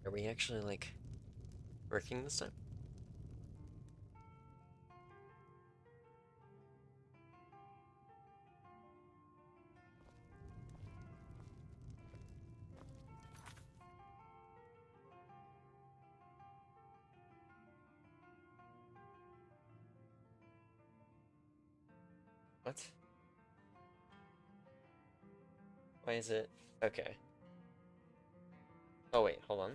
Are we actually, like, working this time? What? Why is it? Okay. Oh, wait, hold on.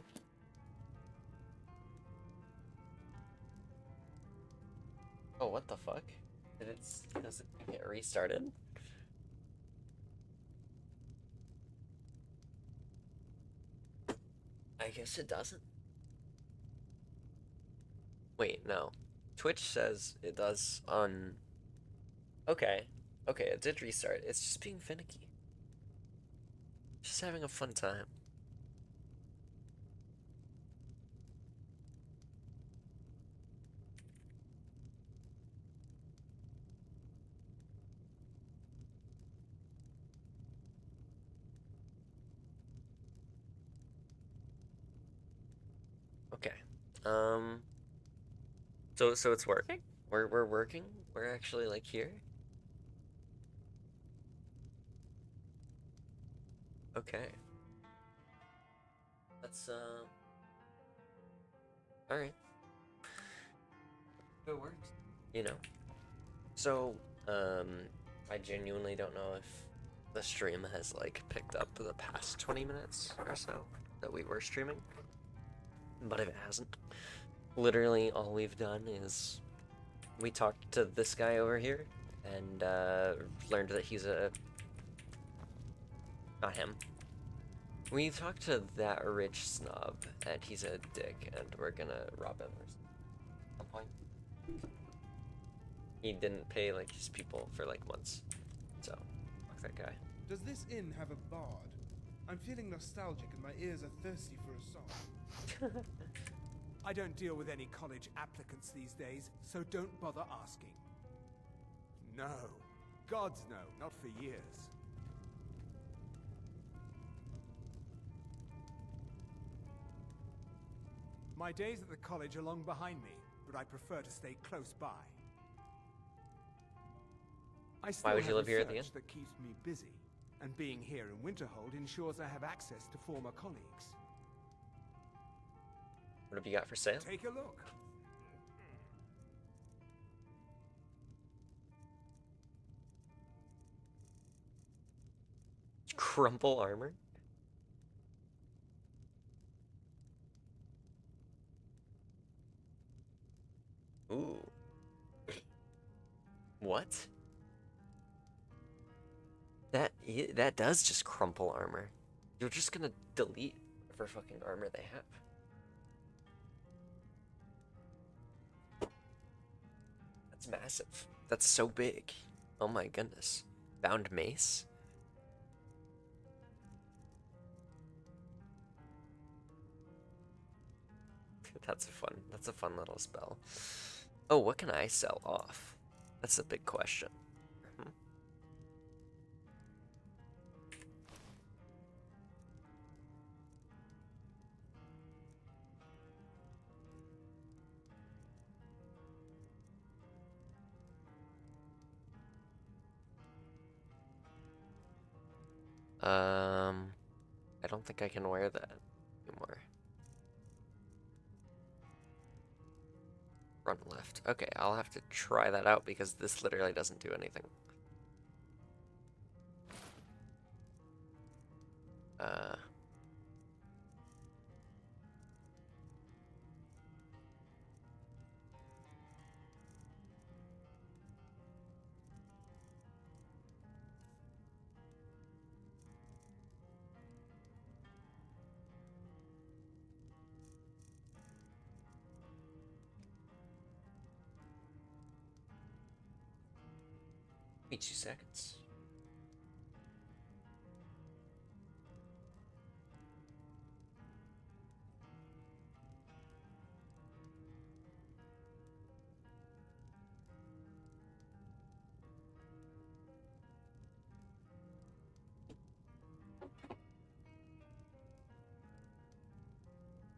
Oh, what the fuck? Does it get restarted? I guess it doesn't. Wait, no. Twitch says it does on... Okay. Okay, it did restart. It's just being finicky. Just having a fun time. Okay. Um... So it's working? We're working? We're actually, like, here? Okay. That's, alright. It works. You know? So, I genuinely don't know if the stream has, like, picked up the past 20 minutes or so that we were streaming. But if it hasn't, literally all we've done is we talked to this guy over here and learned that he's a... not him. We talked to that rich snob and he's a dick and we're gonna rob him or some point. He didn't pay, like, his people for, like, months. So, fuck that guy. Does this inn have a bard? I'm feeling nostalgic and my ears are thirsty for a song. I don't deal with any college applicants these days, so don't bother asking. No. Gods no, not for years. My days at the college are long behind me, but I prefer to stay close by. I still Why would you have live here at the research inn? that keeps me busy, and being here in Winterhold ensures I have access to former colleagues. What have you got for sale? Take a look. Crumple armor? Ooh. What? That does just crumple armor. You're just gonna delete whatever fucking armor they have. That's massive. That's so big. Oh my goodness. Bound mace? That's a fun little spell. Oh, what can I sell off? That's a big question. Hmm. I don't think I can wear that anymore. Run left. Okay, I'll have to try that out because this literally doesn't do anything. Uh... Wait 2 seconds.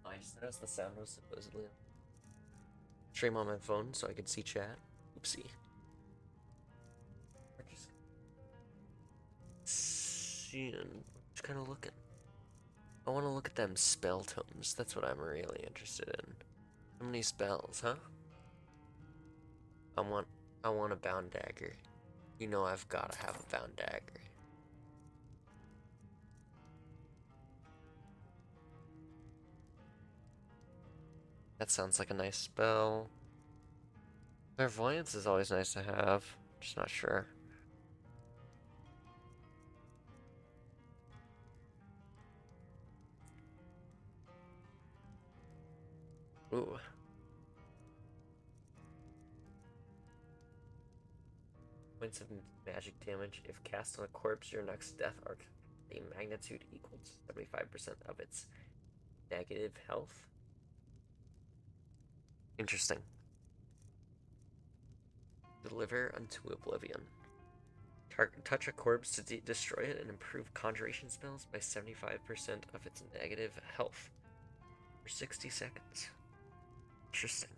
I just noticed the sound was supposedly on. Stream on my phone so I could see chat. Oopsie. We're just seeing, just kind of looking. I want to look at them spell tomes. That's what I'm really interested in. How many spells, huh? I want a bound dagger. You know I've gotta have a bound dagger. That sounds like a nice spell. Clairvoyance is always nice to have. Just not sure. Ooh. Points of magic damage. If cast on a corpse, your next death arc, a magnitude equal to 75% of its negative health. Interesting. Deliver unto oblivion. Touch a corpse to destroy it and improve conjuration spells by 75% of its negative health for 60 seconds. Interesting.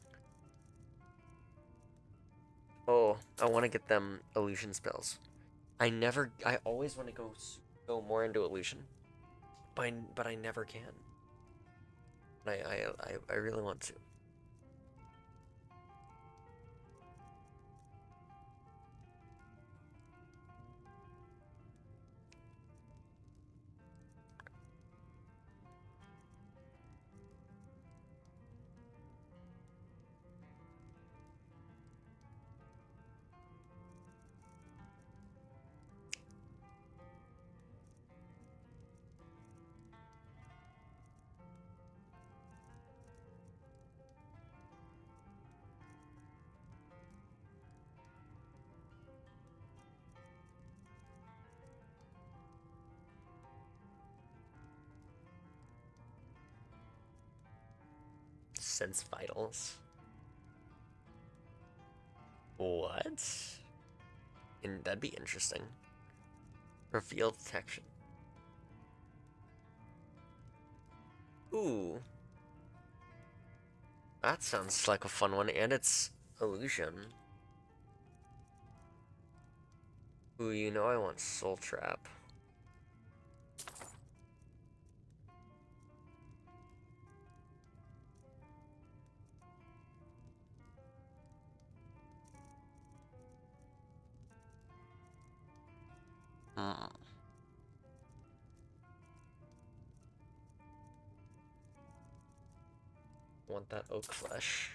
Oh, I want to get them illusion spells. I always want to go more into illusion, but I never can. I really want to. Sense vitals. What? And that'd be interesting. Reveal detection. Ooh. That sounds like a fun one, and it's illusion. Ooh, you know I want Soul Trap. Want that oak flesh.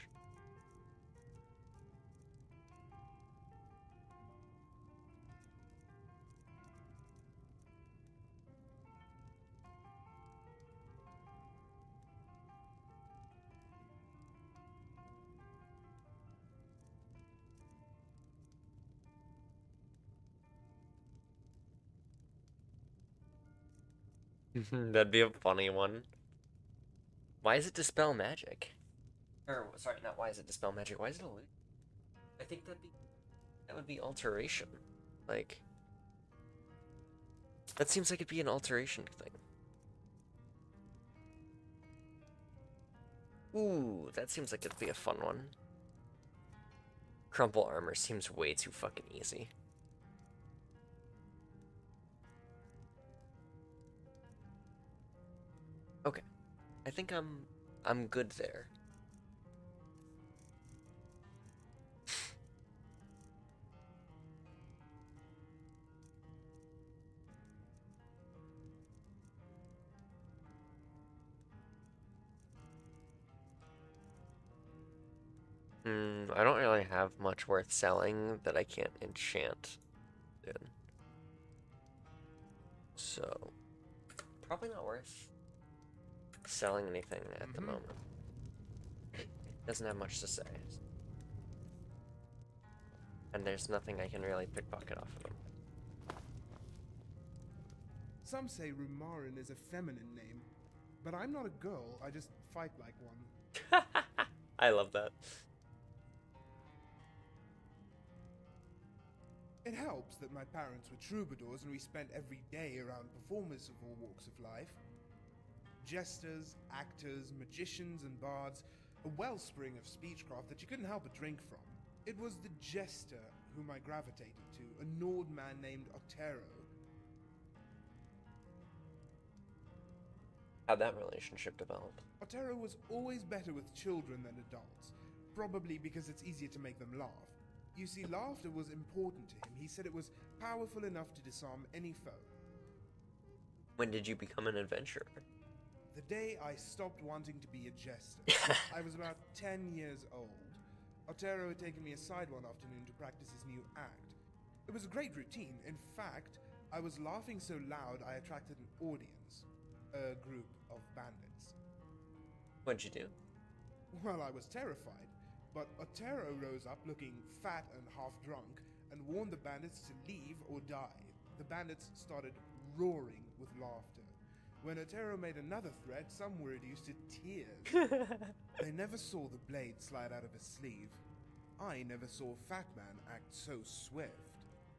That'd be a funny one. Why is it dispel magic? Or sorry, not why is it dispel magic? Why is it illusion? I think that would be alteration. Like that seems like it'd be an alteration thing. Ooh, that seems like it'd be a fun one. Crumple armor seems way too fucking easy. Okay. I think I'm good there. I don't really have much worth selling that I can't enchant in. So, probably not worth selling anything at the moment. Doesn't have much to say. And there's nothing I can really pickpocket off of him. Some say Rumarin is a feminine name, but I'm not a girl, I just fight like one. I love that. It helps that my parents were troubadours and we spent every day around performers of all walks of life. Jesters, actors, magicians, and bards, a wellspring of speechcraft that you couldn't help but drink from. It was the jester whom I gravitated to, a Nord man named Otero. How'd that relationship develop? Otero was always better with children than adults, probably because it's easier to make them laugh. You see, laughter was important to him. He said it was powerful enough to disarm any foe. When did you become an adventurer? The day I stopped wanting to be a jester. I was about 10 years old. Otero had taken me aside one afternoon to practice his new act. It was a great routine. In fact, I was laughing so loud I attracted an audience. A group of bandits. What'd you do? Well, I was terrified, but Otero rose up looking fat and half drunk and warned the bandits to leave or die. The bandits started roaring with laughter. When Otero made another threat, some were reduced to tears. They never saw the blade slide out of his sleeve. I never saw Fat Man act so swift.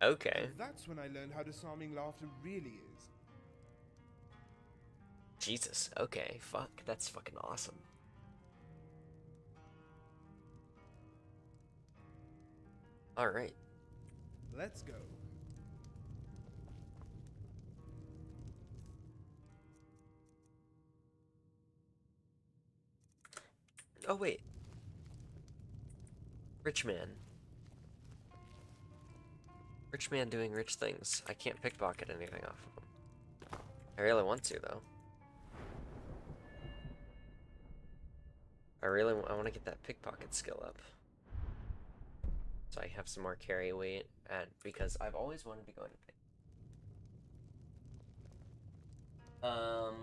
Okay. And that's when I learned how disarming laughter really is. Jesus, okay, fuck, that's fucking awesome. Alright. Let's go. Oh, wait. Rich man. Rich man doing rich things. I can't pickpocket anything off of him. I really want to, though. I want to get that pickpocket skill up. So I have some more carry weight, and because I've always wanted to go into pick. Oh,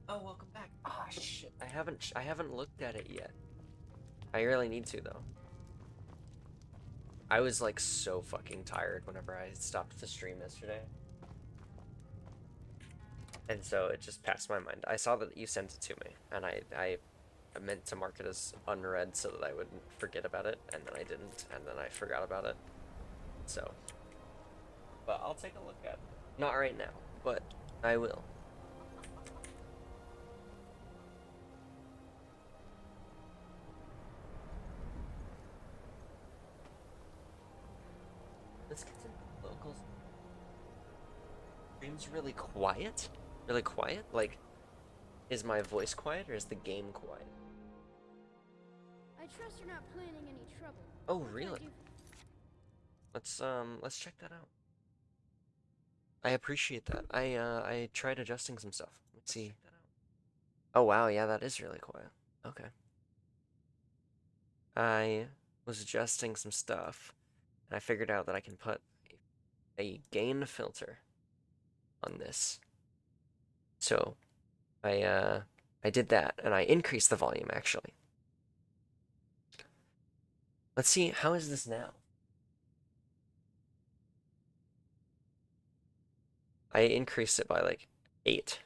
welcome back. Ah, shit. I haven't looked at it yet. I really need to, though. I was like so fucking tired whenever I stopped the stream yesterday. And so it just passed my mind. I saw that you sent it to me, and I meant to mark it as unread so that I wouldn't forget about it, and then I didn't, and then I forgot about it. So, but I'll take a look at it. Not right now, but I will. Let's get some locals. Stream's really quiet? Really quiet? Like, is my voice quiet or is the game quiet? I trust you're not planning any trouble. Oh, What can I really? do- Let's check that out. I appreciate that. I tried adjusting some stuff. Let's see. Oh, wow, yeah, that is really quiet. Okay. I was adjusting some stuff, and I figured out that I can put a gain filter on this. So, I did that, and I increased the volume, actually. Let's see, how is this now? I increased it by, like, 8.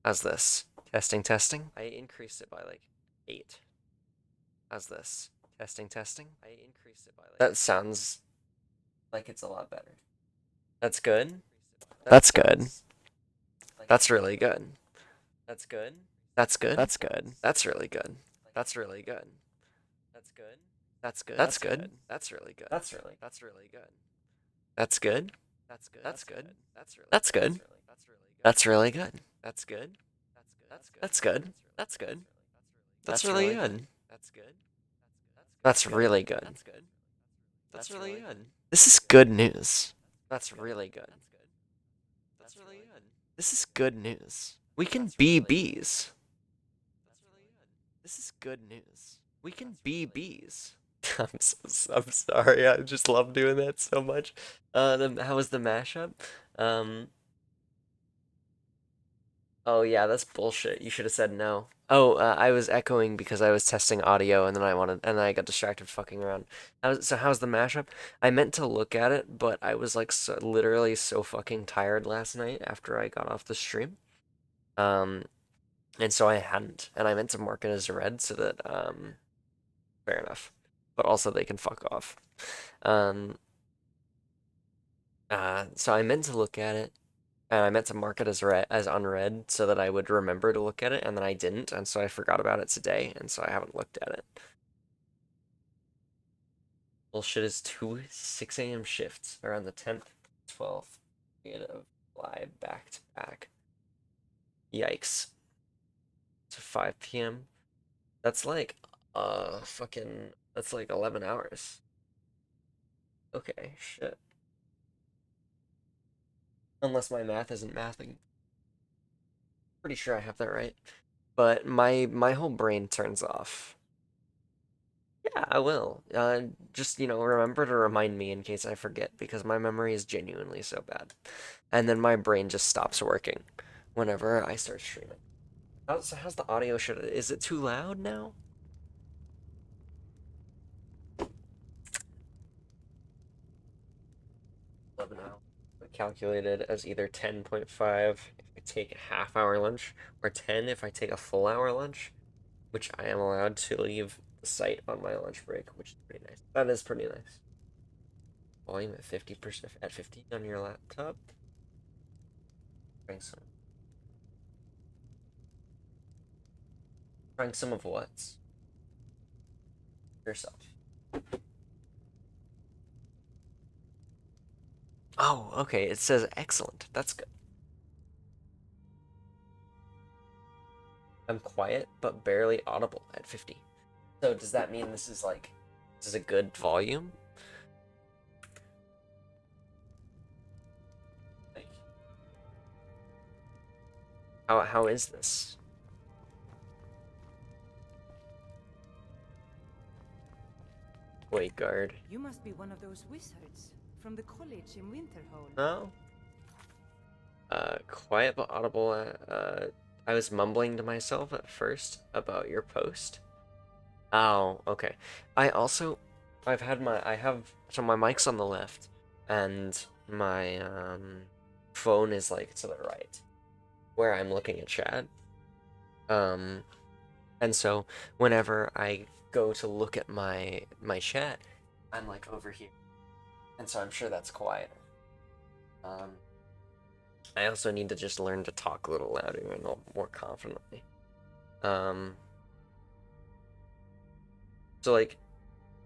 How's this? Testing, testing. I increased it by, like, 8. How's this? Testing, testing. I increased it by, like... That sounds like it's a lot better. That's good. That's good. That's really good. That's good. That's good. That's good. That's really good. That's really good. That's good. That's good. That's good. That's really good. That's really good. That's good. That's good. That's good. That's good. That's really good. That's good. That's good. That's good. That's really good. That's good. That's really good. That's really good. This is good news. That's really good. That's really good. This is good news. We can be bees. This is good news. We can be bees. I'm sorry. I just love doing that so much. How was the mashup? Oh yeah, that's bullshit. You should have said no. Oh, I was echoing because I was testing audio, and then I got distracted fucking around. So how's the mashup? I meant to look at it, but I was like literally so fucking tired last night after I got off the stream. And so I hadn't, and I meant to mark it as red so that fair enough. But also they can fuck off. So I meant to look at it. and I meant to mark it as unread so that I would remember to look at it, and then I didn't, and so I forgot about it today, and so I haven't looked at it. Bullshit is 6 a.m. shifts around the 10th, 12th. We had to fly back to back. Yikes. To 5 p.m. That's like, that's like 11 hours. Okay, shit. Unless my math isn't mathing. Pretty sure I have that right. But my whole brain turns off. Yeah, I will. Just, remember to remind me in case I forget, because my memory is genuinely so bad. And then my brain just stops working whenever I start streaming. How's the audio? Is it too loud now? 11 hours. Calculated as either 10.5 if I take a half-hour lunch, or 10 if I take a full-hour lunch, which I am allowed to leave the site on my lunch break, which is pretty nice. That is pretty nice. Volume at 50%, at 50 on your laptop. Trying some of what? Yourself. Oh, okay. It says excellent. That's good. I'm quiet, but barely audible at 50. So does that mean this is a good volume? Like, how is this? Wait, guard. You must be one of those wizards from the college in Winterhold. No? Quiet but audible. I was mumbling to myself at first about your post. Oh, okay. So my mic's on the left, and my phone is like to the right, where I'm looking at chat. And so whenever I go to look at my chat, I'm like over here, and so I'm sure that's quieter. I also need to just learn to talk a little louder and more confidently. So like,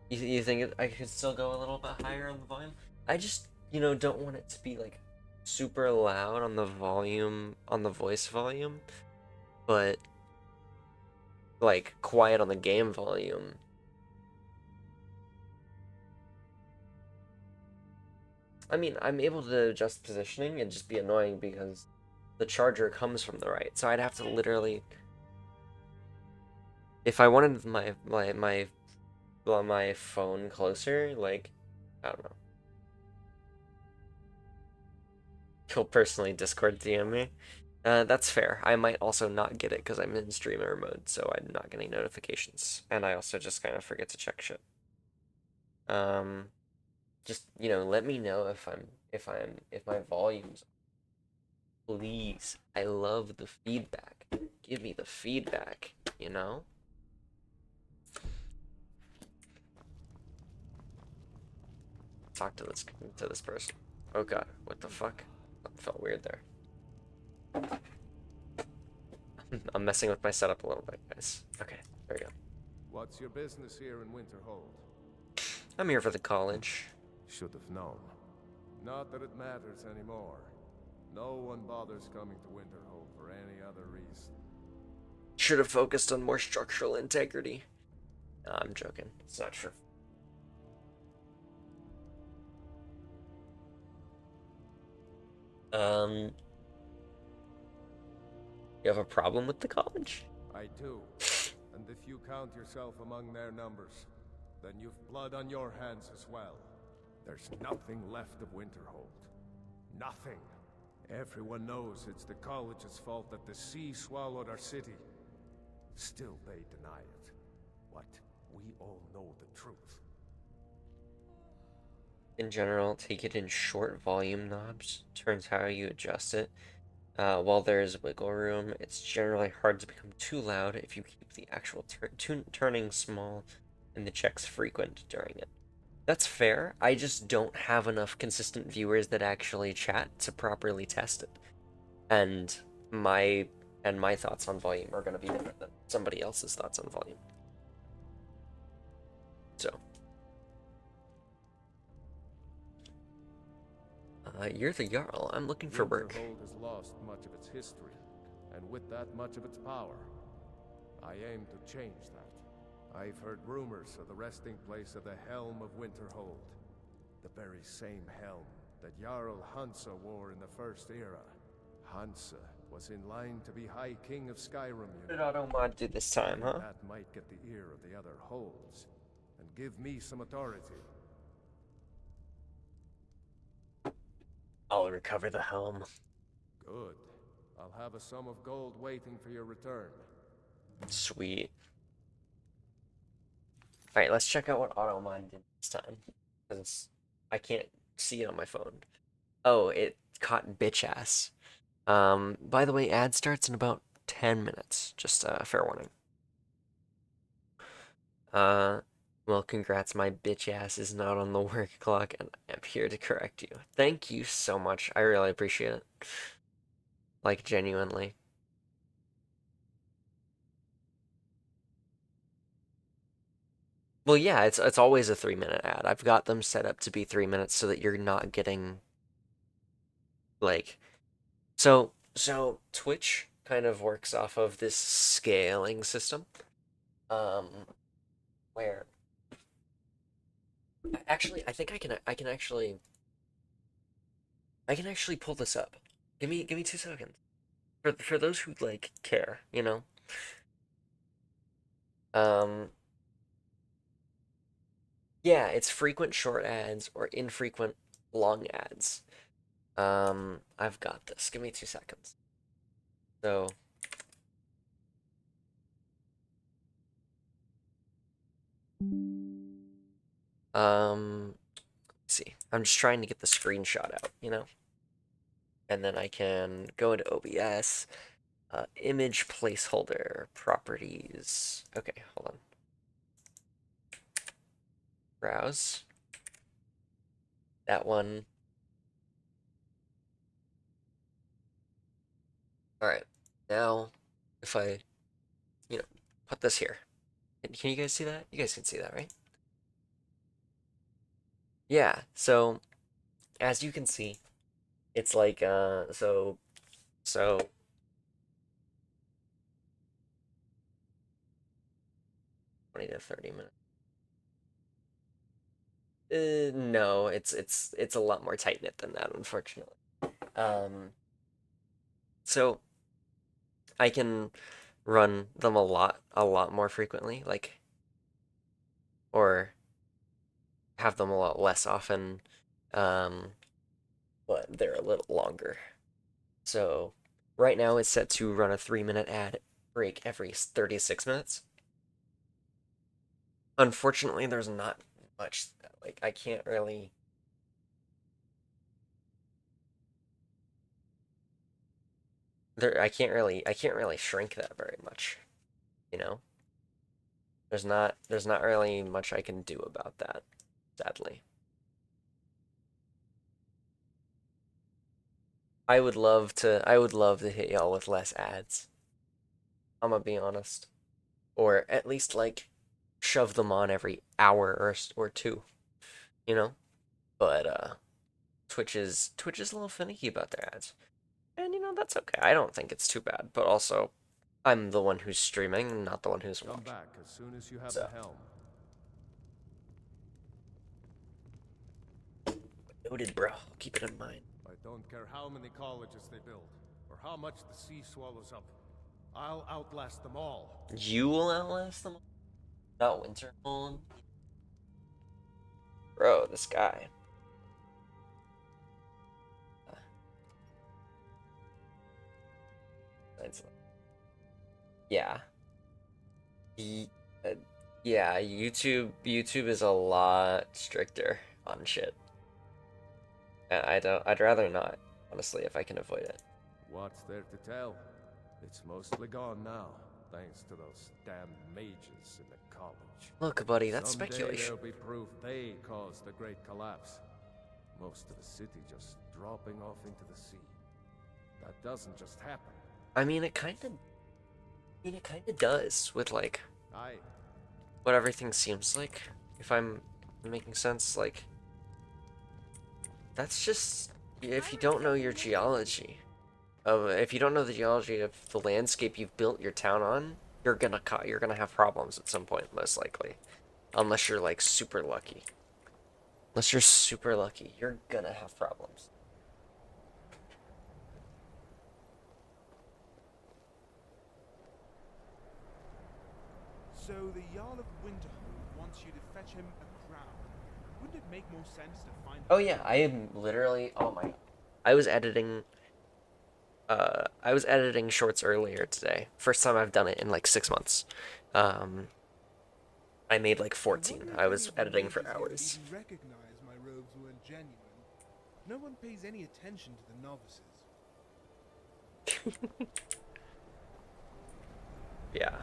you think I could still go a little bit higher on the volume? I just, don't want it to be like super loud on the voice volume, but like quiet on the game volume. I mean, I'm able to adjust positioning and just be annoying because the charger comes from the right. So I'd have to literally, if I wanted my phone closer, like, I don't know. He'll personally Discord DM me. That's fair. I might also not get it because I'm in streamer mode, so I'm not getting notifications, and I also just kind of forget to check shit. Just let me know if my volume's. Please, I love the feedback. Give me the feedback. Talk to this person. Oh god, what the fuck? That felt weird there. I'm messing with my setup a little bit, guys. Okay, there we go. What's your business here in Winterhold? I'm here for the college. Should have known. Not that it matters anymore. No one bothers coming to Winterhold for any other reason. Should have focused on more structural integrity. No, I'm joking. It's not true. You have a problem with the college? I do. And if you count yourself among their numbers, then you've blood on your hands as well. There's nothing left of Winterhold. Nothing. Everyone knows it's the college's fault that the sea swallowed our city. Still they deny it. But we all know the truth. In general, take it in short volume knobs. Turns how you adjust it. While there is wiggle room, it's generally hard to become too loud if you keep the actual turning small and the checks frequent during it. That's fair. I just don't have enough consistent viewers that actually chat to properly test it. and my thoughts on volume are going to be different than somebody else's thoughts on volume. So, you're the Jarl. I'm looking for work. Winterhold has lost much of its history, and with that, much of its power. I aim to change that. I've heard rumors of the resting place of the Helm of Winterhold. The very same helm that Jarl Hansa wore in the First Era. Hansa was in line to be High King of Skyrim. What did Automod do this time, huh? That might get the ear of the other holds, and give me some authority. I'll recover the helm. Good. I'll have a sum of gold waiting for your return. Sweet. Alright, let's check out what Automod did this time. Because I can't see it on my phone. Oh, it caught bitch ass. By the way, ad starts in about 10 minutes. Just fair warning. Well, congrats, my bitch ass is not on the work clock, and I'm here to correct you. Thank you so much. I really appreciate it. Like, genuinely. Well, yeah, it's always a 3-minute ad. I've got them set up to be 3 minutes so that you're not getting, like... So Twitch kind of works off of this scaling system, where... Actually, I think I can actually pull this up. Give me 2 seconds. For those who like care, you know. Yeah, it's frequent short ads or infrequent long ads. I've got this. Give me 2 seconds. So let's see. I'm just trying to get the screenshot out, you know? And then I can go into OBS, image placeholder, properties. Okay, hold on. Browse. That one. Alright, now if I, you know, put this here. Can you guys see that? You guys can see that, right? Yeah, so as you can see, it's like, so 20 to 30 minutes. No, it's a lot more tight knit than that, unfortunately. So I can run them a lot more frequently, like, or have them a lot less often, but they're a little longer. So right now it's set to run a 3-minute ad break every 36 minutes. Unfortunately, there's not much, like, I can't really... I can't really shrink that very much, you know? There's not really much I can do about that, sadly. I would love to hit y'all with less ads. I'm gonna be honest. Or at least, like, shove them on every hour or two, you know? But Twitch is a little finicky about their ads. And you know, that's okay. I don't think it's too bad, but also I'm the one who's streaming, not the one who's Come watching. back as soon as you have So. the helm. Noted, bro. Keep it in mind. I don't care how many colleges they build, or how much the sea swallows up. I'll outlast them all. You will outlast them? Not Winterhold? Bro, this guy. Yeah. Yeah, YouTube is a lot stricter on shit. I'd rather not, honestly, if I can avoid it. What's there to tell? It's mostly gone now, thanks to those damn mages in the college. Look, buddy, that's Someday speculation. there'll be proof they caused the great collapse. Most of the city just dropping off into the sea. That doesn't just happen. I mean, it kind of does with like I what everything seems like. If I'm making sense, like that's just if you don't know your geology. If you don't know the geology of the landscape you've built your town on, you're gonna have problems at some point, most likely. Unless you're like super lucky. Unless you're super lucky, you're gonna have problems. So the Jarl of Winterhold wants you to fetch him a crown. Wouldn't it make more sense to find? Oh yeah, I am literally. Oh my god, I was editing. I was editing shorts earlier today. First time I've done it in like 6 months. I made like 14. I was editing for hours. Even recognize my robes weren't genuine. No one pays any attention to the novices. Yeah.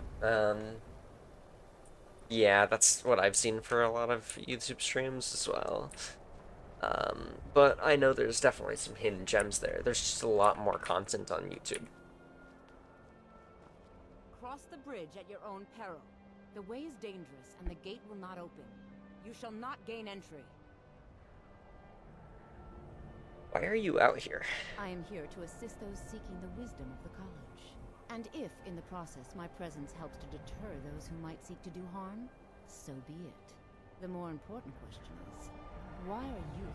Yeah, that's what I've seen for a lot of YouTube streams as well. But I know there's definitely some hidden gems there. There's just a lot more content on YouTube. Cross the bridge at your own peril. The way is dangerous, and the gate will not open. You shall not gain entry. Why are you out here? I am here to assist those seeking the wisdom of the college. And if, in the process, my presence helps to deter those who might seek to do harm, so be it. The more important question is, why are you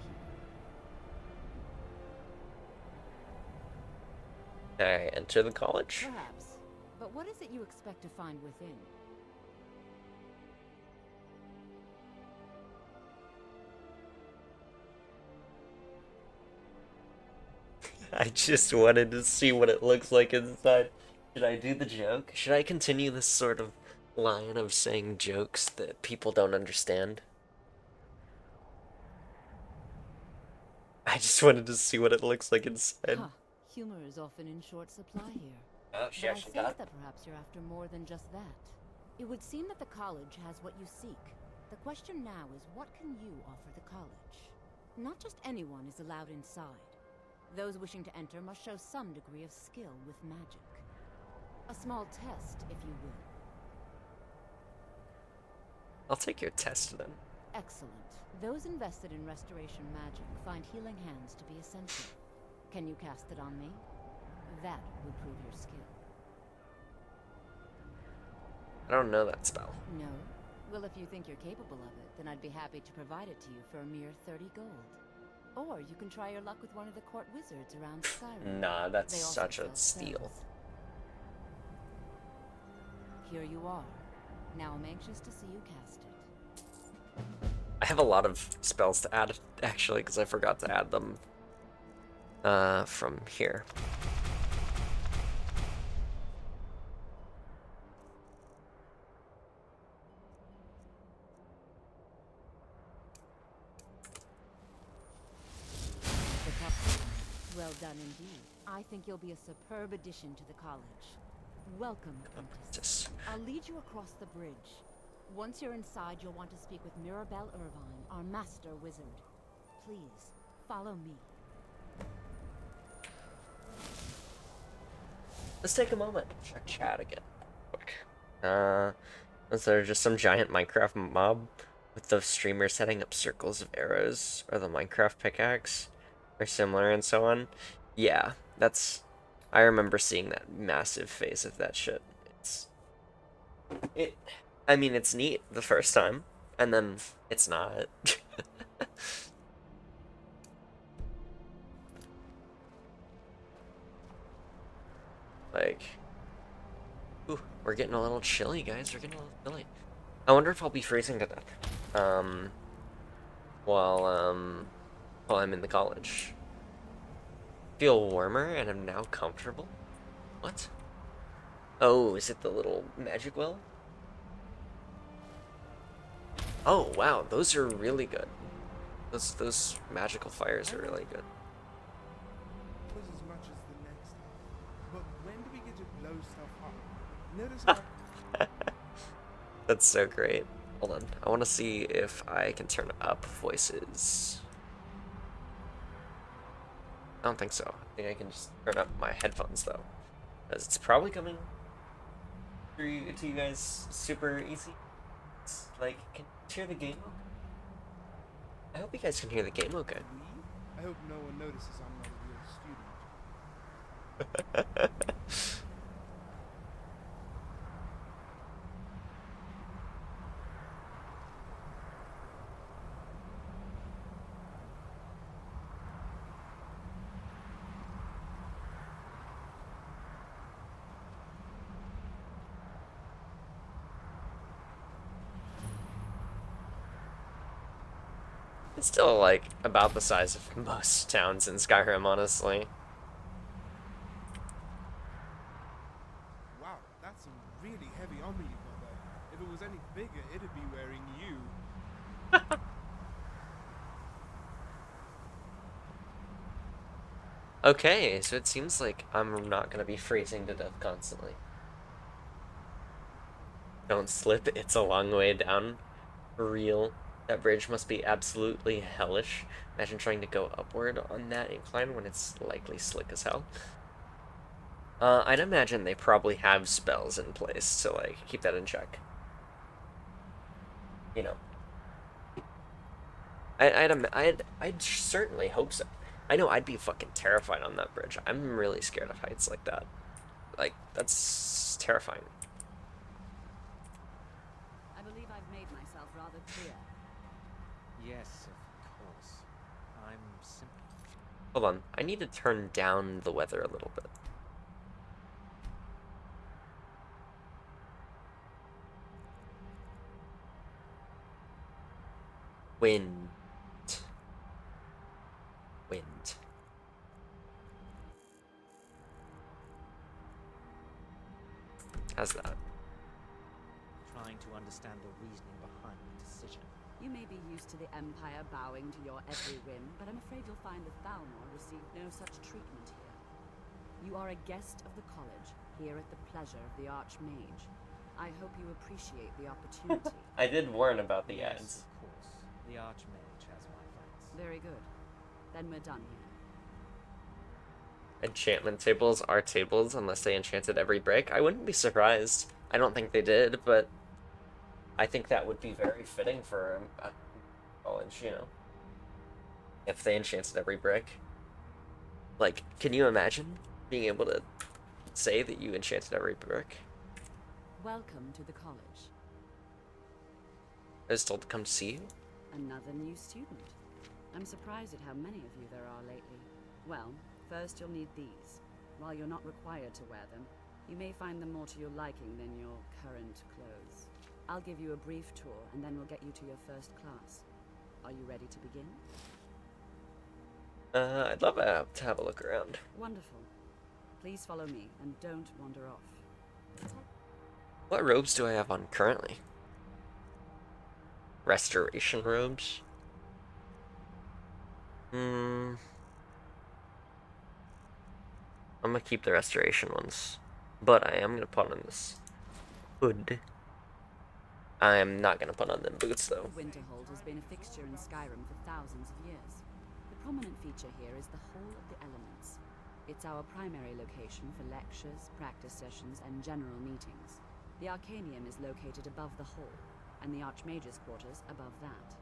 here? I enter the college? Perhaps. But what is it you expect to find within? I just wanted to see what it looks like inside. Should I do the joke? Should I continue this sort of line of saying jokes that people don't understand? I just wanted to see what it looks like inside. Huh. Humor is often in short supply here. Oh, she But I actually sense got it. that perhaps you're after more than just that. It would seem that the college has what you seek. The question now is, what can you offer the college? Not just anyone is allowed inside. Those wishing to enter must show some degree of skill with magic. A small test, if you will. I'll take your test then. Excellent. Those invested in restoration magic find healing hands to be essential. Can you cast it on me? That would prove your skill. I don't know that spell. No? Well, if you think you're capable of it, then I'd be happy to provide it to you for a mere 30 gold. Or you can try your luck with one of the court wizards around Skyrim. Nah, that's They also such a sell steal. spells. Here you are. Now I'm anxious to see you cast it. I have a lot of spells to add, actually, because I forgot to add them from here. Well done indeed. I think you'll be a superb addition to the college. Welcome, apprentice. I'll lead you across the bridge. Once you're inside, you'll want to speak with Mirabelle Irvine, our master wizard. Please, follow me. Let's take a moment to check chat again. Quick. Was there just some giant Minecraft mob with the streamer setting up circles of arrows or the Minecraft pickaxe or similar and so on? Yeah, that's... I remember seeing that massive phase of that shit. I mean, it's neat the first time, and then it's not. Like, ooh, we're getting a little chilly, guys. We're getting a little chilly. I wonder if I'll be freezing to death. While I'm in the college. Feel warmer and I'm now comfortable? What? Oh, is it the little magic well? Oh, wow, those are really good. Those magical fires are really good. Was as much as the next time. But when do we get to blow stuff up? Notice how That's so great. Hold on, I want to see if I can turn up voices. I don't think so. I think I can just turn up my headphones though, because it's probably coming through to you guys super easy. It's like, can you hear the game okay? I hope you guys can hear the game okay. I hope no one notices I'm not a real student. It's still like about the size of most towns in Skyrim, honestly. Wow, that's some really heavy armor you got there. If it was any bigger, it'd be wearing you. Okay, so it seems like I'm not gonna be freezing to death constantly. Don't slip, it's a long way down. For real. That bridge must be absolutely hellish. Imagine trying to go upward on that incline when it's likely slick as hell. I'd imagine they probably have spells in place to, like, keep that in check. You know. I'd certainly hope so. I know I'd be fucking terrified on that bridge. I'm really scared of heights like that. Like, that's terrifying. I believe I've made myself rather clear. Yes, of course. I'm simply... Hold on, I need to turn down the weather a little bit. Wind. How's that? trying to understand the reasoning behind the decision. You may be used to the Empire bowing to your every whim, but I'm afraid you'll find that Thalmor received no such treatment here. You are a guest of the college, here at the pleasure of the Archmage. I hope you appreciate the opportunity. I did warn about the Yes, ads. of course. The Archmage has my thanks. Very good. Then we're done here. Enchantment tables are tables unless they enchanted every brick. I wouldn't be surprised. I don't think they did, but I think that would be very fitting for a college, you know. If they enchanted every brick. Like, can you imagine being able to say that you enchanted every brick? Welcome to the college. I was told to come to see you? Another new student. I'm surprised at how many of you there are lately. Well, first you'll need these. While you're not required to wear them, you may find them more to your liking than your current clothes. I'll give you a brief tour, and then we'll get you to your first class. Are you ready to begin? I'd love to have a look around. Wonderful. Please follow me, and don't wander off. What robes do I have on currently? Restoration robes? I'm gonna keep the restoration ones, but I am gonna put on this hood. I'm not gonna put on them boots though. Winterhold has been a fixture in Skyrim for thousands of years. The prominent feature here is the Hall of the Elements. It's our primary location for lectures, practice sessions, and general meetings. The Arcanium is located above the hall, and the Archmage's quarters above that.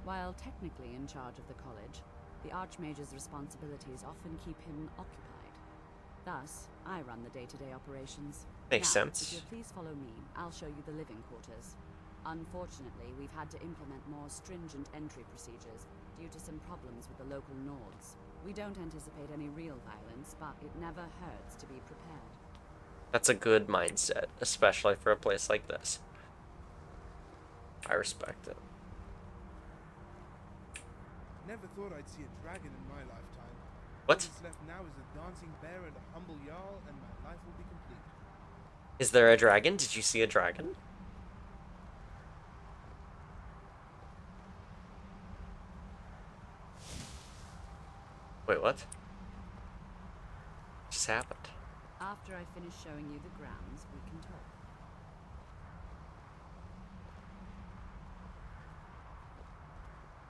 While technically in charge of the college, the Archmage's responsibilities often keep him occupied. Thus, I run the day-to-day operations. Makes Now, sense. if you'll please follow me, I'll show you the living quarters. Unfortunately, we've had to implement more stringent entry procedures due to some problems with the local Nords. We don't anticipate any real violence, but it never hurts to be prepared. That's a good mindset, especially for a place like this. I respect it. Never thought I'd see a dragon in my lifetime. What? All that's left now is a dancing bear and a humble jarl, and my life will be complete. Is there a dragon? Did you see a dragon? Wait, what? Just happened. After I finish showing you the grounds, we can talk.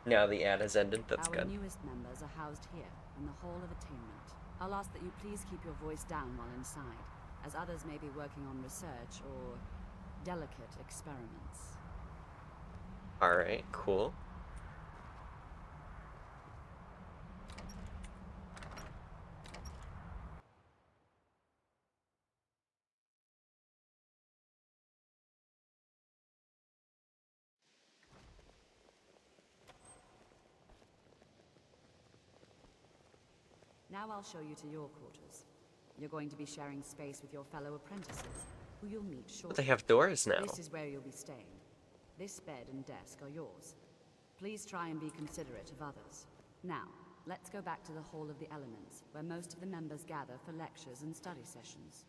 Now the ad has ended. That's Our good. newest members are housed here, in the Hall of Attainment. I'll ask that you please keep your voice down while inside, as others may be working on research or delicate experiments. Alright, cool. Now I'll show you to your quarters. You're going to be sharing space with your fellow apprentices, who you'll meet But shortly. they have doors now. This is where you'll be staying. This bed and desk are yours. Please try and be considerate of others. Now, let's go back to the Hall of the Elements, where most of the members gather for lectures and study sessions.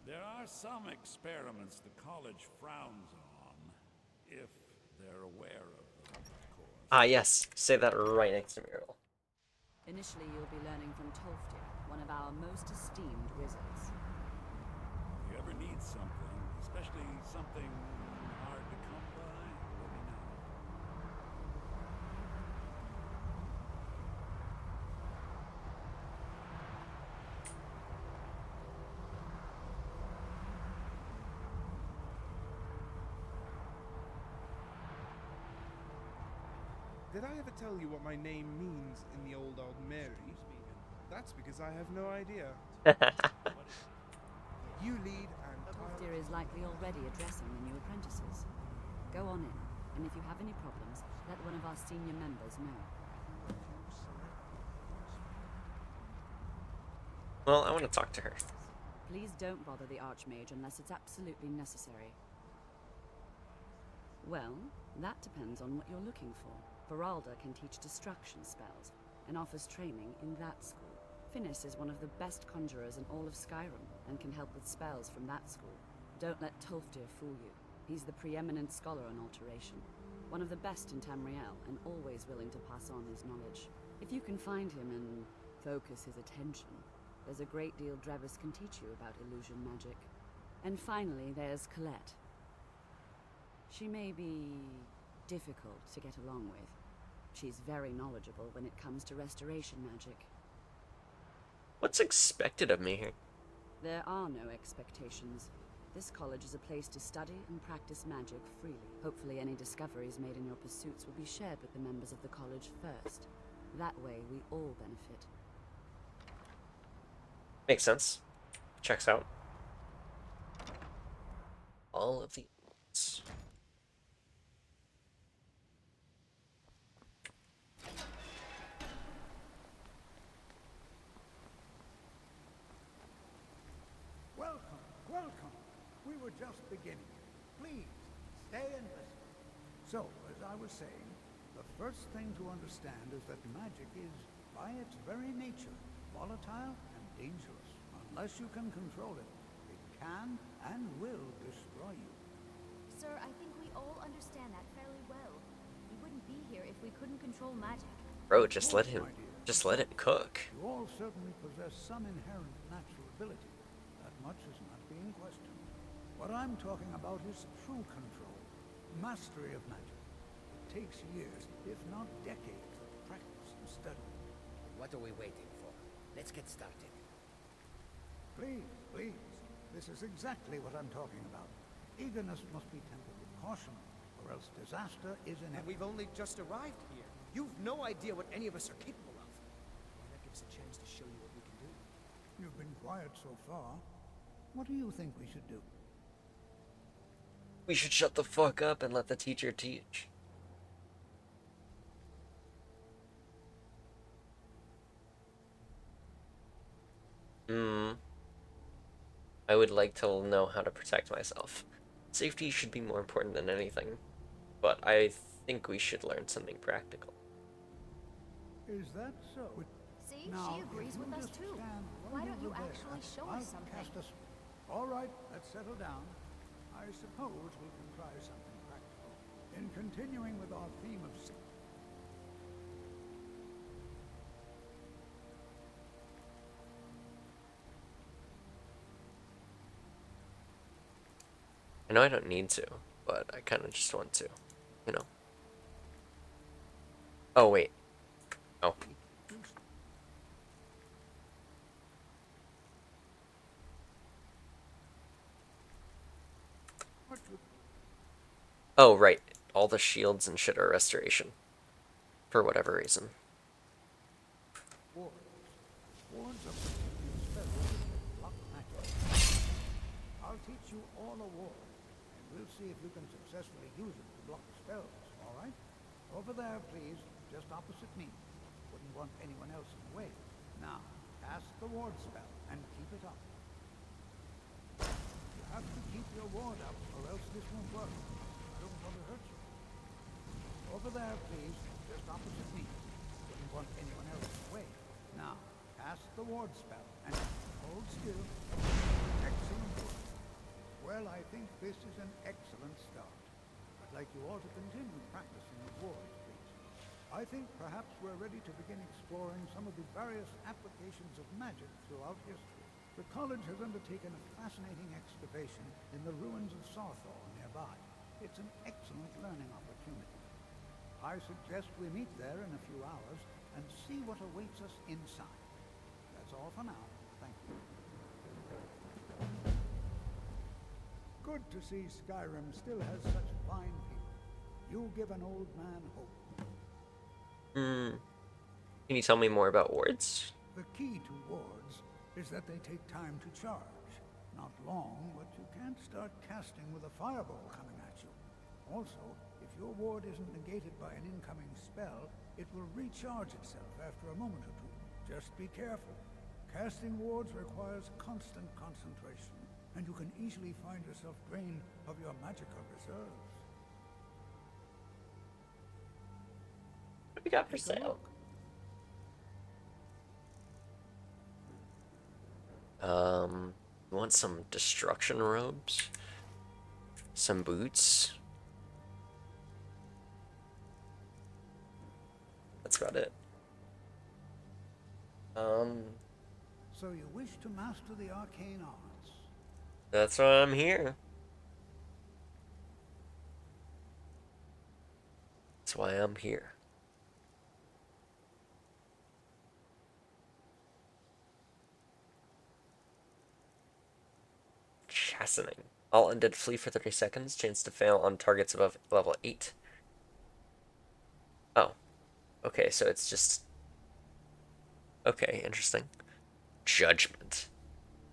There are some experiments the college frowns on, if they're aware of them, of course. Ah, yes. Say that right next to Muriel. Initially, you'll be learning from Tolfdir, one of our most esteemed wizards. If you ever need something, especially something hard to come by, let me know. Did I ever tell you what my name means in the old Mary? That's because I have no idea. You lead and Tolfdir is likely already addressing the new apprentices. Go on in, and if you have any problems, let one of our senior members know. Well, I want to talk to her. Please don't bother the Archmage unless it's absolutely necessary. Well, that depends on what you're looking for. Beralda can teach destruction spells, and offers training in that school. Finis is one of the best conjurers in all of Skyrim, and can help with spells from that school. Don't let Tolfdir fool you. He's the preeminent scholar on alteration. One of the best in Tamriel, and always willing to pass on his knowledge. If you can find him and focus his attention, there's a great deal Drevis can teach you about illusion magic. And finally, there's Colette. She may be difficult to get along with. She's very knowledgeable when it comes to restoration magic. What's expected of me here? There are no expectations. This college is a place to study and practice magic freely. Hopefully any discoveries made in your pursuits will be shared with the members of the college first. That way we all benefit. Makes sense. Checks out. All of the... Welcome, welcome. We were just beginning. Please, stay and listen. So, as I was saying, the first thing to understand is that magic is, by its very nature, volatile and dangerous. Unless you can control it, it can and will destroy you. Sir, I think we all understand that fairly well. We wouldn't be here if we couldn't control magic. Bro, just let him... Just let it cook. You all certainly possess some inherent natural ability. That much is not being questioned. What I'm talking about is true control, mastery of magic. It takes years, if not decades, of practice and study. What are we waiting for? Let's get started. Please, please. This is exactly what I'm talking about. Eagerness must be tempered with caution, or else disaster is inevitable. And we've only just arrived here. You've no idea what any of us are capable of. Why not give us a chance to show you what we can do? You've been quiet so far. What do you think we should do? We should shut the fuck up and let the teacher teach. I would like to know how to protect myself. Safety should be more important than anything, but I think we should learn something practical. Is that so? See, Now, she agrees if with us just too. stand Why right don't you over there, actually show I'll us something? cast a All right, let's settle down. I suppose we can try something practical. In continuing with our theme of I know I don't need to, but I kind of just want to, you know. Oh, wait. Oh. Oh, right. All the shields and shit are restoration. For whatever reason. Wards. Wards are particular spells that block magic. I'll teach you all a ward, and we'll see if you can successfully use it to block spells, all right? Over there, please, just opposite me. Wouldn't want anyone else in the way. Now, cast the ward spell, and keep it up. You have to keep your ward up, or else this won't work. I don't want to hurt you. Over there, please, just opposite me. Wouldn't want anyone else in the way. Now, cast the ward spell, and hold still. Excellent work. Well, I think this is an excellent start. I'd like you all to continue practicing with wards, please. I think perhaps we're ready to begin exploring some of the various applications of magic throughout history. The college has undertaken a fascinating excavation in the ruins of Sarthor nearby. It's an excellent learning opportunity. I suggest we meet there in a few hours and see what awaits us inside. That's all for now. Thank you. Good to see Skyrim still has such fine people. You give an old man hope. Can you tell me more about wards? The key to wards is that they take time to charge. Not long, but you can't start casting with a fireball coming at you. Also, if your ward isn't negated by an incoming spell, it will recharge itself after a moment or two. Just be careful. Casting wards requires constant concentration, and you can easily find yourself drained of your magical reserves. What do we got for sale? You want some destruction robes? Some boots? That's about it. So you wish to master the arcane arts? That's why I'm here. That's why I'm here. Chastening. All undead flee for 30 seconds. Chance to fail on targets above level 8. Oh. Okay, so it's just... Okay, interesting. Judgment.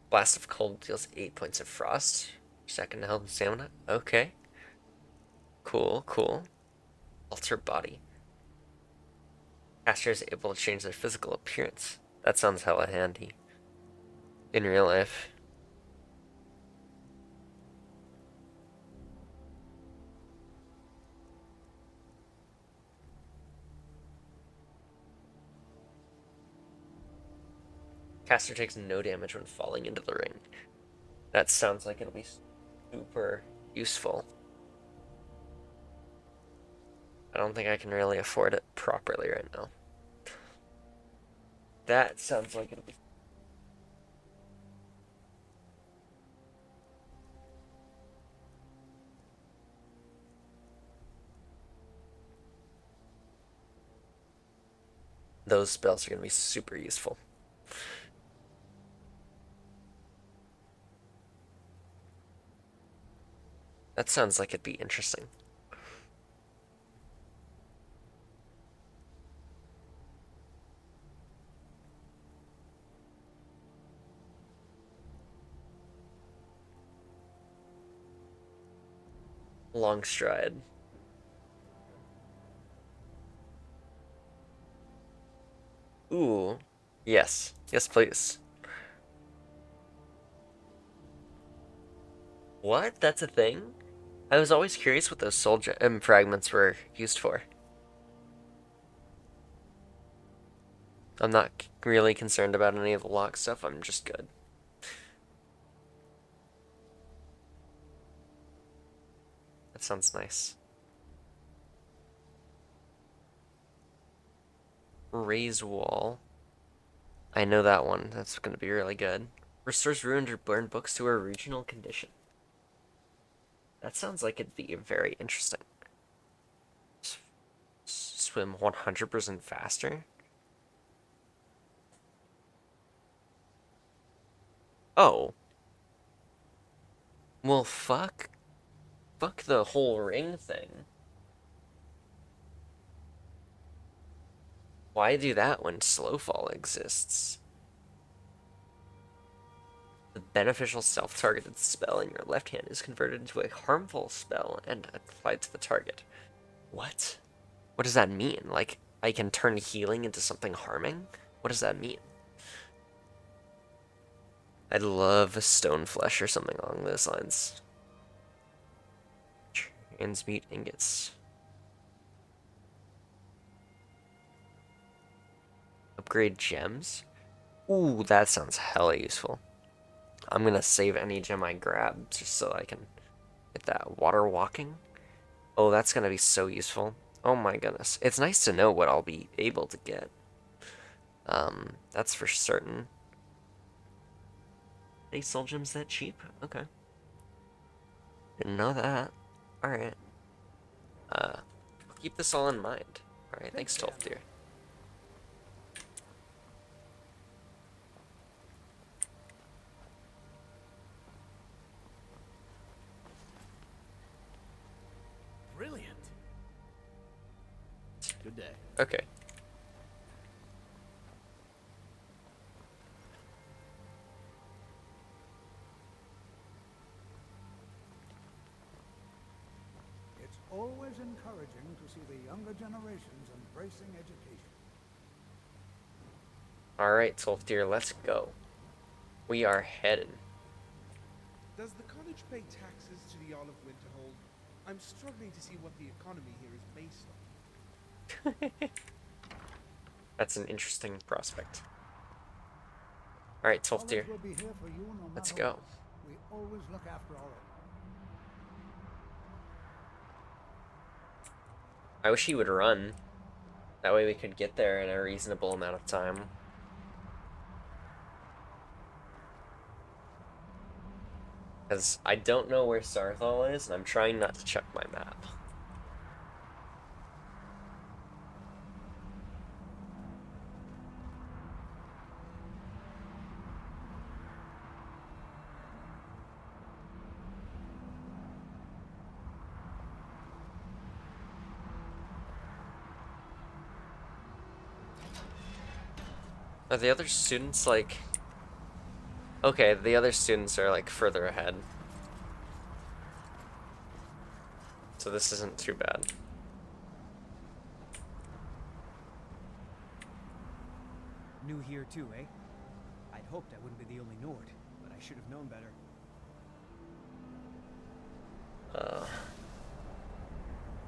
Blast of Cold deals 8 points of frost. Second health and stamina. Okay. Cool, cool. Alter body. Caster is able to change their physical appearance. That sounds hella handy. In real life. Caster takes no damage when falling into the ring. That sounds like it'll be super useful. I don't think I can really afford it properly right now. That sounds like it'll be... Those spells are going to be super useful. That sounds like it'd be interesting. Long stride. Ooh. Yes. Yes, please. What? That's a thing? I was always curious what those soul fragments were used for. I'm not really concerned about any of the lock stuff, I'm just good. That sounds nice. Raise wall. I know that one. That's going to be really good. Restores ruined or burned books to a original condition. That sounds like it'd be very interesting. Swim 100% faster? Oh. Well, fuck. Fuck the whole ring thing. Why do that when Slowfall exists? The beneficial self-targeted spell in your left hand is converted into a harmful spell and applied to the target. What? What does that mean? Like, I can turn healing into something harming? What does that mean? I'd love a stone flesh or something along those lines. Transmute ingots. Upgrade gems? Ooh, that sounds hella useful. I'm gonna save any gem I grab just so I can get that water walking. Oh, that's gonna be so useful. Oh my goodness. It's nice to know what I'll be able to get. That's for certain. They soul gems that cheap? Okay. Didn't know that. Alright. Keep this all in mind. Alright, thanks, 12 dear. Brilliant. Good day. Okay. It's always encouraging to see the younger generations embracing education. Alright, 12 dear, let's go. We are headed. Does the college pay taxes to the Jarl of Winterhold? I'm struggling to see what the economy here is based on. That's an interesting prospect. Alright, 12 dear. College will be here for you no Let's matter go. what. We always look after our own. I wish he would run. That way we could get there in a reasonable amount of time. Because I don't know where Sarthal is, and I'm trying not to check my map. Are the other students, like... Okay, the other students are, like, further ahead. So this isn't too bad. New here too, eh? I'd hoped I wouldn't be the only Nord, but I should have known better.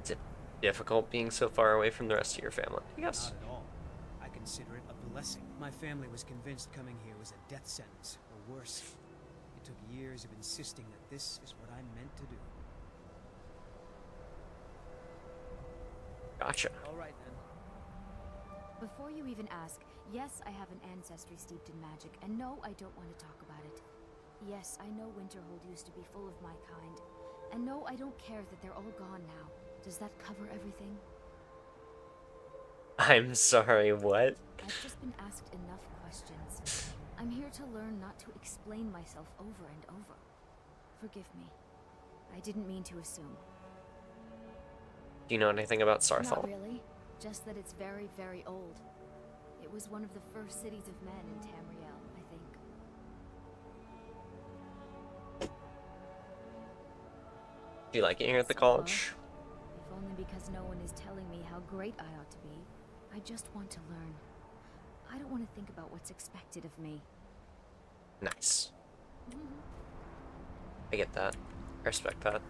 Is it difficult being so far away from the rest of your family? Yes. Not at all. I consider it a blessing. My family was convinced coming here was a death sentence, or worse. It took years of insisting that this is what I'm meant to do. Gotcha. All right, then. Before you even ask, yes, I have an ancestry steeped in magic, and no, I don't want to talk about it. Yes, I know Winterhold used to be full of my kind, and no, I don't care that they're all gone now. Does that cover everything? I'm sorry, what? I've just been asked enough questions. I'm here to learn not to explain myself over and over. Forgive me. I didn't mean to assume. Do you know anything about Not Sarthal? really. Just that it's very, very old. It was one of the first cities of men in Tamriel, I think. Do you like it here at the So college? If only because no one is telling me how great I ought to be. I just want to learn. I don't want to think about what's expected of me. Nice. I get that. I respect that.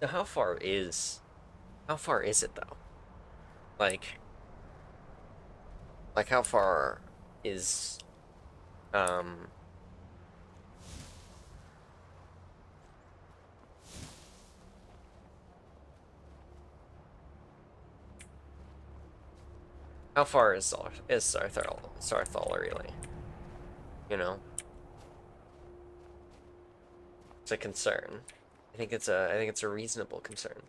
So how far is it though? Like how far is Um, how far is Sarthal really? You know? It's a concern. I think it's a reasonable concern.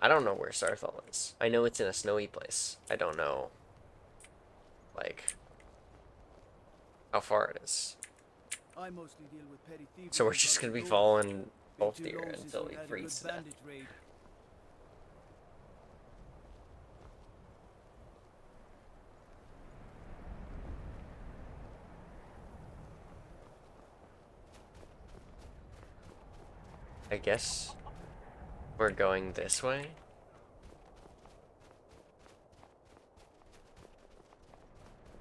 I don't know where Sarthal is. I know it's in a snowy place. I don't know, like, how far it is. I mostly deal with petty thieves. So we're just gonna be following Ulfdir until he freezes to death. I guess we're going this way.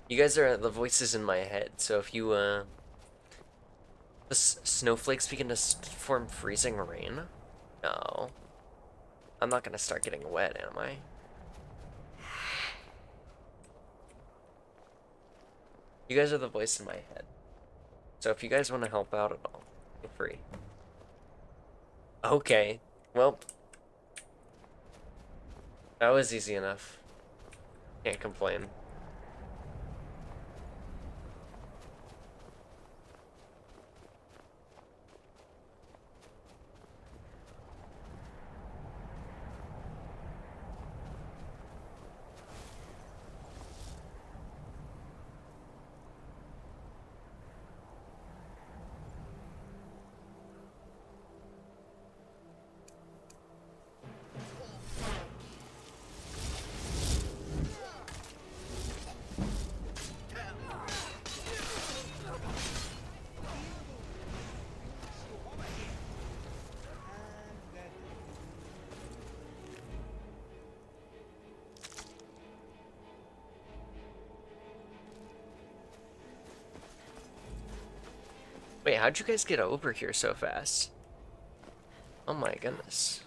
You guys are the voices in my head, so if you, the snowflakes begin to form freezing rain? No. I'm not gonna start getting wet, am I? You guys are the voice in my head. So if you guys want to help out at all, feel free. Okay, well, that was easy enough. Can't complain. Wait, how'd you guys get over here so fast? Oh my goodness.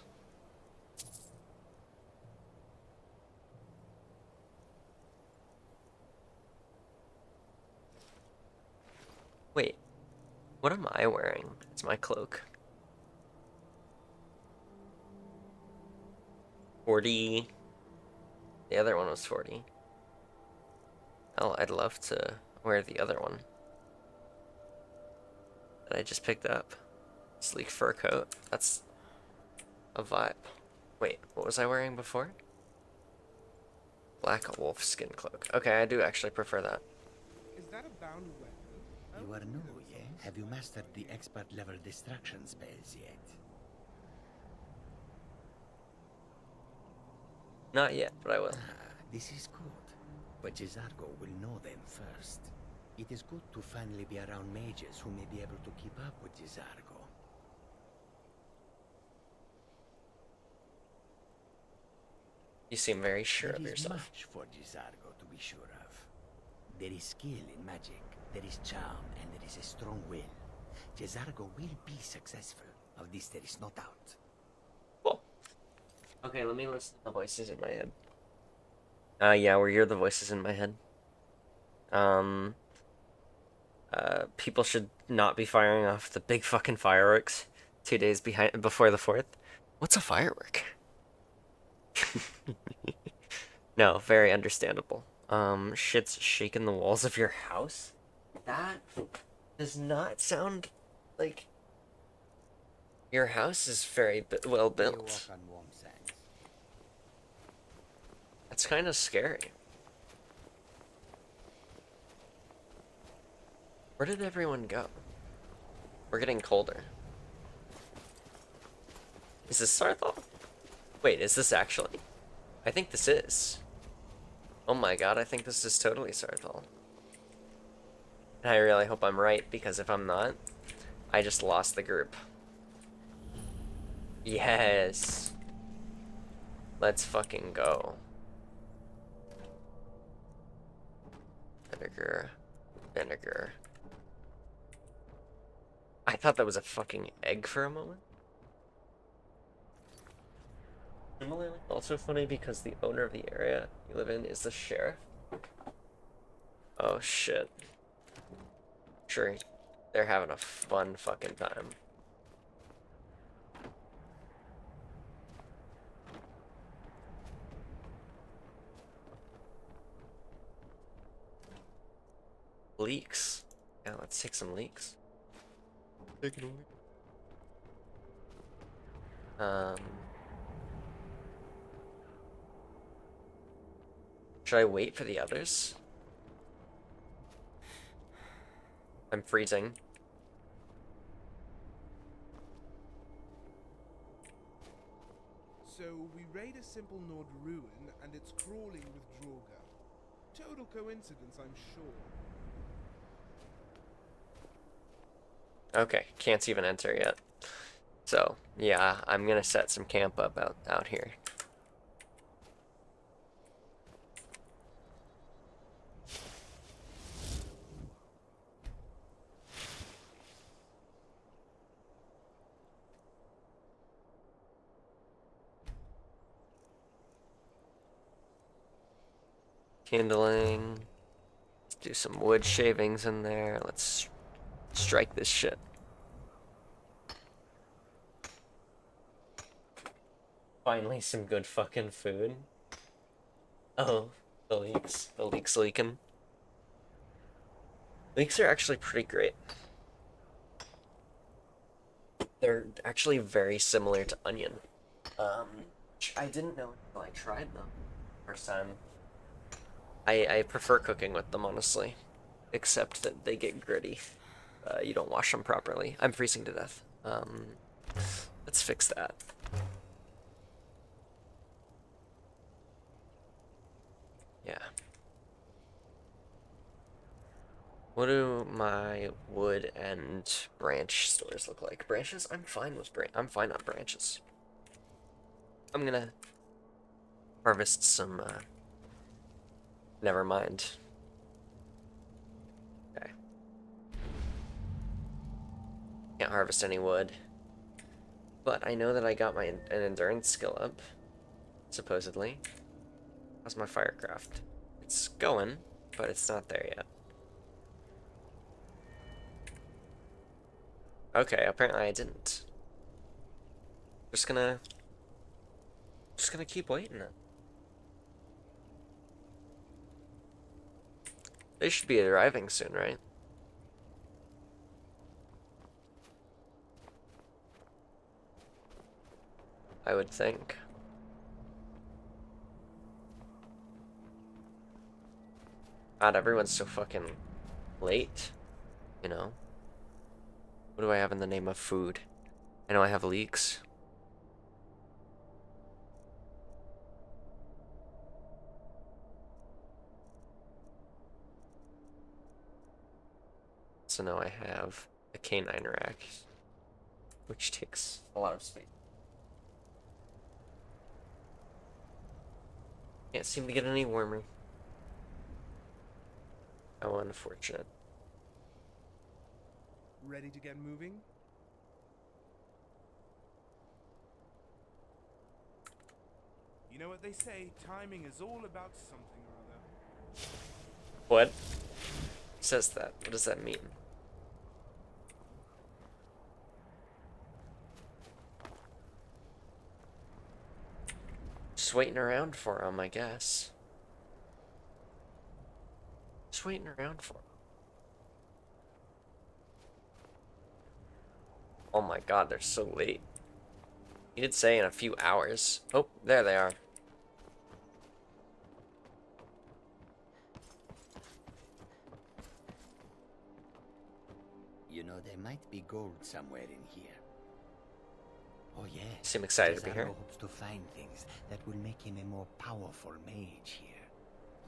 Wait, what am I wearing? It's my cloak. 40. The other one was 40. Oh, I'd love to wear the other one that I just picked up. Sleek fur coat. That's a vibe. Wait, what was I wearing before? Black wolf skin cloak. Okay, I do actually prefer that. Is that a bound weapon? You are new, yeah? Have you mastered the expert level distraction spells yet? Not yet, but I will. This is good. But Jezargo will know them first. It is good to finally be around mages who may be able to keep up with Jezargo. You seem very sure of There is yourself. much for Jezargo to be sure of. There is skill in magic, there is charm, and there is a strong will. Jezargo will be successful. Of this there is no doubt. Cool. Okay, let me listen to the voices in my head. Yeah, we're here, the voices in my head. People should not be firing off the big fucking fireworks 2 days before the 4th. What's a firework? No, very understandable. Shit's shaking the walls of your house? That does not sound like your house is very well built. That's kind of scary. Where did everyone go? We're getting colder. Is this Sarthal? Wait, is this actually? I think this is. Oh my god, I think this is totally Sarthal. And I really hope I'm right, because if I'm not, I just lost the group. Yes. Let's fucking go. Vinegar. Vinegar. I thought that was a fucking egg for a moment. Similarly, also funny because the owner of the area you live in is the sheriff. Oh shit. Sure, they're having a fun fucking time. Leaks. Yeah, let's take some leaks. Take it away. Should I wait for the others? I'm freezing. So we raid a simple Nord ruin and it's crawling with Draugr. Total coincidence, I'm sure. Okay, can't even enter yet. So, yeah, I'm gonna set some camp up out here. Kindling. Let's do some wood shavings in there. Let's strike this shit. Finally, some good fucking food. Oh, the leaks. The leaks leaking. Leeks are actually pretty great. They're actually very similar to onion. Which I didn't know until I tried them first time. I prefer cooking with them, honestly. Except that they get gritty. You don't wash them properly. I'm freezing to death. Let's fix that. Yeah. What do my wood and branch stores look like? Branches? I'm fine with I'm fine on branches. I'm gonna harvest some, never mind. Okay. Can't harvest any wood. But I know that I got an endurance skill up, supposedly. How's my firecraft? It's going, but it's not there yet. Okay, apparently I didn't. Just gonna keep waiting. They should be arriving soon, right? I would think. God, everyone's so fucking late, you know? What do I have in the name of food? I know I have leeks. So now I have a canine rack, which takes a lot of space. Can't seem to get any warmer. How unfortunate. Ready to get moving? You know what they say, timing is all about something or other. What? Who says that? What does that mean? Just waiting around for him, I guess. Just waiting around for him. Oh my god, they're so late. He did say in a few hours. Oh, there they are. You know, there might be gold somewhere in here. Oh yeah. Seem excited to be here. Cesaro hopes to find things that will make him a more powerful mage here.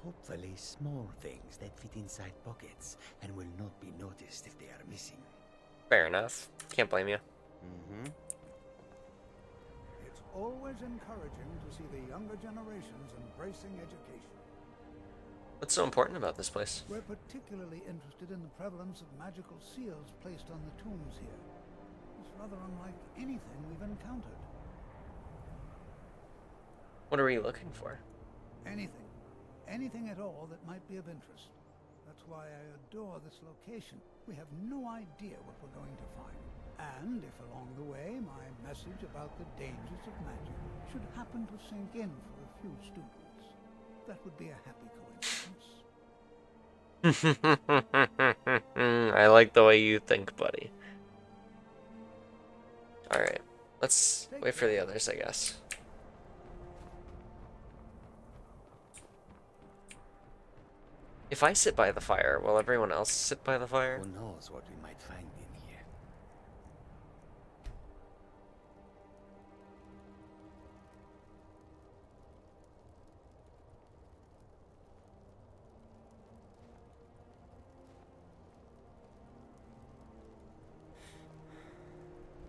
Hopefully small things that fit inside pockets and will not be noticed if they are missing. Fair enough. Can't blame you. Mm-hmm. It's always encouraging to see the younger generations embracing education. What's so important about this place? We're particularly interested in the prevalence of magical seals placed on the tombs here. It's rather unlike anything we've encountered. What are we looking for? Anything. Anything at all that might be of interest. But That's why I adore this location. We have no idea what we're going to find. And if along the way my message about the dangers of magic should happen to sink in for a few students, that would be a happy coincidence. I like the way you think, buddy. Alright, let's wait for the others, I guess. If I sit by the fire, will everyone else sit by the fire? Who knows what we might find in here?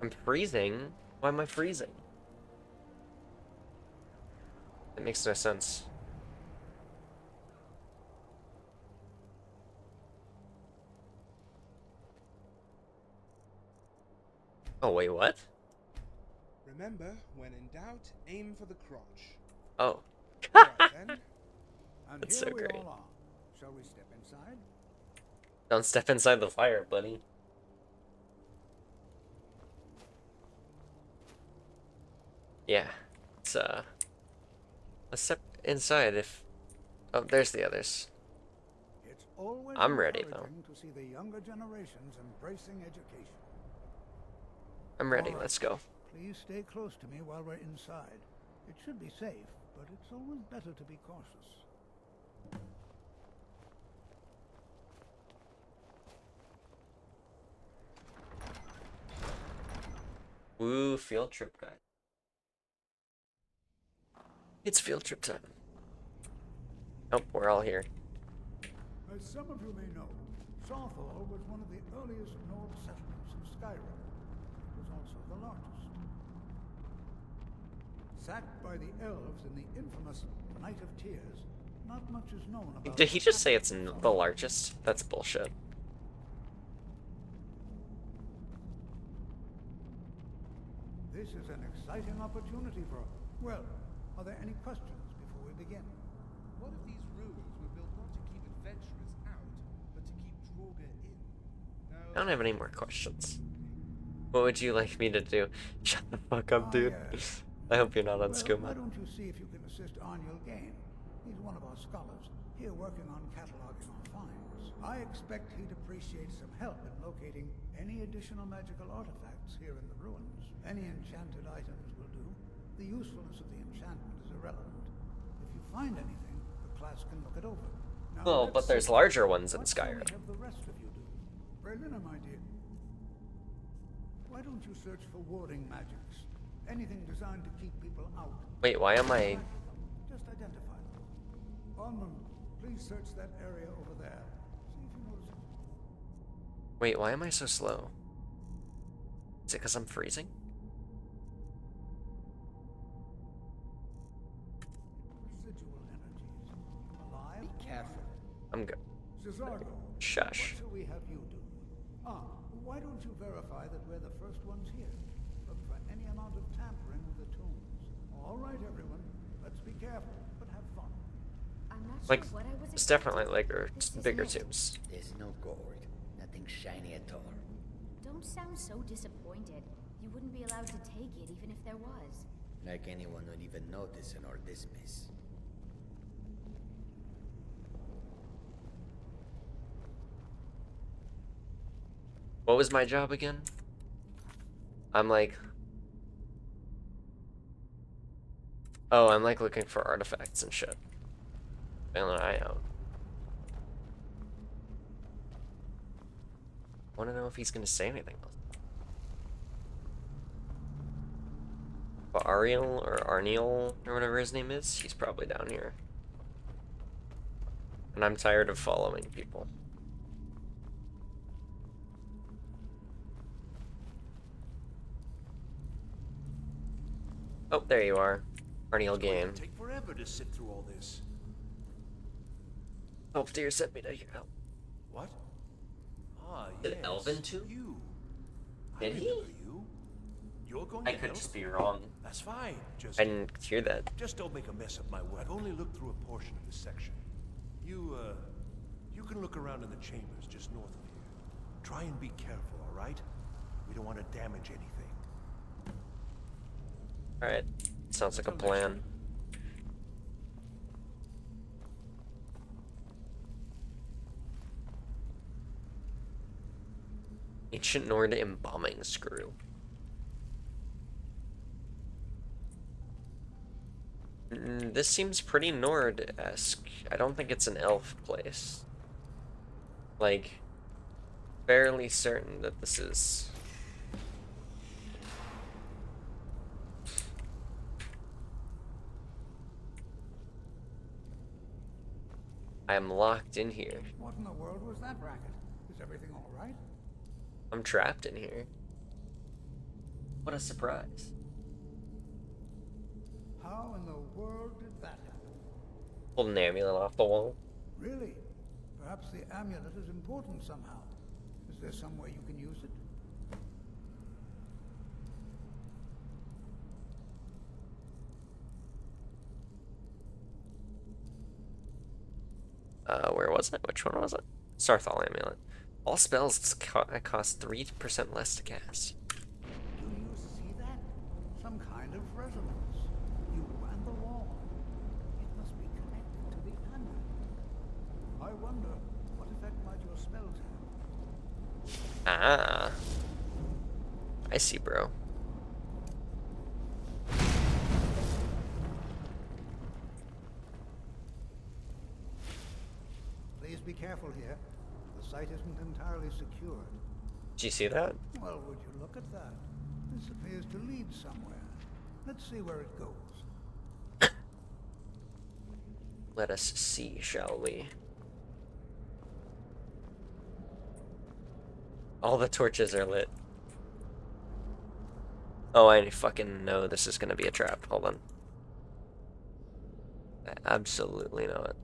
I'm freezing? Why am I freezing? It makes no sense. Oh, wait, what? Remember, when in doubt, aim for the crotch. Oh. Right, then. And That's here so we great. all are. Shall we step inside? Don't step inside the fire, buddy. Yeah. Let's step inside if... Oh, there's the others. It's always I'm ready, though. encouraging to see the younger generations embracing education. I'm ready, All right. let's go. Please stay close to me while we're inside. It should be safe, but it's always better to be cautious. Woo, field trip guide. It's field trip time. Oh, we're all here. As some of you may know, Southall was one of the earliest Nord settlements of Skyrim. It was also the largest. Sacked by the elves in the infamous Night of Tears, not much is known about... Did he just say it's the largest? That's bullshit. This is an exciting opportunity for... Well, are there any questions before we begin? What if these ruins were built not to keep adventurers out, but to keep Draugr in? No, I don't have any more questions. What would you like me to do? Shut the fuck up, dude. Yes. I hope you're not on Well, Skooma. why don't you see if you can assist Arniel Gain? He's one of our scholars, here working on cataloging our finds. I expect he'd appreciate some help in locating any additional magical artifacts here in the ruins. Any enchanted items will do. The usefulness of the enchantment is irrelevant. If you find anything, the class can look it over. Now, Well, let's but there's see. larger ones in What shall we Skyrim. have the rest of you do? Berliner, my dear. Why don't you search for warding magics? Anything designed to keep people out. Wait, why am I... Just identify them. Onman, please search that area over there. See if you notice it. Wait, why am I so slow? Is it because I'm freezing? Residual energies. Alive? Be careful. I'm good. Cesargo, Shush. what shall we have you do? Why don't you verify that we're the first ones here? Look for any amount of tampering with the tombs. All right, everyone. Let's be careful, but have fun. I'm not Like, sure what I was it's expecting. definitely like This is bigger it. tombs. There's no gold. Nothing shiny at all. Don't sound so disappointed. You wouldn't be allowed to take it even if there was. Like anyone would even notice in all this mess. What was my job again? I'm like... Oh, I'm like looking for artifacts and shit. Bailing an eye out. I want to know if he's gonna say anything else. But Ariel or Arniel or whatever his name is, he's probably down here. And I'm tired of following people. Oh, there you are. Arniel Gain. Take forever to sit through all this. Hope dear sent me to your help. What? Ah, Did yes. Elvin too? You. Did I he? remember you. You're going I to could help? just be wrong. That's fine. I didn't hear that. Just don't make a mess of my work. I've only looked through a portion of this section. You You can look around in the chambers just north of here. Try and be careful, all right? We don't want to damage anything. All right, sounds like a plan. Ancient Nord embalming screw. This seems pretty Nord-esque. I don't think it's an elf place. Like, fairly certain that this is... I am locked in here. What in the world was that racket? Is everything all right? I'm trapped in here. What a surprise. How in the world did that happen? Pulled an amulet off the wall. Really? Perhaps the amulet is important somehow. Is there some way you can use it? Where was it? Which one was it? Sarthal amulet. All spells cost 3% less to cast. Do you see that? Some kind of resonance. You and the wall. It must be connected to the amulet. I wonder, what effect might your spells have? Ah. I see, bro. Please be careful here. The site isn't entirely secured. Did you see that? Well, would you look at that? This appears to lead somewhere. Let's see where it goes. Let us see, shall we? All the torches are lit. Oh, I fucking know this is gonna be a trap. Hold on. I absolutely know it.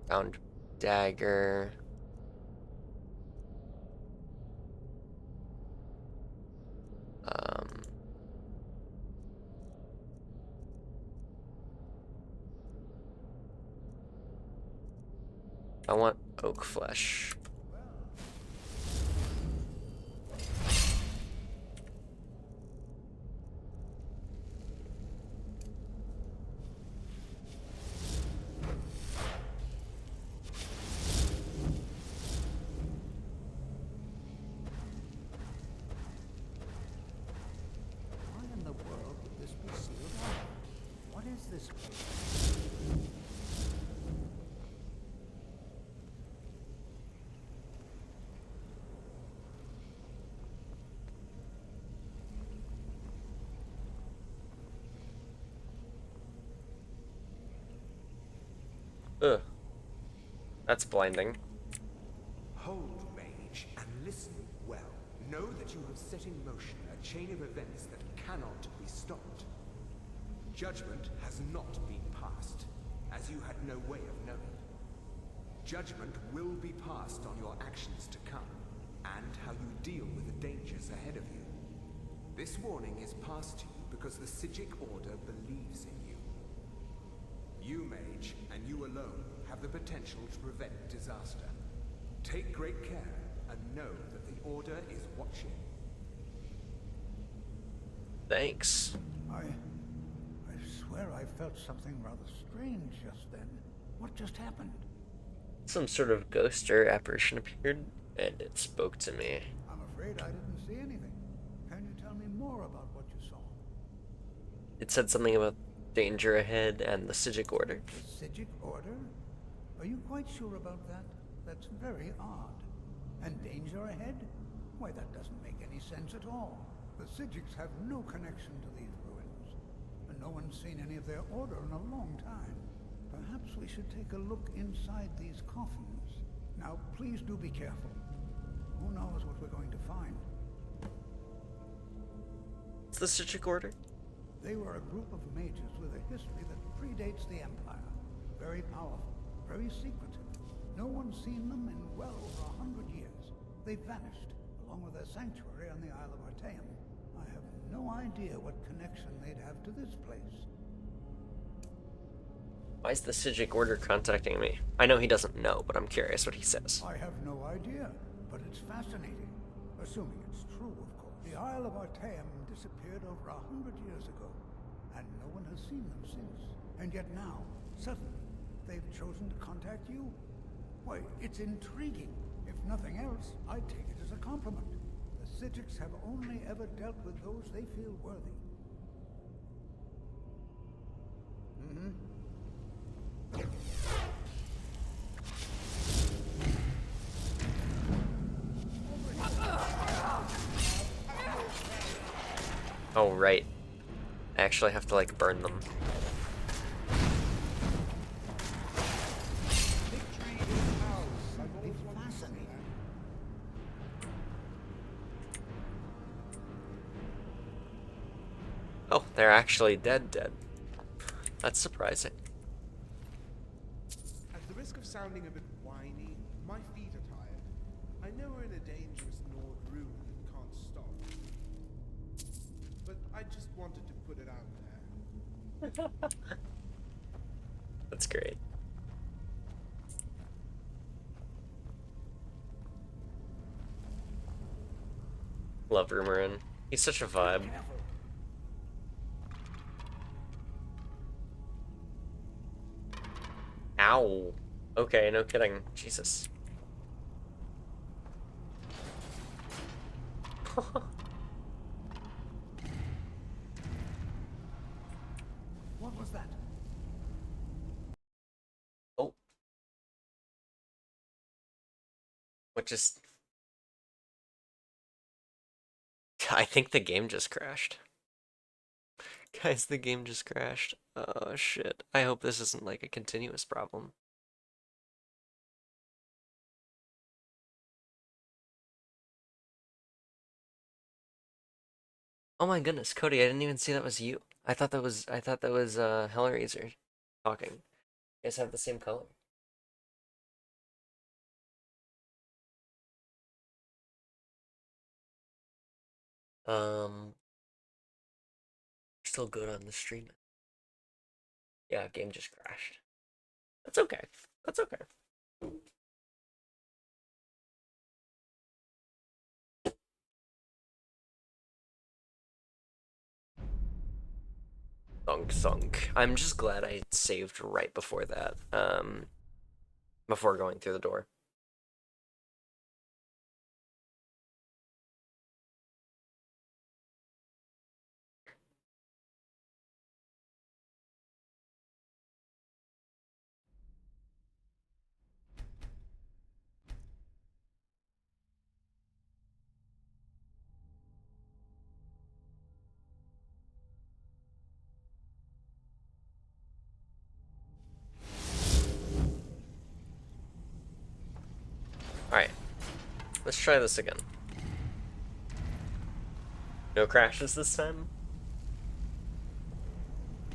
Found dagger. I want oak flesh. This place. Ugh. That's blinding. Hold, mage, and listen well. Know that you have set in motion a chain of events that cannot be stopped. Judgment has not been passed, as you had no way of knowing. Judgment will be passed on your actions to come, and how you deal with the dangers ahead of you. This warning is passed to you because the Psijic Order believes in you. You, mage, and you alone, have the potential to prevent disaster. Take great care, and know that the Order is watching. Thanks. I swear I felt something rather strange just then. What just happened? Some sort of ghost or apparition appeared, and it spoke to me. I'm afraid I didn't see anything. Can you tell me more about what you saw? It said something about danger ahead and the Psijic Order. The Psijic Order? Are you quite sure about that? That's very odd. And danger ahead? Why, that doesn't make any sense at all. The Psijics have no connection to these ruins, and no one's seen any of their order in a long time. Perhaps we should take a look inside these coffins. Now, please do be careful. Who knows what we're going to find? It's the Psijic Order? They were a group of mages with a history that predates the Empire. Very powerful, very secretive. No one's seen them in well over 100 years. They vanished, along with their sanctuary on the Isle of Artaeum. I have no idea what connection they'd have to this place. Why is the Sijic Order contacting me? I know he doesn't know, but I'm curious what he says. I have no idea, but it's fascinating. Assuming it's true, of course. The Isle of Artaeum disappeared over 100 years ago, and no one has seen them since. And yet now, suddenly, they've chosen to contact you? Why, it's intriguing. If nothing else, I take it as a compliment. The Sijics have only ever dealt with those they feel worthy. Oh, right. I actually have to, like, burn them. Oh, they're actually dead. That's surprising. At the risk of sounding a bit whiny, my feet are tired. I know we're in a dangerous Nord ruin and can't stop. But I just wanted to put it out there. That's great. Love Rumorin. He's such a vibe. Ow. Okay, no kidding. Jesus. What was that? Oh. What just... I think the game just crashed. Guys, the game just crashed. Oh, shit. I hope this isn't like a continuous problem. Oh my goodness, Cody, I didn't even see that was you. I thought that was Hellraiser talking. You guys have the same color. Still good on the stream. Yeah, game just crashed. That's okay. That's okay. Thunk. I'm just glad I saved right before that. Before going through the door. Alright. Let's try this again. No crashes this time?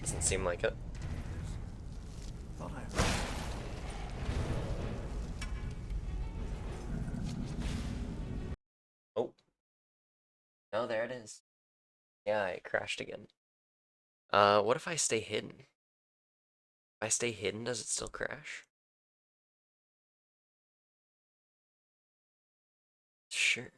Doesn't seem like it. Oh. Oh, there it is. Yeah, it crashed again. What if I stay hidden? If I stay hidden, does it still crash? Sure.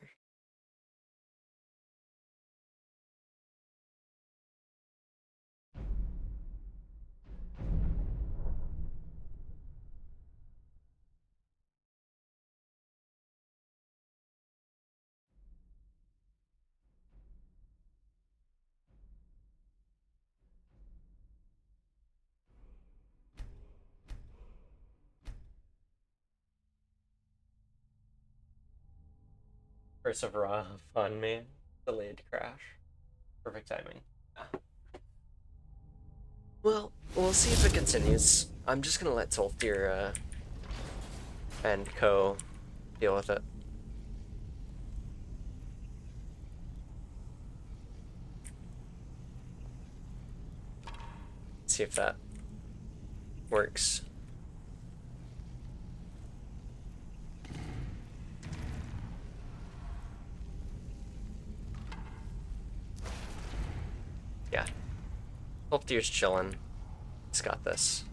Curse of Ra on me. Delayed crash. Perfect timing. Ah. Well, we'll see if it continues. I'm just gonna let Tolthir and Co deal with it. See if that works. Yeah. Tolthir's chillin'. He's got this.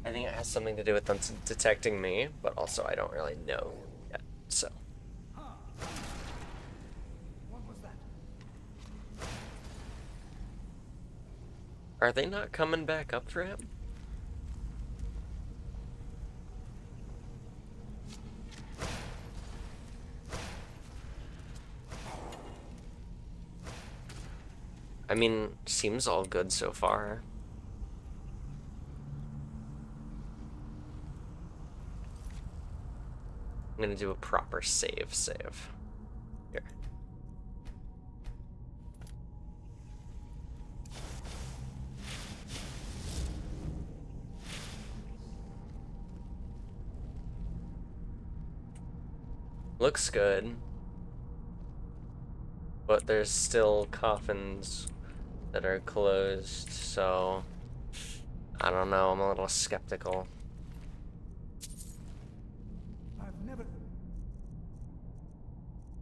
I think it has something to do with them detecting me, but also I don't really know yet, so. What was that? Are they not coming back up for him? I mean, seems all good so far. I'm gonna do a proper save. Here. Looks good. But there's still coffins that are closed, so I don't know, I'm a little skeptical. I've never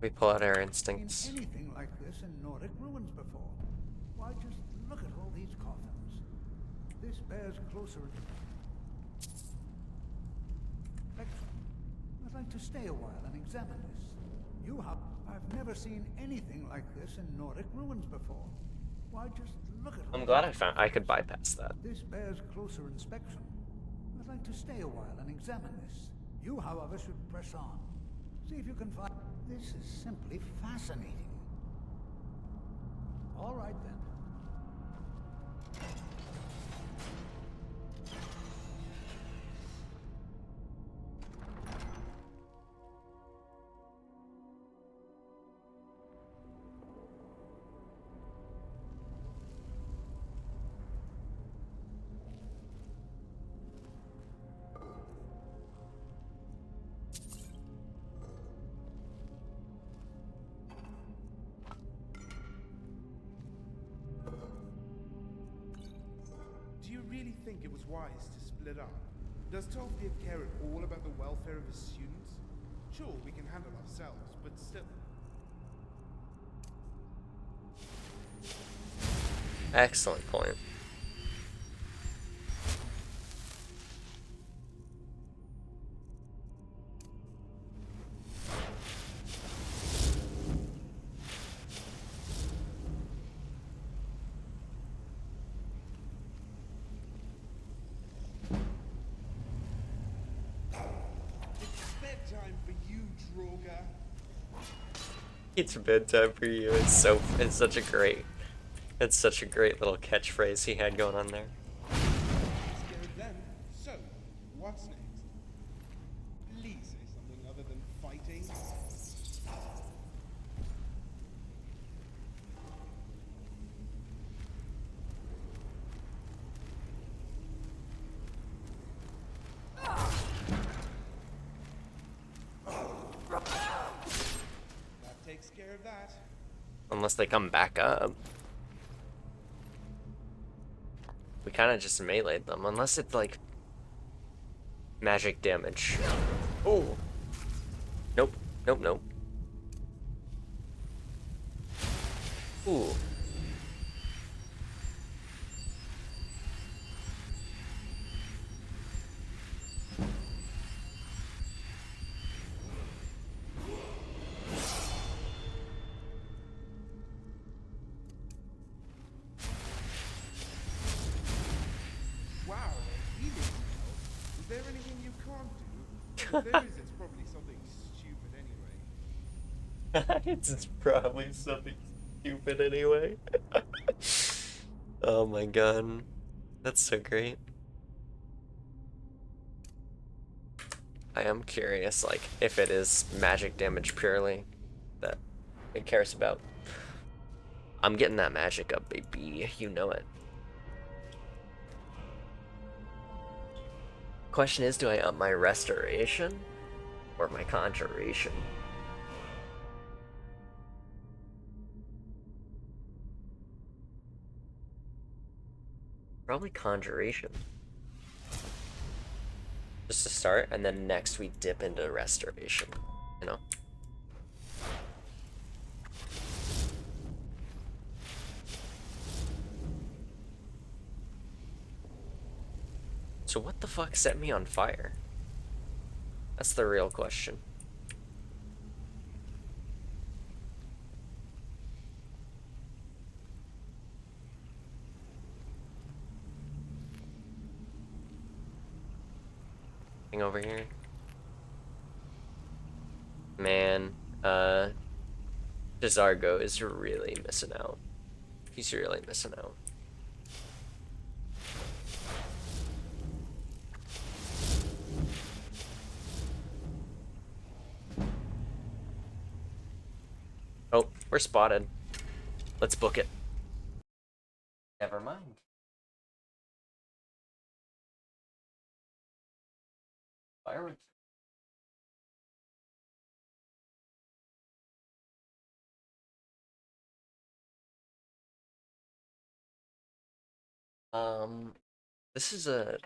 We pull out our instincts. seen anything like this in Nordic ruins before. Why, just look at all these coffins. This bears closer inspection. I'd like to stay a while and examine this. I've never seen anything like this in Nordic ruins before. Why, just look at I'm glad I could bypass that. This bears closer inspection. I'd like to stay a while and examine this. You, however, should press on. See if you can find... This is simply fascinating. All right, then. Do you really think it was wise to split up? Does Tolkien care at all about the welfare of his students? Sure, we can handle ourselves, but still. Excellent point. It's bedtime for you, Droga. It's bedtime for you. It's such a great little catchphrase he had going on there. Scared then. So, what's next? Please say something other than fighting. That takes care of that. Unless they come back up. We kind of just meleeed them, unless it's like magic damage. Oh, nope, nope, nope. Ooh. Wow, healing spell. Is there anything you can't do? If there is, it's probably something stupid anyway. It's probably something stupid anyway. Oh my god. That's so great. I am curious, like, if it is magic damage purely that it cares about. I'm getting that magic up, baby. You know it. Question is, do I up my restoration or my conjuration? Probably conjuration. Just to start, and then next we dip into restoration, you know? So what the fuck set me on fire? That's the real question. Thing over here. Man, Desargo is really missing out. He's really missing out. Oh, we're spotted. Let's book it. Never mind. Fireworks. This is a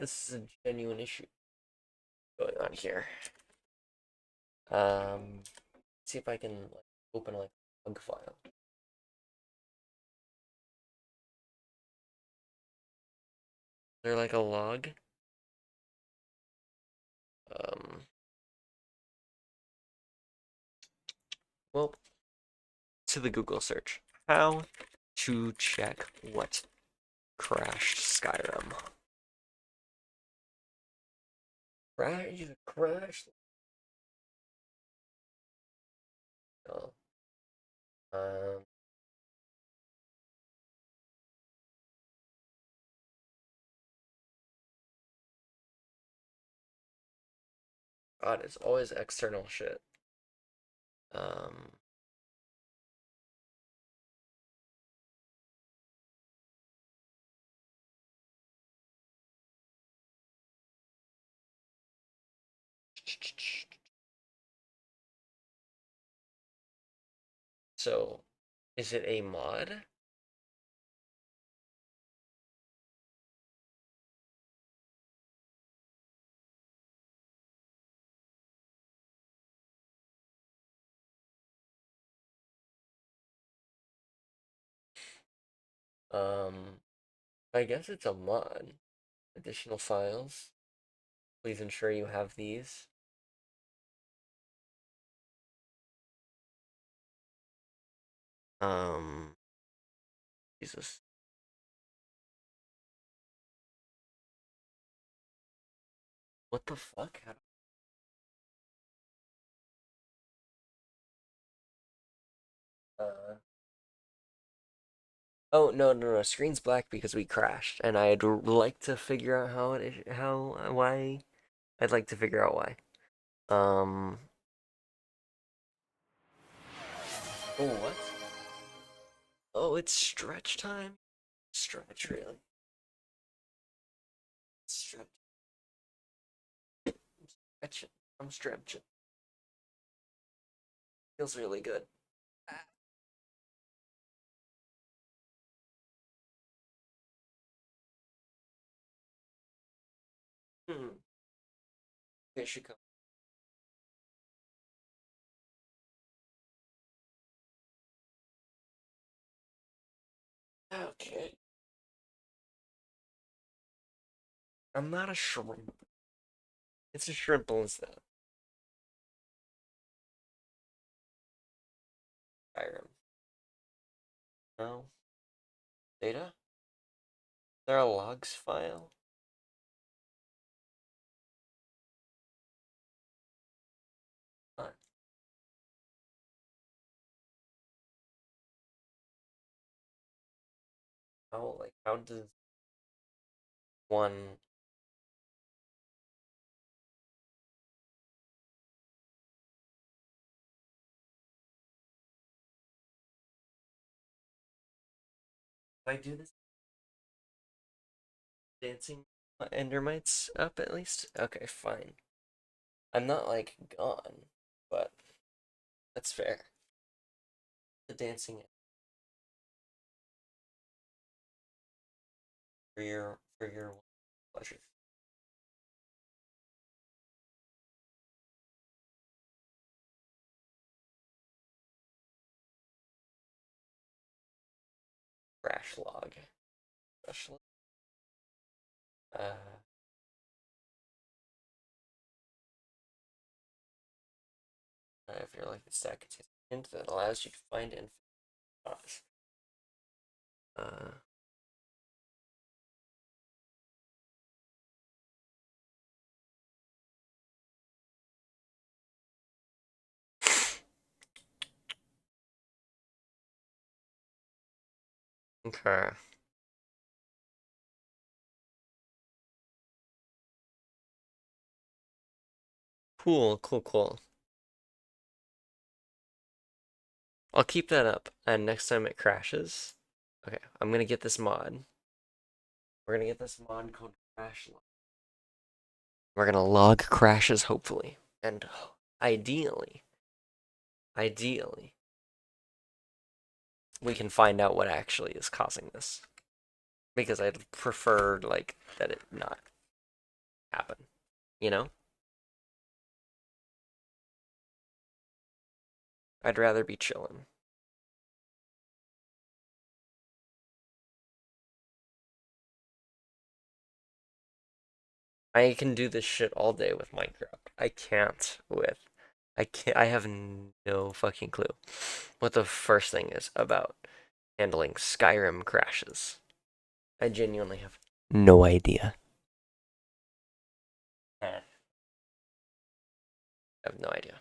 genuine issue going on here. See if I can like open like a log file. Is there like a log? Well, to the Google search. How to check what crashed Skyrim. Crashed. Oh. God, it's always external shit. So, is it a mod? I guess it's a mod. Additional files. Please ensure you have these. Jesus. What the fuck? Oh no! Screen's black because we crashed, and I'd like to figure out why. I'd like to figure out why. Oh, what? Oh, it's stretch time. Stretch, really? Stretch. Stretching. I'm stretching. Feels really good. They should come. Okay. I'm not a shrimp. It's a shrimp instead. Skyrim. No. Data? Is there a logs file? Huh. How does one if I do this dancing endermites up at least? Okay, fine. I'm not like gone, but that's fair. The dancing for your pleasure. Crash log. Especially. Your life is stack contains a hint that allows you to find infinite cause. Okay. Cool, cool, cool. I'll keep that up, and next time it crashes, okay, I'm gonna get this mod. We're gonna get this mod called Crash Log. We're gonna log crashes, hopefully, and ideally, we can find out what actually is causing this. Because I'd prefer, like, that it not happen, you know? I'd rather be chillin'. I can do this shit all day with Minecraft. I can't with... I have no fucking clue what the first thing is about handling Skyrim crashes. I genuinely have no idea. I have no idea.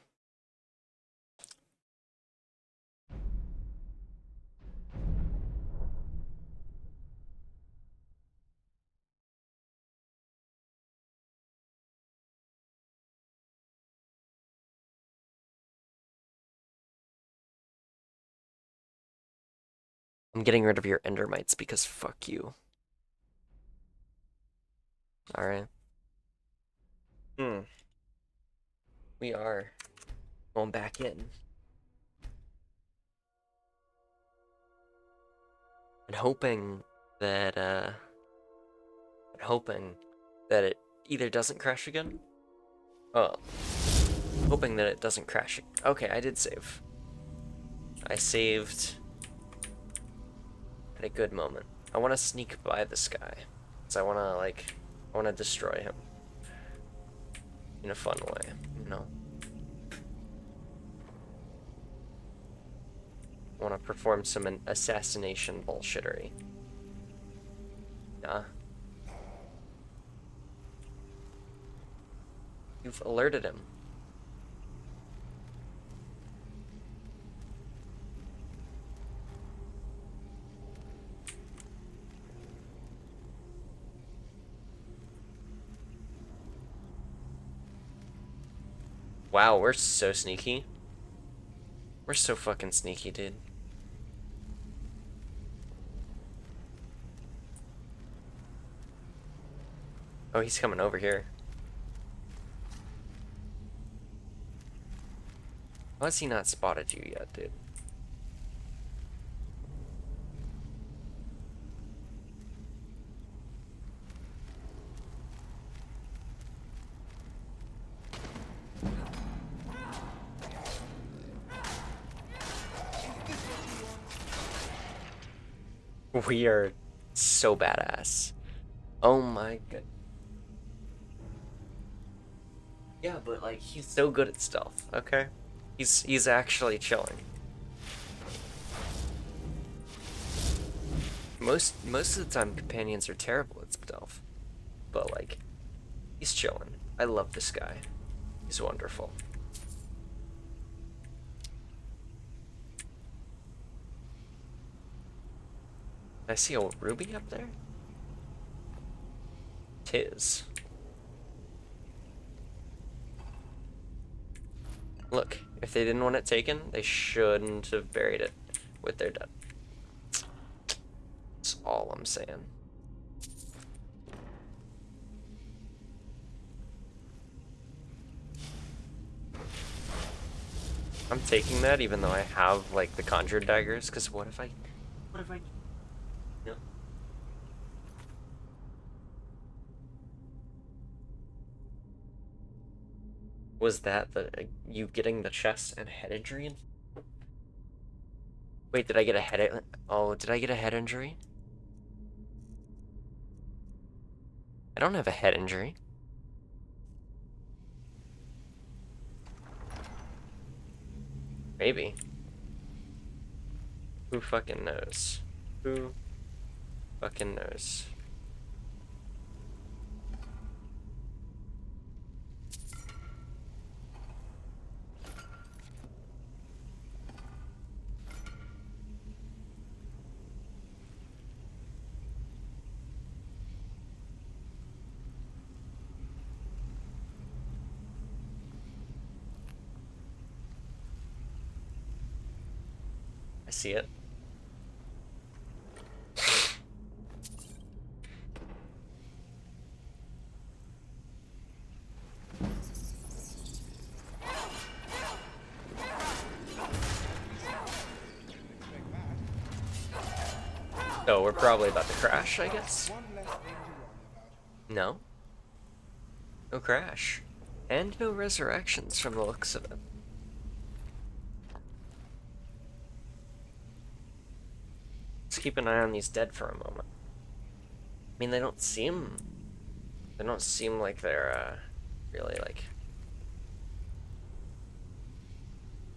I'm getting rid of your endermites because fuck you. Alright. We are going back in. And hoping that it either doesn't crash again. Oh. Hoping that it doesn't crash. Okay, I did save. I saved at a good moment. I want to sneak by this guy. Because I want to destroy him. In a fun way, you know? I want to perform some assassination bullshittery. Yeah. You've alerted him. Wow, we're so sneaky. We're so fucking sneaky, dude. Oh, he's coming over here. How has he not spotted you yet, dude? We are so badass. Oh my god. Yeah, but like he's so good at stealth, okay? He's actually chilling. Most of the time companions are terrible at stealth. But like he's chilling. I love this guy. He's wonderful. I see a ruby up there? Tis. Look, if they didn't want it taken, they shouldn't have buried it with their dead. That's all I'm saying. I'm taking that even though I have like the conjured daggers, because what if I no. Was that you getting the chest and head injury? Wait, did I get a head? Oh, did I get a head injury? I don't have a head injury. Maybe. Who fucking knows? Who fucking knows? I see it. Oh, we're probably about to crash, I guess. No. No crash. And no resurrections from the looks of it. Let's keep an eye on these dead for a moment. I mean, they don't seem like they're, really, like...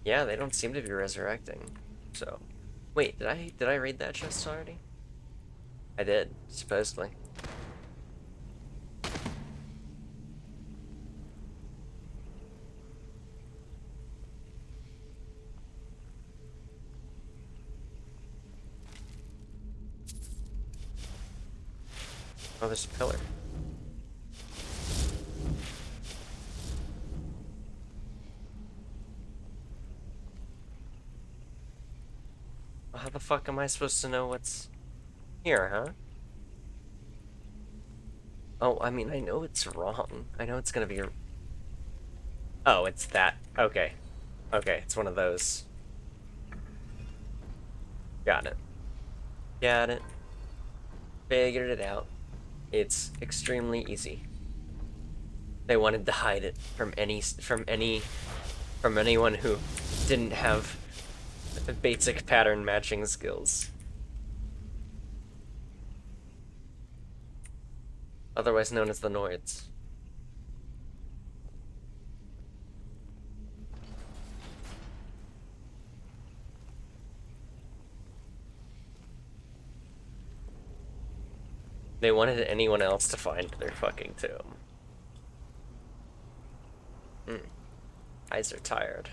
Yeah, they don't seem to be resurrecting, so... Wait, did I read that chest already? I did, supposedly. Oh, there's a pillar. How the fuck am I supposed to know what's here, huh? Oh, I mean, I know it's wrong. I know it's gonna be... Oh, it's that. Okay. Okay, it's one of those. Got it. Got it. Figured it out. It's extremely easy. They wanted to hide it from anyone who didn't have basic pattern matching skills. Otherwise known as the Noids. They wanted anyone else to find their fucking tomb. Eyes are tired.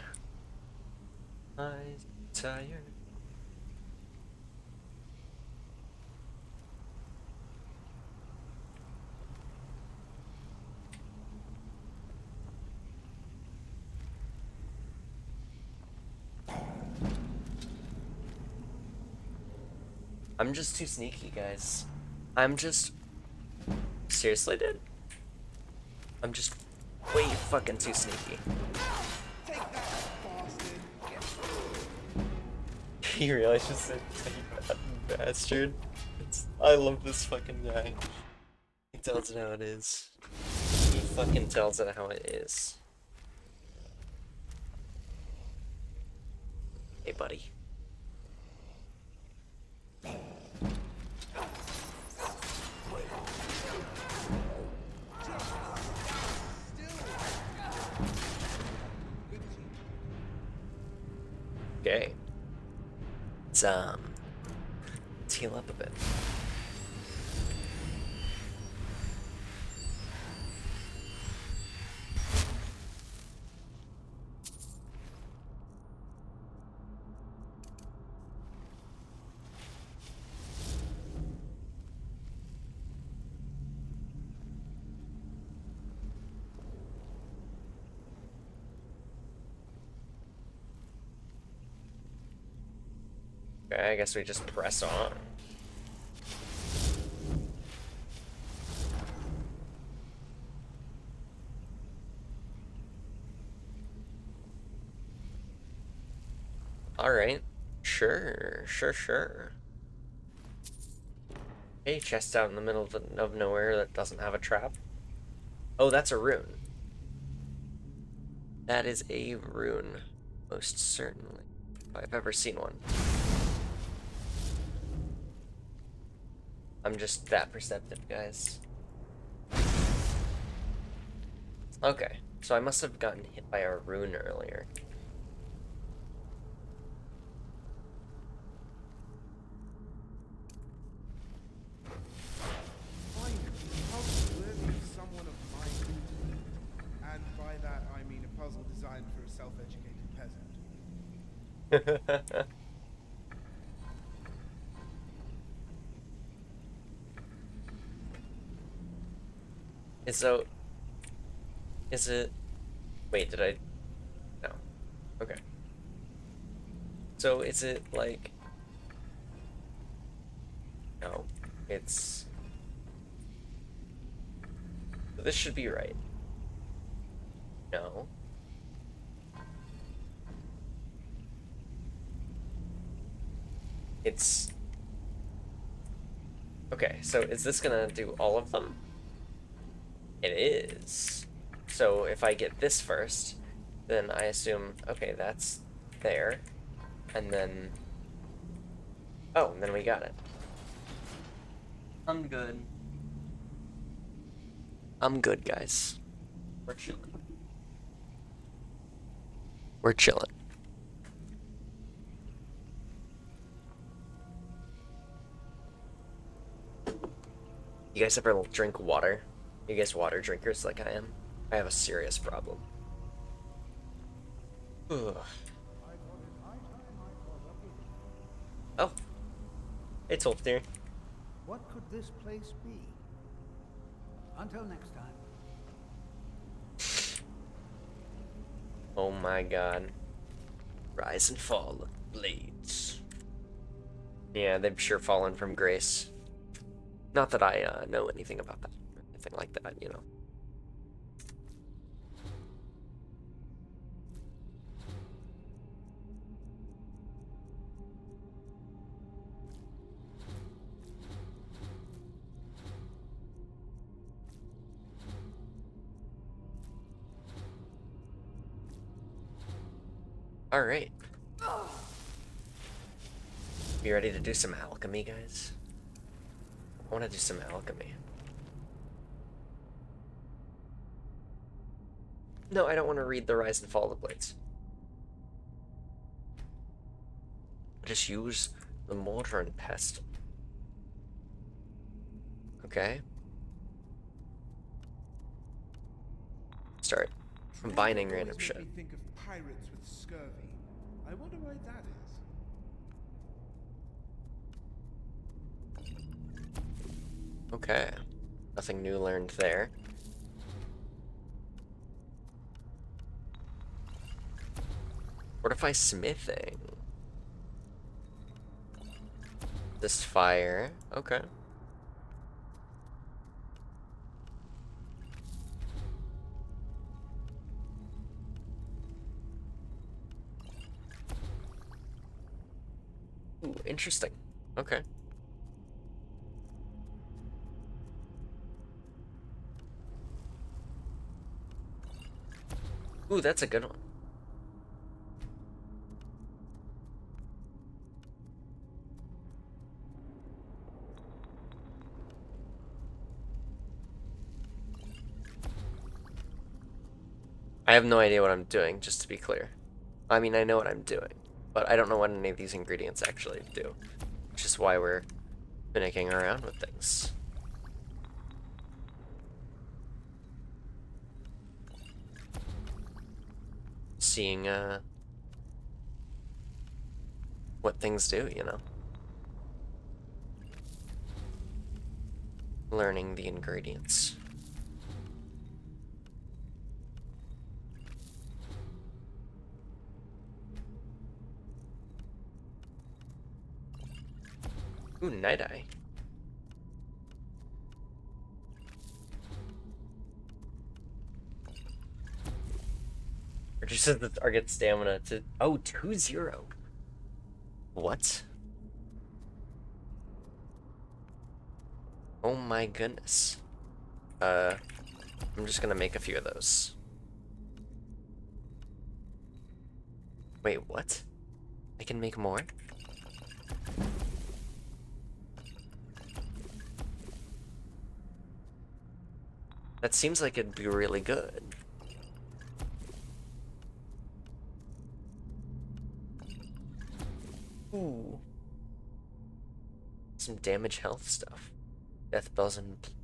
Eyes are tired. I'm just too sneaky, guys. I'm just... Seriously, dude? I'm just way fucking too sneaky. Take that, bastard. You realize just said, "Take that, bastard." I love this fucking guy. He tells it how it is. He fucking tells it how it is. Hey, buddy. Okay. Let's heal up a bit. Okay, I guess we just press on. Alright. Sure. Hey, chest out in the middle of nowhere that doesn't have a trap. Oh, that's a rune. That is a rune. Most certainly. If I've ever seen one. I'm just that perceptive, guys. Okay, so I must have gotten hit by a rune earlier. And so, is it... Wait, did I... No. Okay. So, is it, like... No. It's... This should be right. No. It's... Okay, so is this gonna do all of them? It is. So if I get this first, then I assume, okay, that's there. And then... Oh, and then we got it. I'm good. I'm good, guys. We're chilling. We're chilling. You guys ever drink water? You guys water drinkers like I am? I have a serious problem. Ugh. Oh. Hey, Tolfnir. What could this place be? Until next time. Oh my god. Rise and fall of blades. Yeah, they've sure fallen from grace. Not that I know anything about that or anything like that, you know. All right. You ready to do some alchemy, guys? I want to do some alchemy. No, I don't want to read the Rise and Fall of the Blades. Just use the mortar and pestle. Okay. Start combining random shit. Makes me think of pirates with scurvy. I wonder why that is. Okay. Nothing new learned there. Fortify smithing. This fire. Okay. Ooh, interesting. Okay. Ooh, that's a good one. I have no idea what I'm doing, just to be clear. I mean, I know what I'm doing, but I don't know what any of these ingredients actually do, which is why we're finicking around with things. Seeing, what things do, you know? Learning the ingredients. Ooh, Night Eye. Reduces the target stamina to... Oh, 2-0. What? Oh my goodness. I'm just gonna make a few of those. Wait, what? I can make more? That seems like it'd be really good. Ooh. Some damage health stuff. Death bells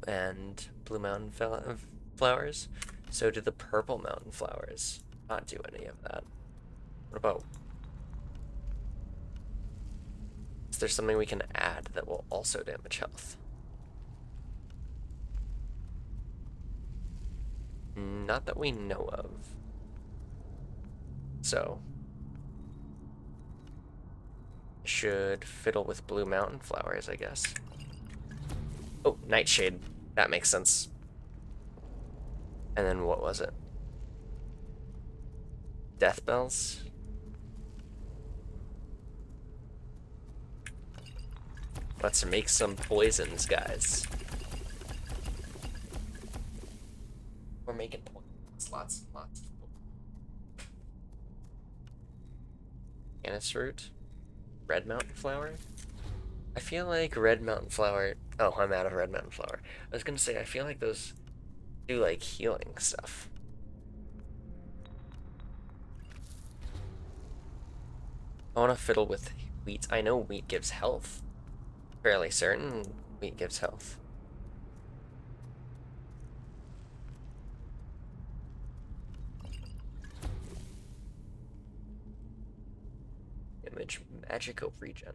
and blue mountain flowers. So do the purple mountain flowers. Not do any of that. What about there's something we can add that will also damage health. Not that we know of. So, should fiddle with blue mountain flowers, I guess. Oh, nightshade. That makes sense. And then what was it? Death bells? Let's make some poisons, guys. We're making poisons. Lots and lots of Anise root. Red mountain flower? I feel like red mountain flower... Oh, I'm out of red mountain flower. I was gonna say, I feel like those do, like, healing stuff. I want to fiddle with wheat. I know wheat gives health. Fairly certain wheat gives health. Image magical regen.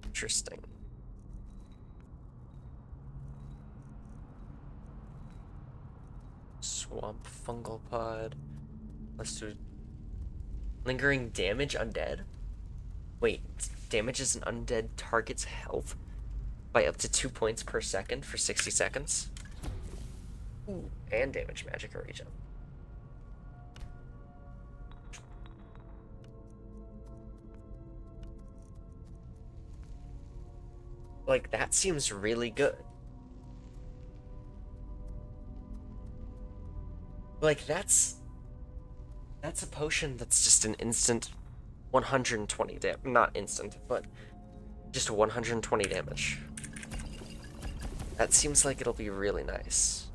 Interesting. Swamp fungal pod. Let's do lingering damage undead. Wait, damages an undead target's health by up to 2 points per second for 60 seconds. Ooh, and damage magic or regen. Like, that seems really good. Like, that's a potion that's just an instant 120 damage. Not instant, but just 120 damage. That seems like it'll be really nice.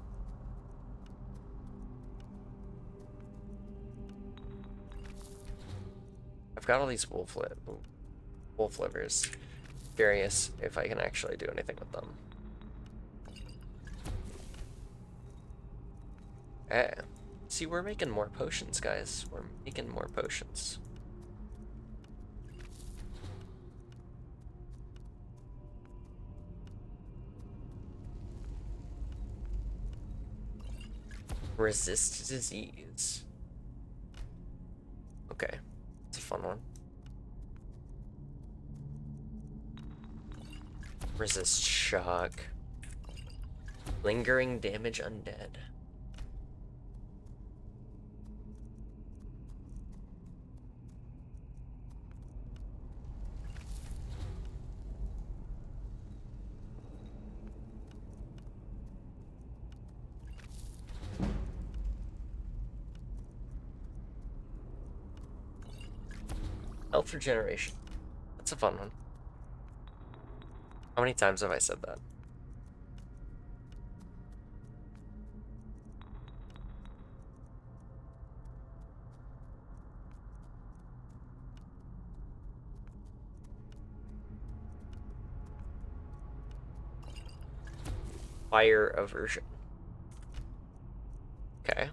I've got all these wolf livers. Curious if I can actually do anything with them. Eh. See, we're making more potions, guys. We're making more potions. Resist disease. Okay. It's a fun one. Resist shock. Lingering damage undead. Health regeneration. That's a fun one. How many times have I said that? Fire aversion. Okay.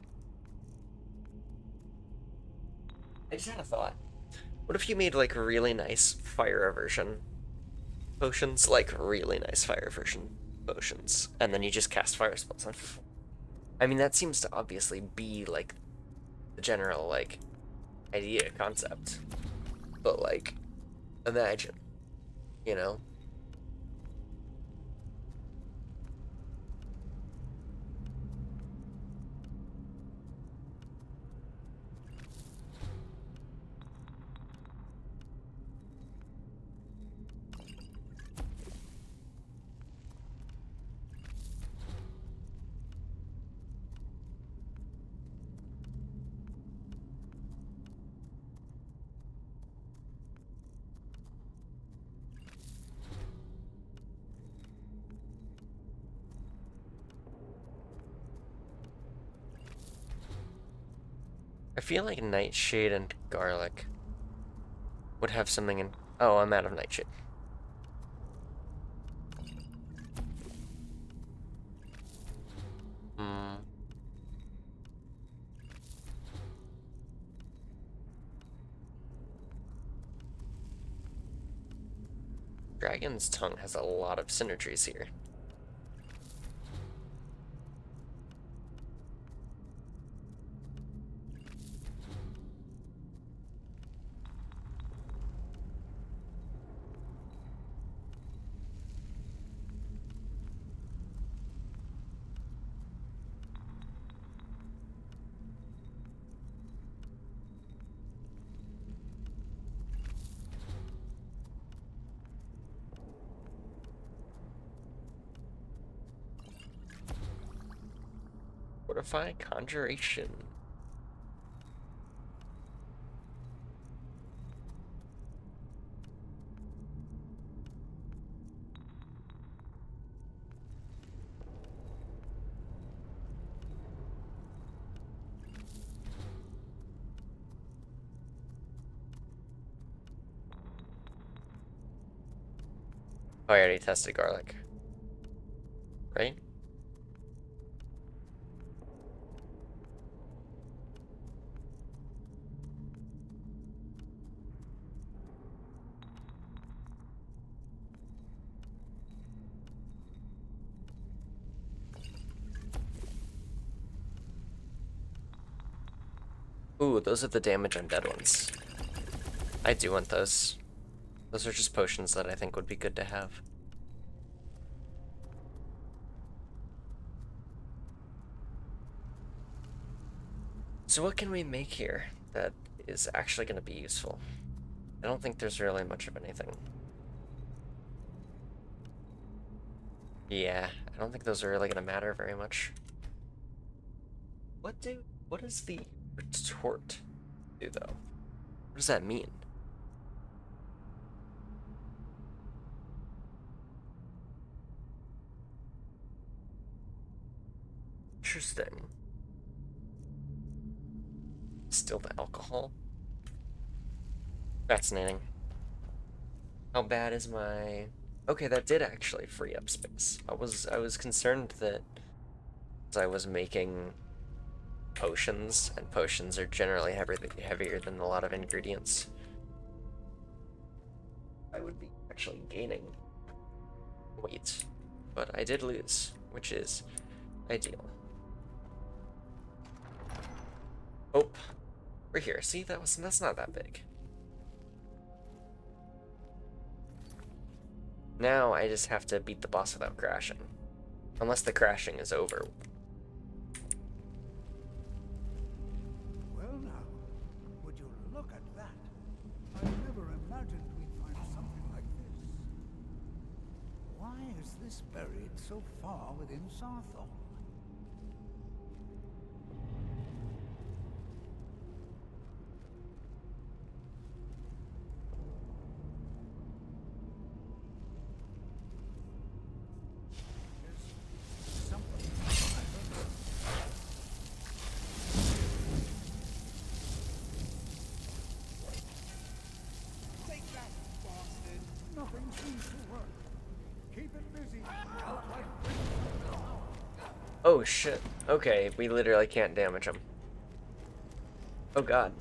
I just had a thought. What if you made, like, really nice fire aversion potions? Like, really nice fire aversion potions. And then you just cast fire spells on people. I mean, that seems to obviously be, like, the general, like, idea, concept. But, like, imagine, you know? I feel like nightshade and garlic would have something in... Oh, I'm out of nightshade. Dragon's Tongue has a lot of synergies here. Fortify Conjuration. Oh, I already tested garlic. Right? Ooh, those are the damage undead ones. I do want those. Those are just potions that I think would be good to have. So what can we make here that is actually going to be useful? I don't think there's really much of anything. Yeah, I don't think those are really going to matter very much. What does the retort do, though? What does that mean? Interesting. Still the alcohol? Fascinating. How bad is my... Okay, that did actually free up space. I was concerned that as I was making potions, and potions are generally heavier than a lot of ingredients, I would be actually gaining weight. But I did lose, which is ideal. Oh, we're here. See, that's not that big. Now I just have to beat the boss without crashing. Unless the crashing is over. Well now, would you look at that? I never imagined we'd find something like this. Why is this buried so far within Sarthor? Nothing seems to work. Keep it busy. Oh shit. Okay, we literally can't damage him. Oh god.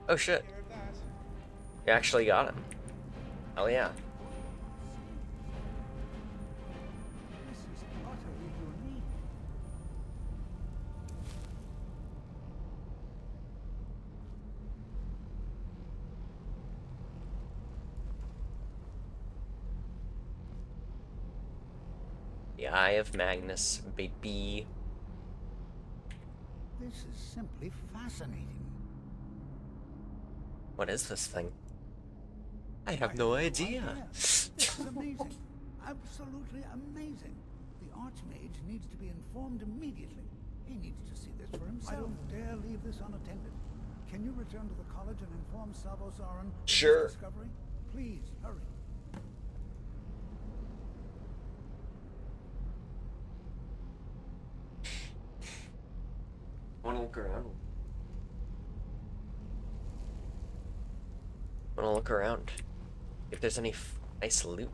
Oh shit. You actually got him. Hell yeah. This is utterly unique. The Eye of Magnus, baby. This is simply fascinating. What is this thing? I have no idea. This is amazing. Absolutely amazing. The Archmage needs to be informed immediately. He needs to see this for himself. I don't dare leave this unattended. Can you return to the college and inform Savo-Saran of Sure. this discovery? Please, hurry. I want to look around. Wanna look around. If there's any nice loot.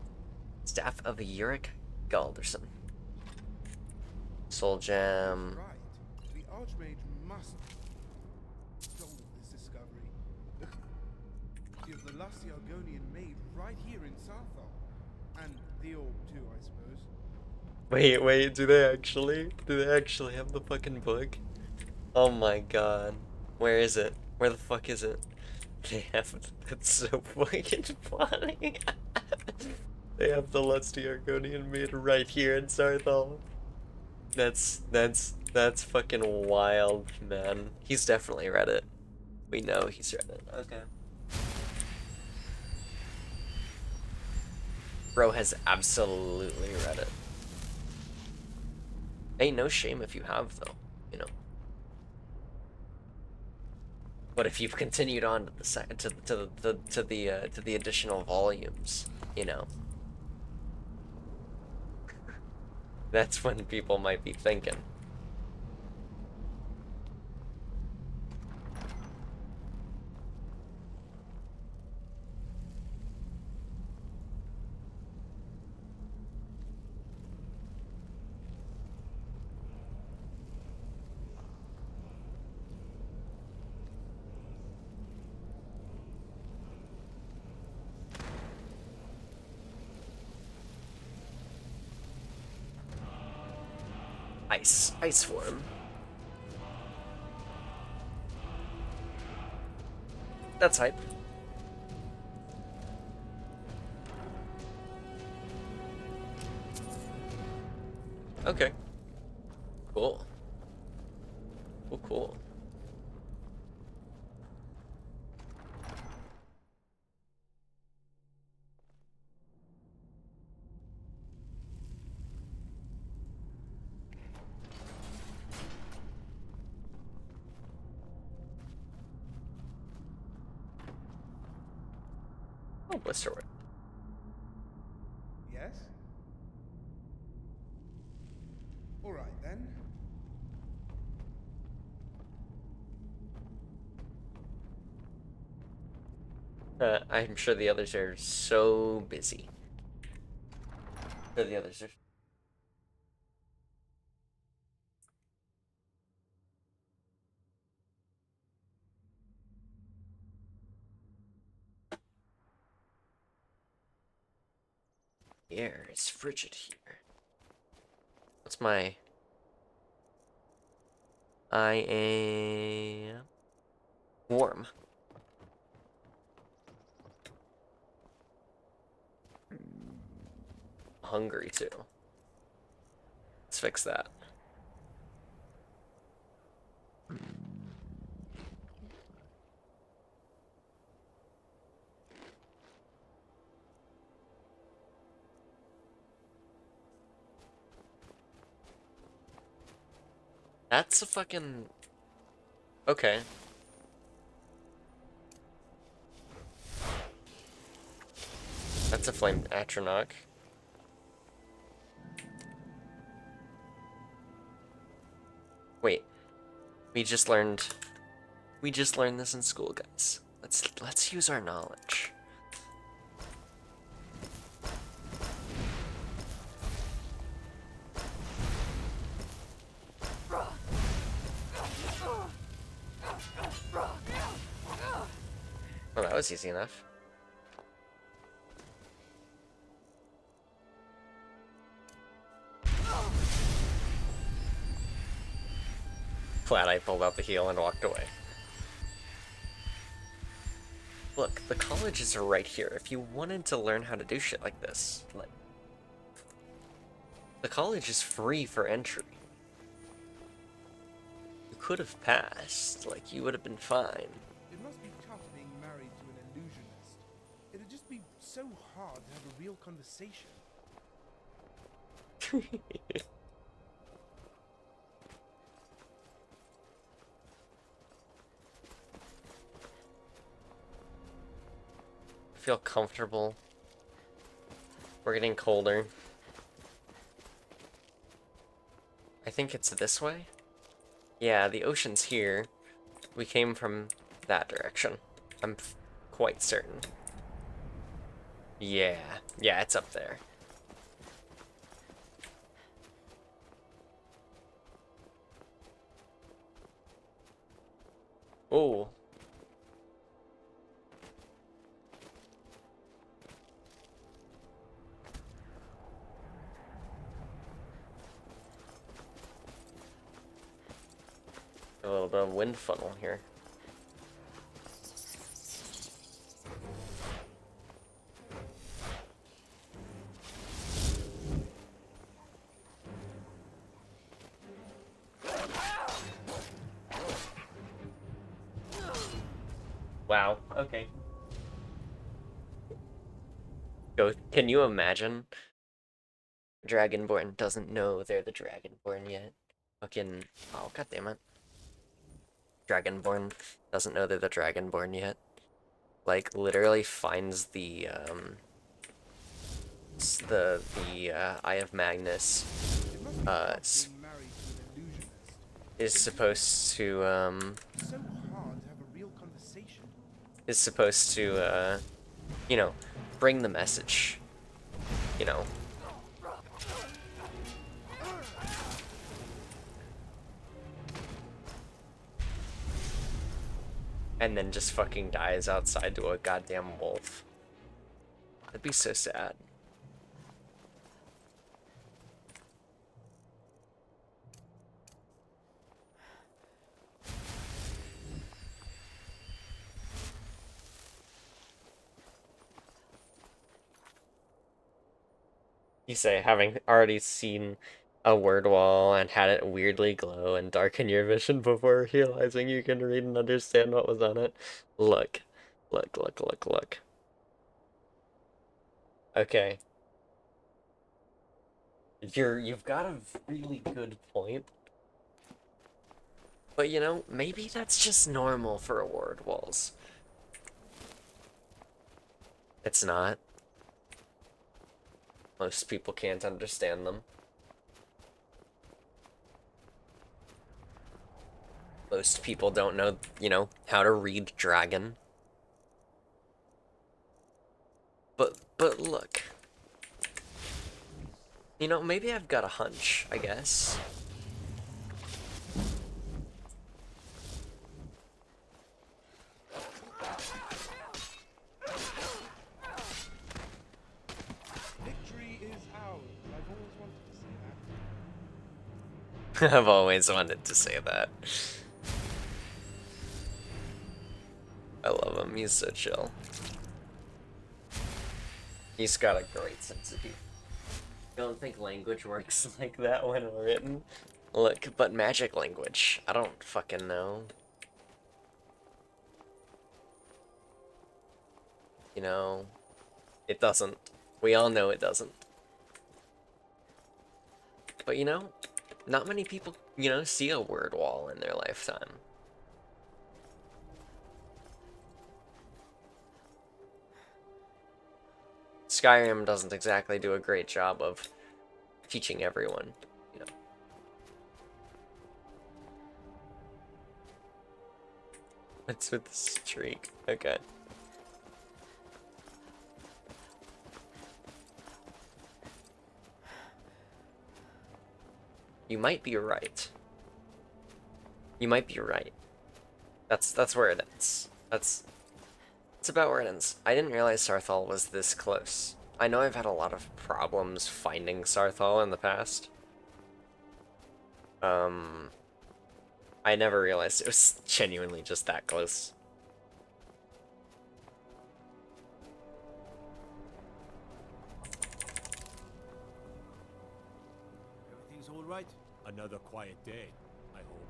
Staff of Uric Galderson. Soul Gem. Right. The Archmage must stole this discovery. She is the lusty Argonian maid right here in Sarthal. And the orb too, I suppose. Wait, do they actually? Do they actually have the fucking book? Oh my god. Where is it? Where the fuck is it? They have, that's so fucking funny. They have the lusty Argonian maid right here in Sarthal. That's fucking wild, man. He's definitely read it. We know he's read it. Okay. Bro has absolutely read it. Ain't no shame if you have, though, you know. But if you've continued on to the additional volumes, you know, that's when people might be thinking. Ice form. That's hype. Okay. Cool. Cool. Oh, Blisterwood. Yes? Alright then. I'm sure the others are so busy. The others are. The air is frigid here. What's my... I am... warm. Hungry too. Let's fix that. That's a fucking... Okay. That's a flame atronach. Wait. We just learned this in school, guys. Let's use our knowledge. Oh, that was easy enough. Glad I pulled out the heal and walked away. Look, the college is right here. If you wanted to learn how to do shit like this, like... The college is free for entry. You could have passed, like, you would have been fine. It must be tough being married to an illusionist. It'd just be so hard to have a real conversation. Feel comfortable. We're getting colder. I think it's this way. Yeah, the ocean's here. We came from that direction. I'm quite certain. Yeah. Yeah, it's up there. Oh. A little bit of wind funnel here. Wow, okay. Go, can you imagine? Dragonborn doesn't know they're the Dragonborn yet. Fucking, oh, god damn it. Dragonborn doesn't know they're the Dragonborn yet. Like, literally finds the Eye of Magnus, is supposed to, you know, bring the message, you know. And then just fucking dies outside to a goddamn wolf. That'd be so sad. You say, having already seen a word wall and had it weirdly glow and darken your vision before realizing you can read and understand what was on it. Look. Look, look, look, look. Okay. You've got a really good point. But you know, maybe that's just normal for word walls. It's not. Most people can't understand them. Most people don't know, you know, how to read dragon. But look. You know, maybe I've got a hunch, I guess. Victory is ours. I've always wanted to say that. I've always wanted to say that. I love him, he's so chill. He's got a great sense of humor. I don't think language works like that when written. Look, but magic language, I don't fucking know. You know, it doesn't. We all know it doesn't. But you know, not many people, you know, see a word wall in their lifetime. Skyrim doesn't exactly do a great job of teaching everyone, you know. What's with the streak? Okay. You might be right. You might be right. That's where it ends. That's about where it ends. I didn't realize Sarthal was this close. I know I've had a lot of problems finding Sarthal in the past. I never realized it was genuinely just that close. Everything's all right? Another quiet day, I hope.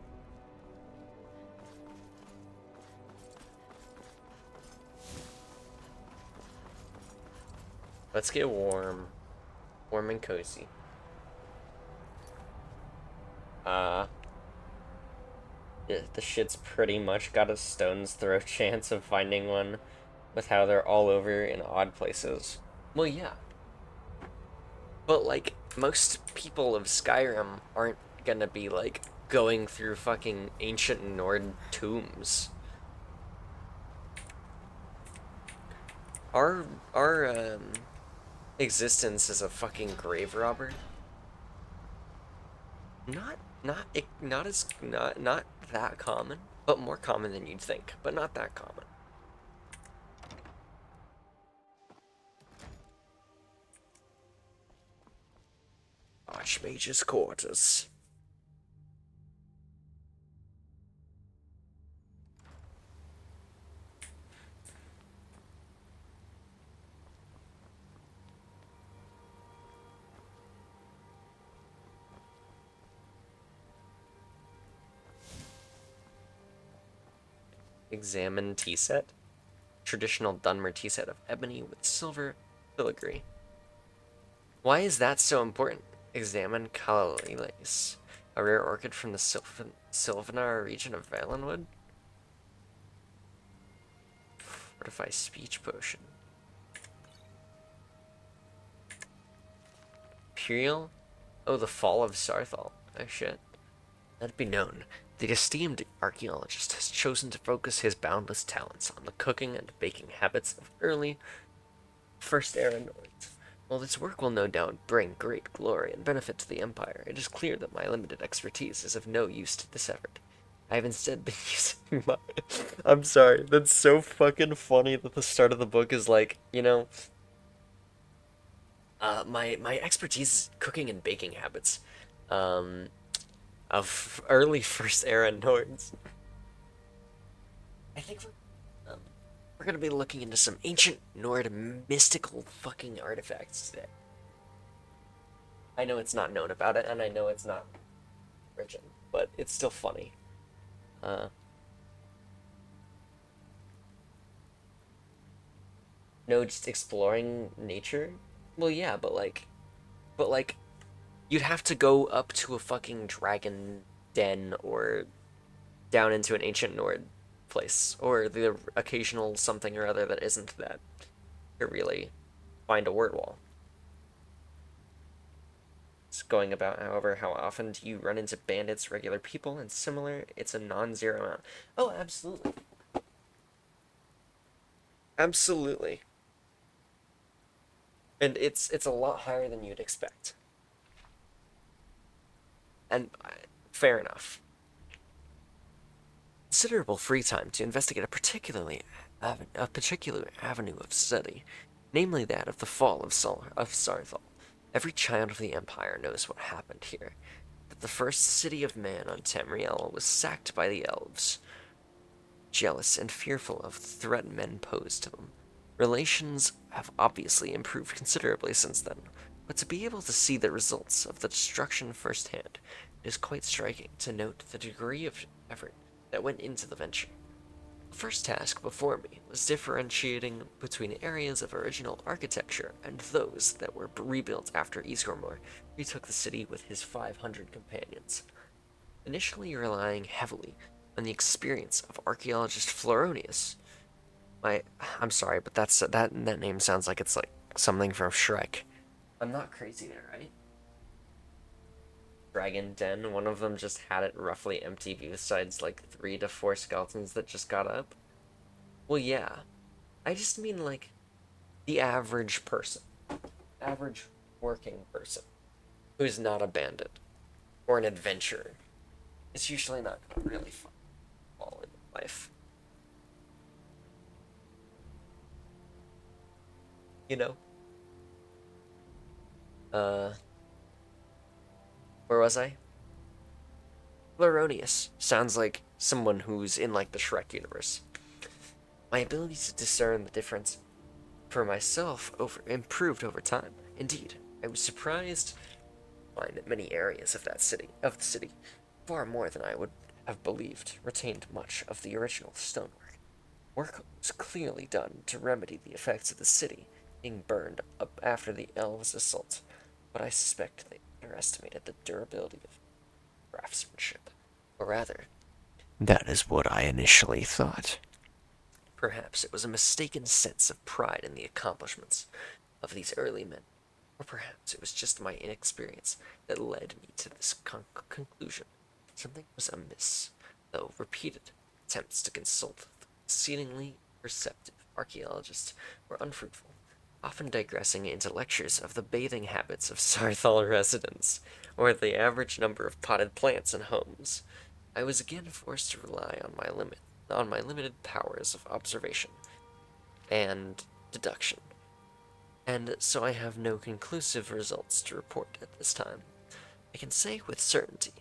Let's get warm. Warm and cozy. Yeah, the shit's pretty much got a stone's throw chance of finding one with how they're all over in odd places. Well, yeah. But, like, most people of Skyrim aren't gonna be, like, going through fucking ancient Nord tombs. Our existence as a fucking grave robber. Not that common, but more common than you'd think, but not that common. Archmage's quarters. Examine tea set. Traditional Dunmer tea set of ebony with silver filigree. Why is that so important? Examine Calliles, a rare orchid from the Sylvanar region of Valenwood. Fortify speech potion. Imperial? Oh, the fall of Sarthal. Oh shit. Let it be known, the esteemed archaeologist has chosen to focus his boundless talents on the cooking and baking habits of early First Era Nords. While this work will no doubt bring great glory and benefit to the Empire, it is clear that my limited expertise is of no use to this effort. I have instead been using my... I'm sorry, that's so fucking funny that the start of the book is like, you know... my expertise is cooking and baking habits. Of early First Era Nords. I think we're gonna be looking into some ancient Nord mystical fucking artifacts today. I know it's not known about it, and I know it's not origin, but it's still funny. No, just exploring nature? Well, yeah, but like, you'd have to go up to a fucking dragon den or down into an ancient Nord place, or the occasional something or other that isn't that, to really find a word wall. It's going about, however, how often do you run into bandits, regular people, and similar, it's a non-zero amount. Oh, absolutely. Absolutely. And it's a lot higher than you'd expect. And fair enough. Considerable free time to investigate a particular avenue of study, namely that of the fall of Sarthal. Every child of the Empire knows what happened here, that the first city of man on Tamriel was sacked by the elves. Jealous and fearful of the threat men posed to them, relations have obviously improved considerably since then, but to be able to see the results of the destruction firsthand, it is quite striking to note the degree of effort that went into the venture. The first task before me was differentiating between areas of original architecture and those that were rebuilt after Isgormor retook the city with his 500 companions. Initially relying heavily on the experience of archaeologist Floronius. I'm sorry, but that name sounds like it's like something from Shrek. I'm not crazy there, right? Dragon Den, one of them just had it roughly empty besides like 3 to 4 skeletons that just got up. Well, yeah. I just mean like the average person. Average working person. Who's not a bandit. Or an adventurer. It's usually not really fun all in life. You know? Where was I? Floronius. Sounds like someone who's in like the Shrek universe. My ability to discern the difference for myself improved over time. Indeed, I was surprised to find that many areas of the city, far more than I would have believed, retained much of the original stonework. Work was clearly done to remedy the effects of the city being burned up after the elves' assault, but I suspect they underestimated the durability of craftsmanship. Or rather, that is what I initially thought. Perhaps it was a mistaken sense of pride in the accomplishments of these early men, or perhaps it was just my inexperience that led me to this conclusion. Something was amiss, though repeated attempts to consult the exceedingly perceptive archaeologist were unfruitful, often digressing into lectures of the bathing habits of Sarthal residents, or the average number of potted plants in homes. I was again forced to rely on my limited powers of observation and deduction, and so I have no conclusive results to report at this time. I can say with certainty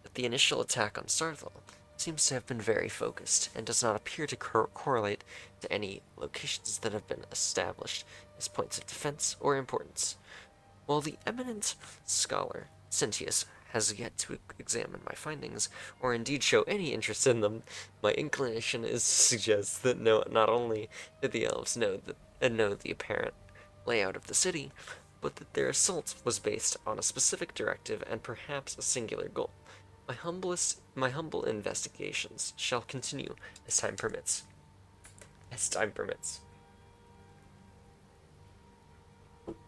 that the initial attack on Sarthal seems to have been very focused, and does not appear to correlate to any locations that have been established as points of defense or importance. While the eminent scholar Sentius has yet to examine my findings, or indeed show any interest in them, my inclination is to suggest that not only did the elves know the apparent layout of the city, but that their assault was based on a specific directive and perhaps a singular goal. My humble investigations shall continue as time permits.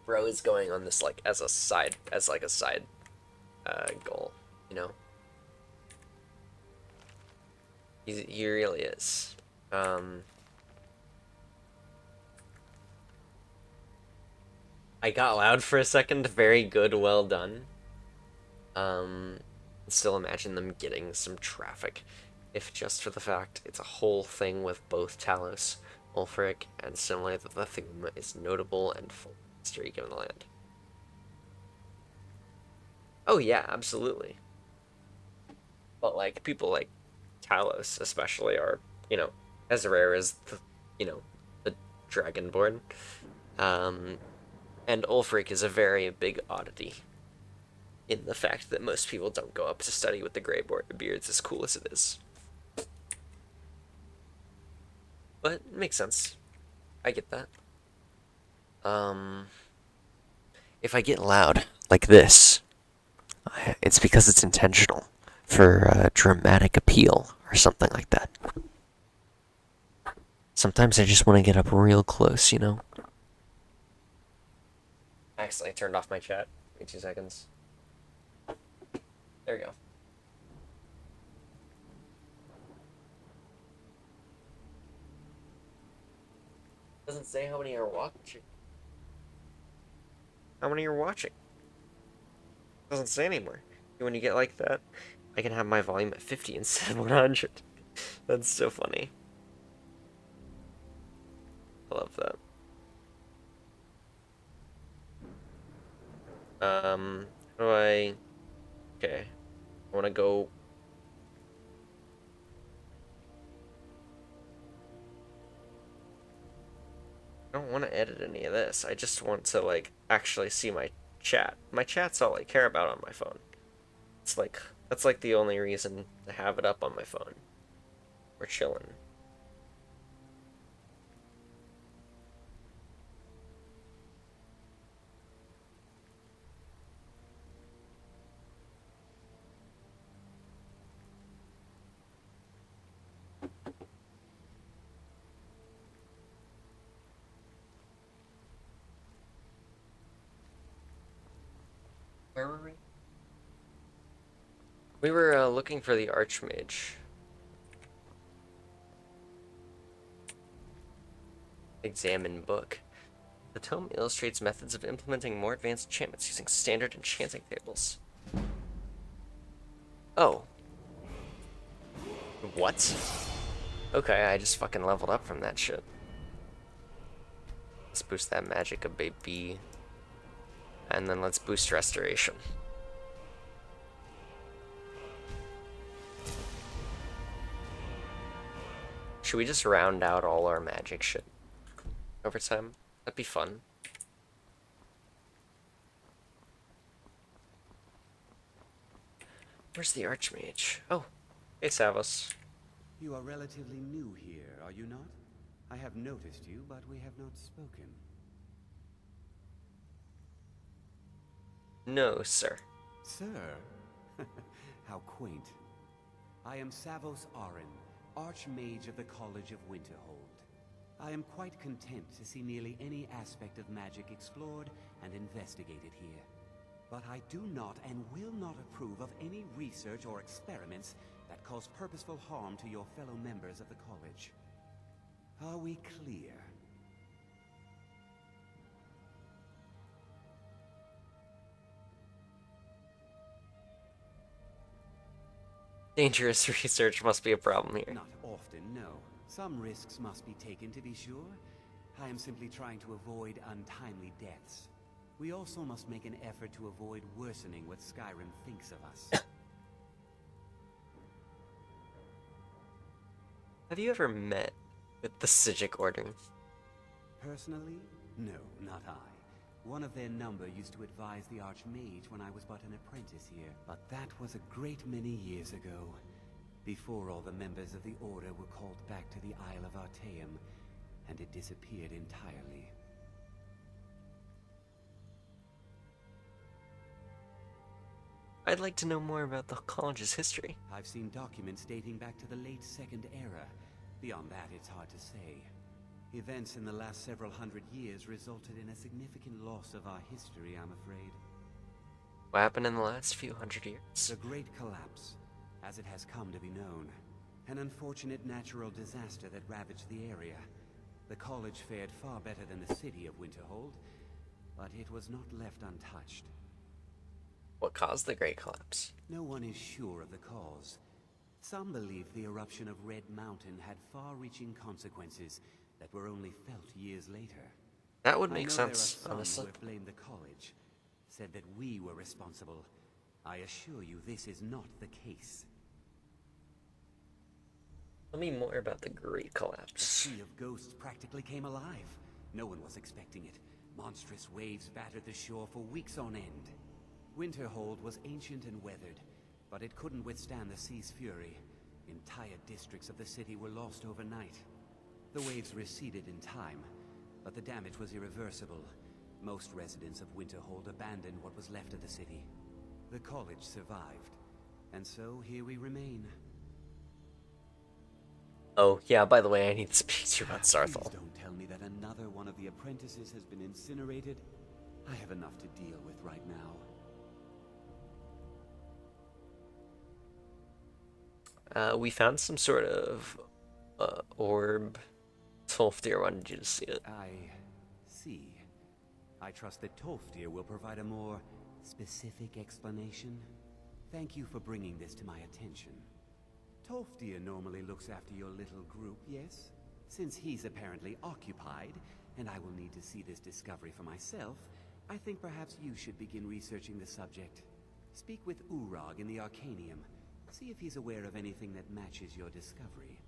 Bro is going on this like as a side goal, you know. He really is. I got loud for a second. Very good, well done. Still imagine them getting some traffic, if just for the fact it's a whole thing with both Talos, Ulfric, and similarly that the theme is notable and full of history given the land. Oh yeah, absolutely. But like people like Talos especially are, you know, as rare as the, you know, the Dragonborn. And Ulfric is a very big oddity in the fact that most people don't go up to study with the Greybeards as cool as it is. But it makes sense. I get that. If I get loud like this, it's because it's intentional for dramatic appeal or something like that. Sometimes I just want to get up real close, you know? I accidentally turned off my chat. Give me 2 seconds. There we go. Doesn't say how many are watching. How many are watching? Doesn't say anymore. When you get like that, I can have my volume at 50 instead of 100. That's so funny. I love that. How do I... Okay. I want to go... I don't want to edit any of this. I just want to, like, actually see my chat. My chat's all I care about on my phone. It's like... That's, like, the only reason to have it up on my phone. We're chilling. Where were we? We were looking for the Archmage. Examine book. The tome illustrates methods of implementing more advanced enchantments using standard enchanting tables. Oh. What? Okay, I just fucking leveled up from that shit. Let's boost that magic a baby. And then let's boost restoration. Should we just round out all our magic shit over time? That'd be fun. Where's the Archmage? Oh, hey Savos. You are relatively new here, are you not? I have noticed you, but we have not spoken. No, sir. Sir? How quaint. I am Savos Arin, Archmage of the College of Winterhold. I am quite content to see nearly any aspect of magic explored and investigated here. But I do not and will not approve of any research or experiments that cause purposeful harm to your fellow members of the college. Are we clear? Dangerous research must be a problem here. Not often, no. Some risks must be taken to be sure. I am simply trying to avoid untimely deaths. We also must make an effort to avoid worsening what Skyrim thinks of us. Have you ever met with the Psijic Order? Personally? No, not I. One of their number used to advise the Archmage when I was but an apprentice here. But that was a great many years ago, before all the members of the Order were called back to the Isle of Artaeum, and it disappeared entirely. I'd like to know more about the college's history. I've seen documents dating back to the late Second Era. Beyond that, it's hard to say. Events in the last several hundred years resulted in a significant loss of our history, I'm afraid. What happened in the last few hundred years? The Great Collapse, as it has come to be known. An unfortunate natural disaster that ravaged the area. The college fared far better than the city of Winterhold, but it was not left untouched. What caused the Great Collapse? No one is sure of the cause. Some believe the eruption of Red Mountain had far-reaching consequences that were only felt years later. That would make sense, there are some honestly. who have blamed the college, said that we were responsible. I assure you this is not the case. Tell me more about the Great Collapse. The Sea of Ghosts practically came alive. No one was expecting it. Monstrous waves battered the shore for weeks on end. Winterhold was ancient and weathered, but it couldn't withstand the sea's fury. Entire districts of the city were lost overnight. The waves receded in time, but the damage was irreversible. Most residents of Winterhold abandoned what was left of the city. The college survived, and so here we remain. Oh, yeah, by the way, I need to speak to you about Please Sarthal. don't tell me that another one of the apprentices has been incinerated. I have enough to deal with right now. We found some sort of orb. Tolfdir wanted you to see it. I see. I trust that Tolfdir will provide a more specific explanation. Thank you for bringing this to my attention. Tolfdir normally looks after your little group, yes? Since he's apparently occupied, and I will need to see this discovery for myself, I think perhaps you should begin researching the subject. Speak with Urag in the Arcanium. See if he's aware of anything that matches your discovery.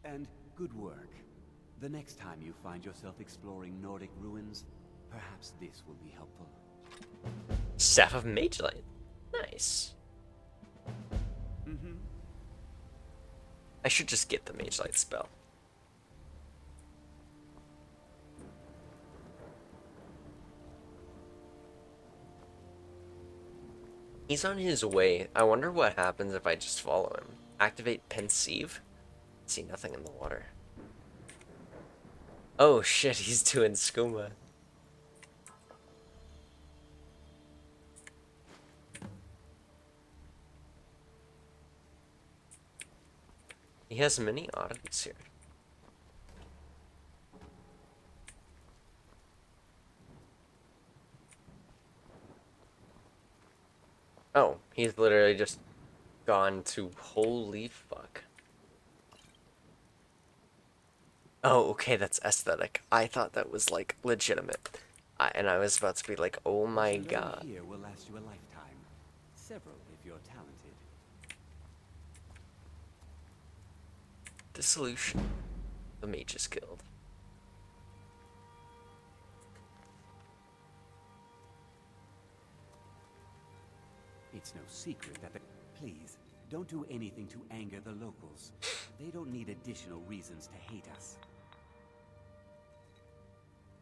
And good work. The next time you find yourself exploring Nordic ruins, perhaps this will be helpful. Staff of Mage Light. Nice. Mm-hmm. I should just get the Mage Light spell. He's on his way. I wonder what happens if I just follow him. Activate Pensieve? See nothing in the water. Oh shit, he's doing skooma. He has many oddities here. Oh, he's literally just gone to holy fuck. Oh, okay, that's aesthetic. I thought that was like legitimate. And I was about to be like, oh my god. Here will last you a lifetime. Several if you're talented. Dissolution. The Mages Guild. It's no secret that the... Please, don't do anything to anger the locals. They don't need additional reasons to hate us.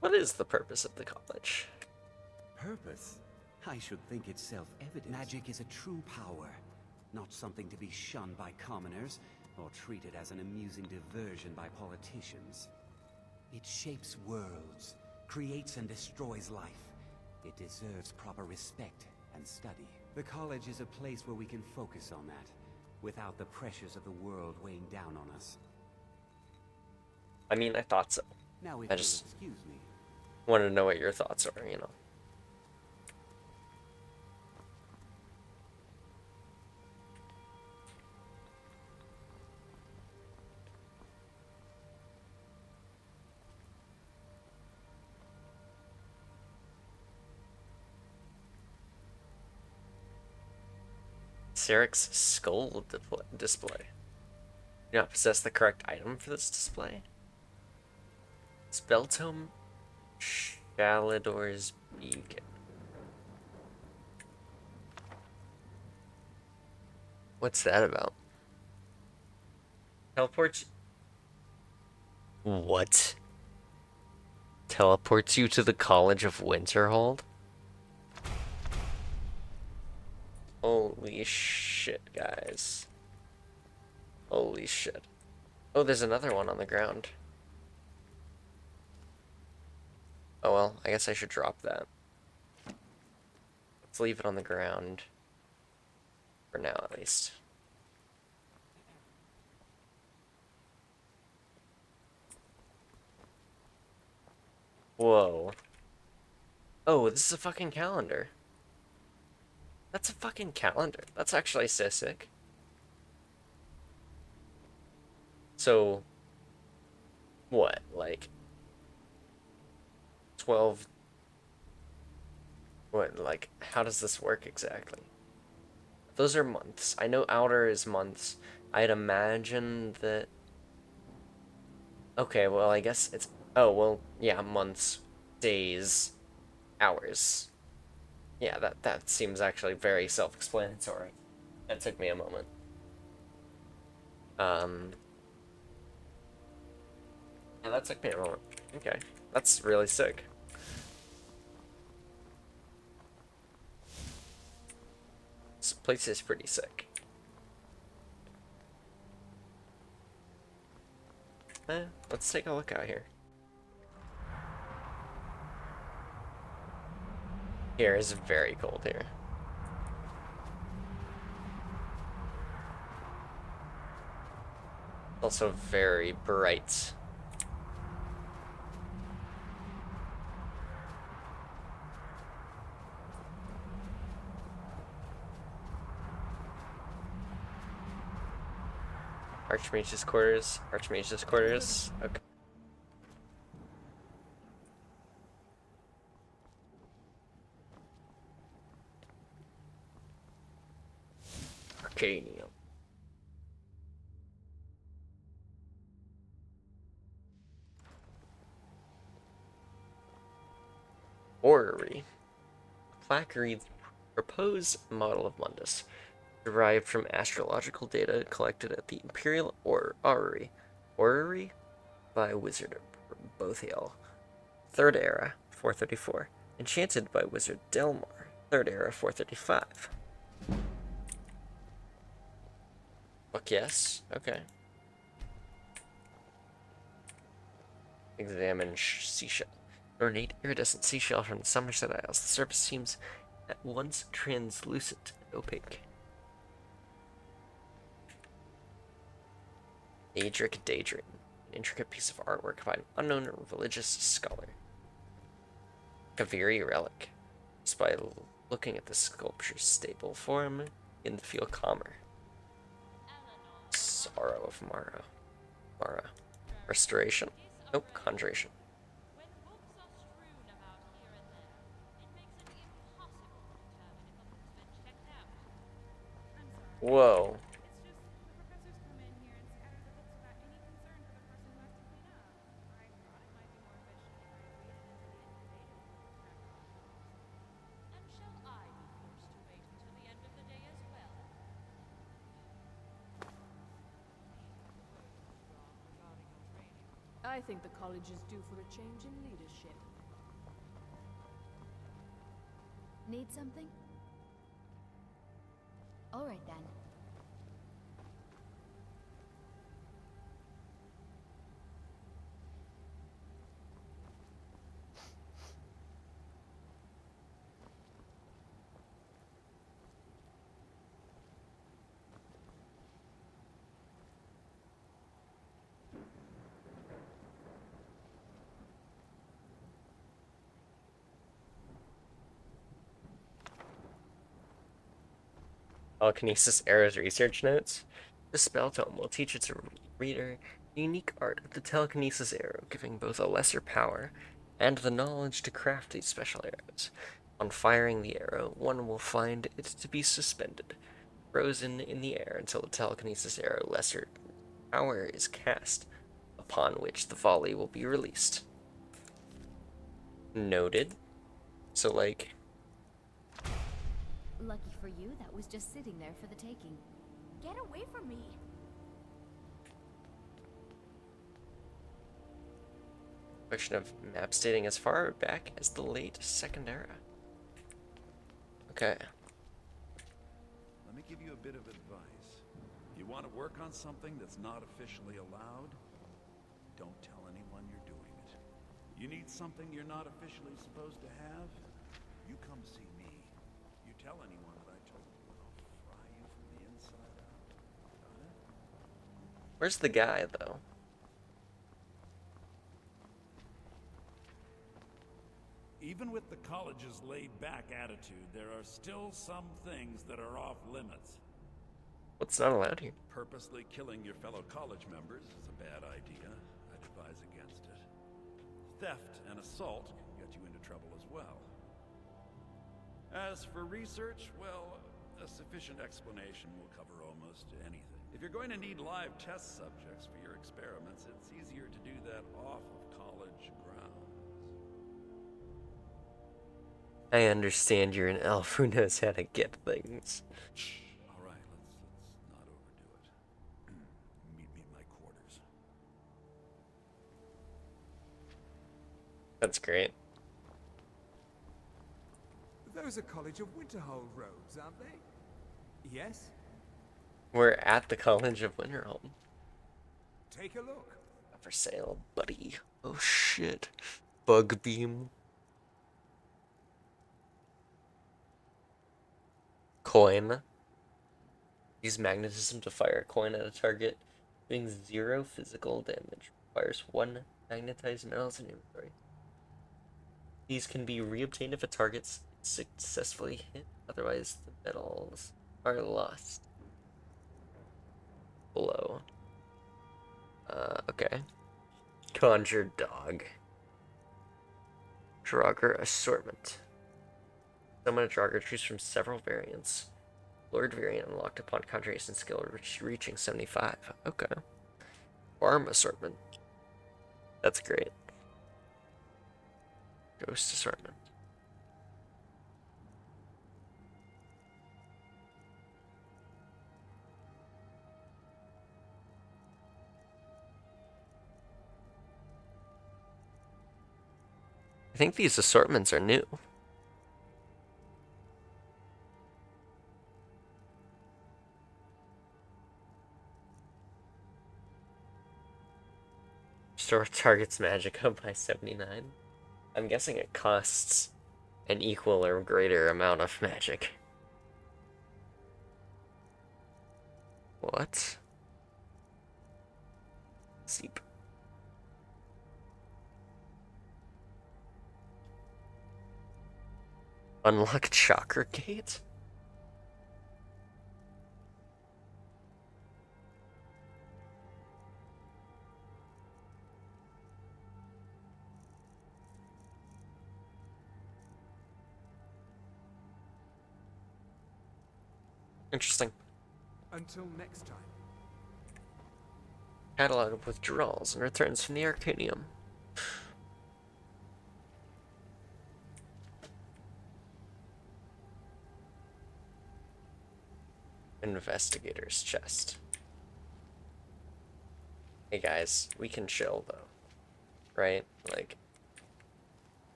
What is the purpose of the college? Purpose? I should think it's self-evident. Magic is a true power, not something to be shunned by commoners, or treated as an amusing diversion by politicians. It shapes worlds, creates and destroys life. It deserves proper respect and study. The college is a place where we can focus on that, without the pressures of the world weighing down on us. I mean, I thought so. Now, if I you'll just excuse me. wanted to know what your thoughts are, you know. Sarek's skull display. Do not possess the correct item for this display. Spelltome Shalador's Beacon. What's that about? Teleports. What? Teleports you to the College of Winterhold? Holy shit, guys. Holy shit. Oh, there's another one on the ground. Oh well, I guess I should drop that. Let's leave it on the ground. For now, at least. Whoa. Oh, this is a fucking calendar. That's a fucking calendar. That's actually so sick. So, what, like 12, what, like, how does this work exactly? Those are months. I know outer is months. I'd imagine that, okay, well, I guess it's, oh, well, yeah, months, days, hours. Yeah, that seems actually very self-explanatory. That took me a moment. Yeah, that took me a moment. Okay, that's really sick. This place is pretty sick. Let's take a look out here. Here is very cold here. Also very bright. Archmage's quarters. Archmage's quarters. Okay. Arcanium. Orrery. Plaque reads, proposed model of Mundus, derived from astrological data collected at the Imperial Orrery. Orrery? By Wizard Bothiel. 3rd Era, 434. Enchanted by Wizard Delmar. 3rd Era, 435. Fuck yes. Okay. Examine seashell. An ornate iridescent seashell from the Somerset Isles. The surface seems at once translucent and opaque. Daedric Daydream. An intricate piece of artwork by an unknown religious scholar. Kaviri Relic. Just by looking at the sculpture's stable form, in the feel calmer. Sorrow of Mara. Mara. Restoration. Nope, Conjuration. Whoa. I think the college is due for a change in leadership. Need something? All right then. Telekinesis Arrow's research notes. The spell tome will teach its reader the unique art of the telekinesis arrow, giving both a lesser power and the knowledge to craft these special arrows. On firing the arrow, one will find it to be suspended, frozen in the air until the telekinesis arrow lesser power is cast, upon which the volley will be released. Noted. So, like... Lucky for you, that was just sitting there for the taking. Get away from me! Question of maps dating as far back as the late Second Era. Okay. Let me give you a bit of advice. You want to work on something that's not officially allowed? Don't tell anyone you're doing it. You need something you're not officially supposed to have? You come see me. You tell anyone that I told you, and I'll fry you from the inside out. Got it? Where's the guy, though? Even with the college's laid-back attitude, there are still some things that are off limits. What's not allowed here? Purposely killing your fellow college members is a bad idea. I'd advise against it. Theft and assault can get you into trouble as well. As for research, well, a sufficient explanation will cover almost anything. If you're going to need live test subjects for your experiments, it's easier to do that off of college grounds. I understand you're an elf who knows how to get things. All right, let's not overdo it. Meet me in my quarters. That's great. Those are College of Winterhold robes, aren't they? Yes? We're at the College of Winterhold. Take a look. For sale, buddy. Oh shit. Bug beam. Coin. Use magnetism to fire a coin at a target, doing 0 physical damage. Requires 1 magnetized metals in inventory. These can be reobtained if a target's successfully hit, otherwise the metals are lost. Below. Okay. Conjure dog. Draugr assortment. Summon a Draugr, choose from several variants. Lord variant unlocked upon conjuration skill reaching 75. Okay. Farm assortment. That's great. Ghost assortment. I think these assortments are new. Store target's magic up by 79. I'm guessing it costs an equal or greater amount of magic. What? Seep. Unlock Chakra Gate? Interesting. Until next time. Catalog of withdrawals and returns from the Arcanium. Investigator's chest. Hey guys, we can chill though. Right? Like...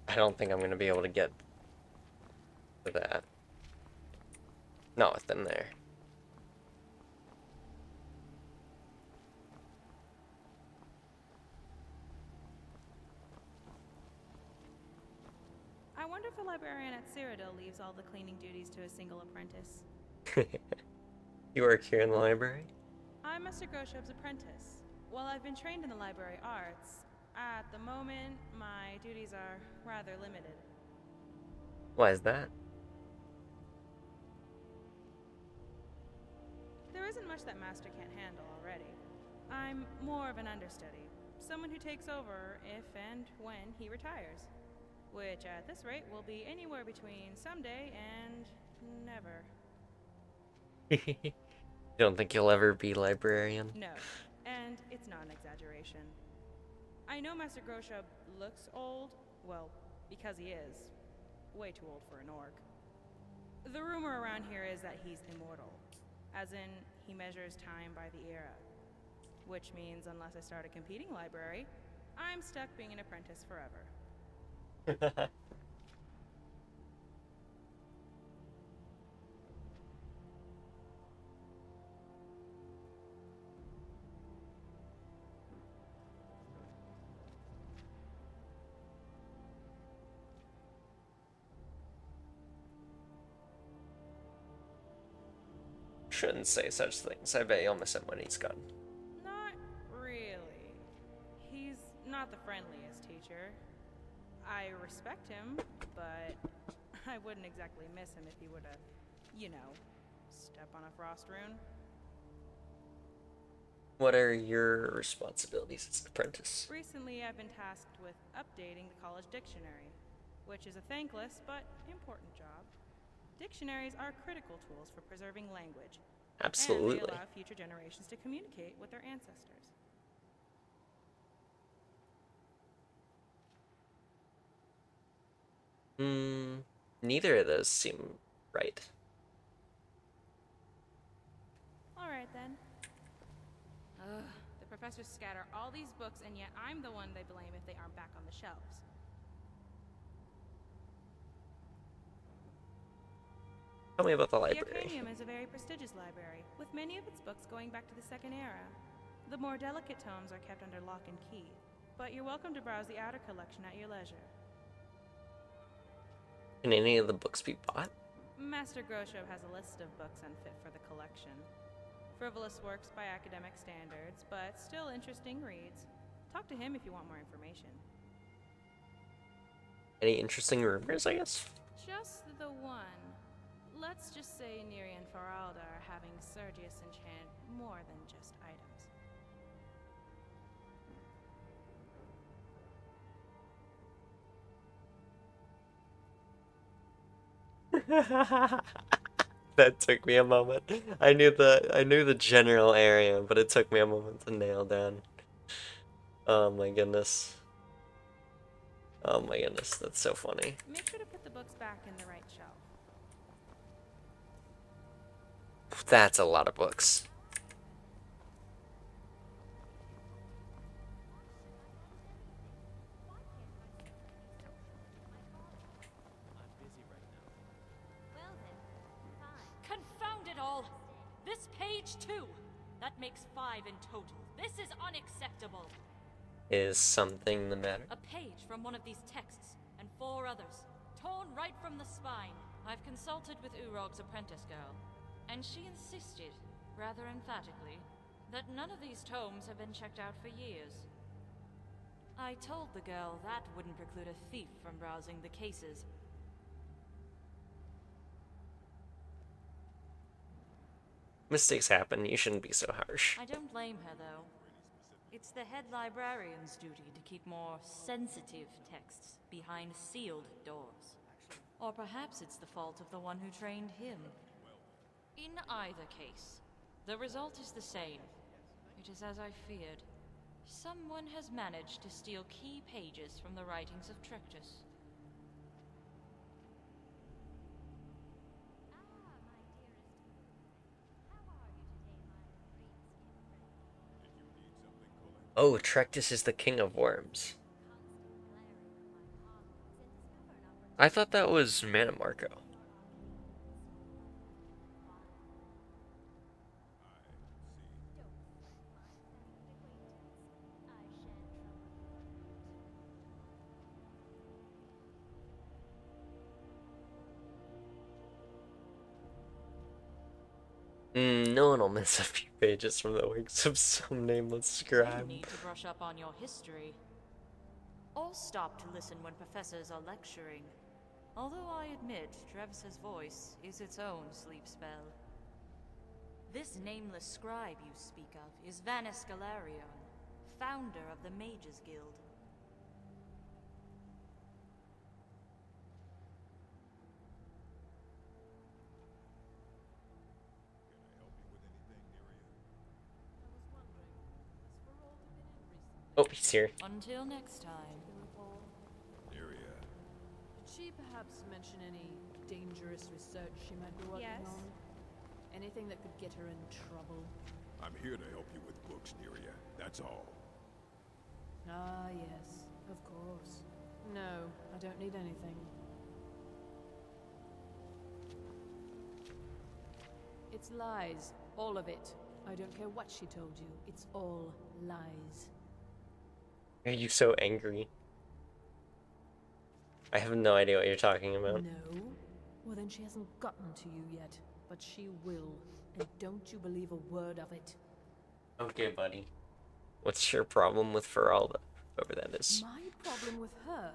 I don't think I'm going to be able to get to that. Not within there. I wonder if a librarian at Cyrodiil leaves all the cleaning duties to a single apprentice. You work here in the library? I'm Mr. Groshov's apprentice. While I've been trained in the library arts, at the moment, my duties are rather limited. Why is that? There isn't much that Master can't handle already. I'm more of an understudy, someone who takes over if and when he retires. Which, at this rate, will be anywhere between someday and never. You don't think you'll ever be librarian? No, and it's not an exaggeration. I know Master Groshub looks old, well, because he is. Way too old for an orc. The rumor around here is that he's immortal, as in, he measures time by the era. Which means, unless I start a competing library, I'm stuck being an apprentice forever. Shouldn't say such things. I bet you'll miss him when he's gone. Not really. He's not the friendliest teacher. I respect him, but I wouldn't exactly miss him if he were to, you know, step on a frost rune. What are your responsibilities as an apprentice? Recently, I've been tasked with updating the college dictionary, which is a thankless but important job. Dictionaries are critical tools for preserving language. Absolutely. And they allow future generations to communicate with their ancestors. Neither of those seem right. Alright then. Ugh, the professors scatter all these books, and yet I'm the one they blame if they aren't back on the shelves. Tell me about the The library. Arcanium is a very prestigious library, with many of its books going back to the Second Era. The more delicate tomes are kept under lock and key, but you're welcome to browse the outer collection at your leisure. Can any of the books be bought? Master Groshov has a list of books unfit for the collection. Frivolous works by academic standards, but still interesting reads. Talk to him if you want more information. Any interesting rumors, I guess? Just the one. Let's just say Neri and Faralda are having Sergius enchant more than just items. That took me a moment. I knew the general area, but it took me a moment to nail down. Oh my goodness. Oh my goodness, that's so funny. Make sure to put the books back in the right shelf. That's a lot of books. Confound it all! This page too! That makes 5 in total. This is unacceptable! Is something the matter? A page from one of these texts, and 4 others, torn right from the spine. I've consulted with Urog's apprentice girl, and she insisted, rather emphatically, that none of these tomes have been checked out for years. I told the girl that wouldn't preclude a thief from browsing the cases. Mistakes happen, you shouldn't be so harsh. I don't blame her, though. It's the head librarian's duty to keep more sensitive texts behind sealed doors. Or perhaps it's the fault of the one who trained him. In either case, the result is the same. It is as I feared. Someone has managed to steal key pages from the writings of Trectus. Oh, Trectus is the king of worms. I thought that was Manamarco. No one will miss a few pages from the works of some nameless You scribe. need to brush up on your history. Or stop to listen when professors are lecturing. Although I admit, Travis's voice is its own sleep spell. This nameless scribe you speak of is Vanus Galarion, founder of the Mages Guild. Oh, he's here. Until next time. Area. Did she perhaps mention any dangerous research she might be working Yes. on? Anything that could get her in trouble? I'm here to help you with books, Neria. That's all. Ah, yes, of course. No, I don't need anything. It's lies, all of it. I don't care what she told you, it's all lies. Are you so angry? I have no idea what you're talking about. No? Well, then she hasn't gotten to you yet, but she will. And don't you believe a word of it. Okay, buddy. What's your problem with Feralda? Whoever that is. My problem with her?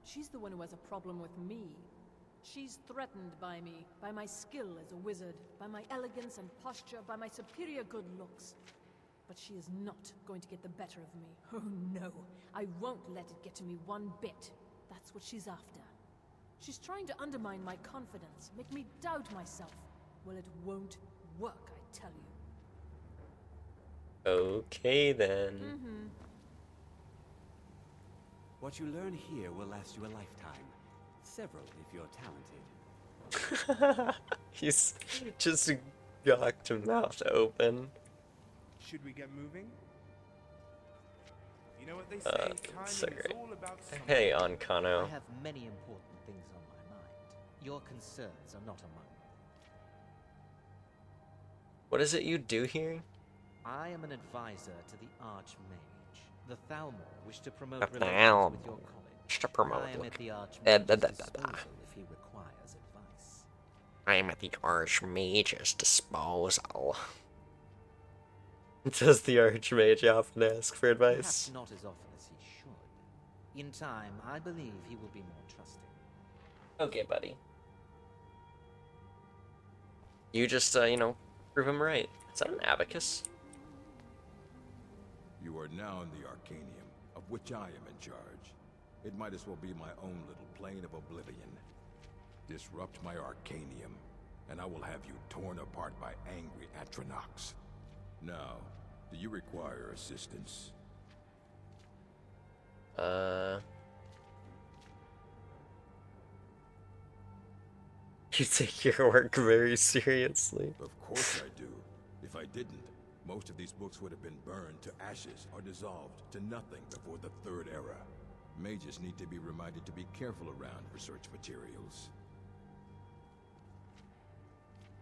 She's the one who has a problem with me. She's threatened by me, by my skill as a wizard, by my elegance and posture, by my superior good looks. But she is not going to get the better of me. Oh no, I won't let it get to me one bit. That's what she's after. She's trying to undermine my confidence, make me doubt myself. Well, it won't work, I tell you. Okay, then. What you learn here will last you a lifetime. Several, if you're talented. He's just gawked mouth open. Should we get moving? You know what they say, timing so is great. all about something. Hey, Ankano. I have many important things on my mind. Your concerns are not among them. What is it you do here? I am an advisor to the Archmage. The Thalmor wish to promote The relations with your Thalmor college. wish to promote I am look. at the Archmage's disposal if he requires advice. I am at the Archmage's disposal. Does the Archmage often ask for advice? Perhaps not as often as he should. In time, I believe he will be more trusting. Okay, buddy. You just, you know, prove him right. Is that an abacus? You are now in the Arcanium, of which I am in charge. It might as well be my own little plane of oblivion. Disrupt my Arcanium, and I will have you torn apart by angry Atronachs. Now, do you require assistance? You take your work very seriously. Of course I do. If I didn't, most of these books would have been burned to ashes or dissolved to nothing before the Third Era. Mages need to be reminded to be careful around research materials.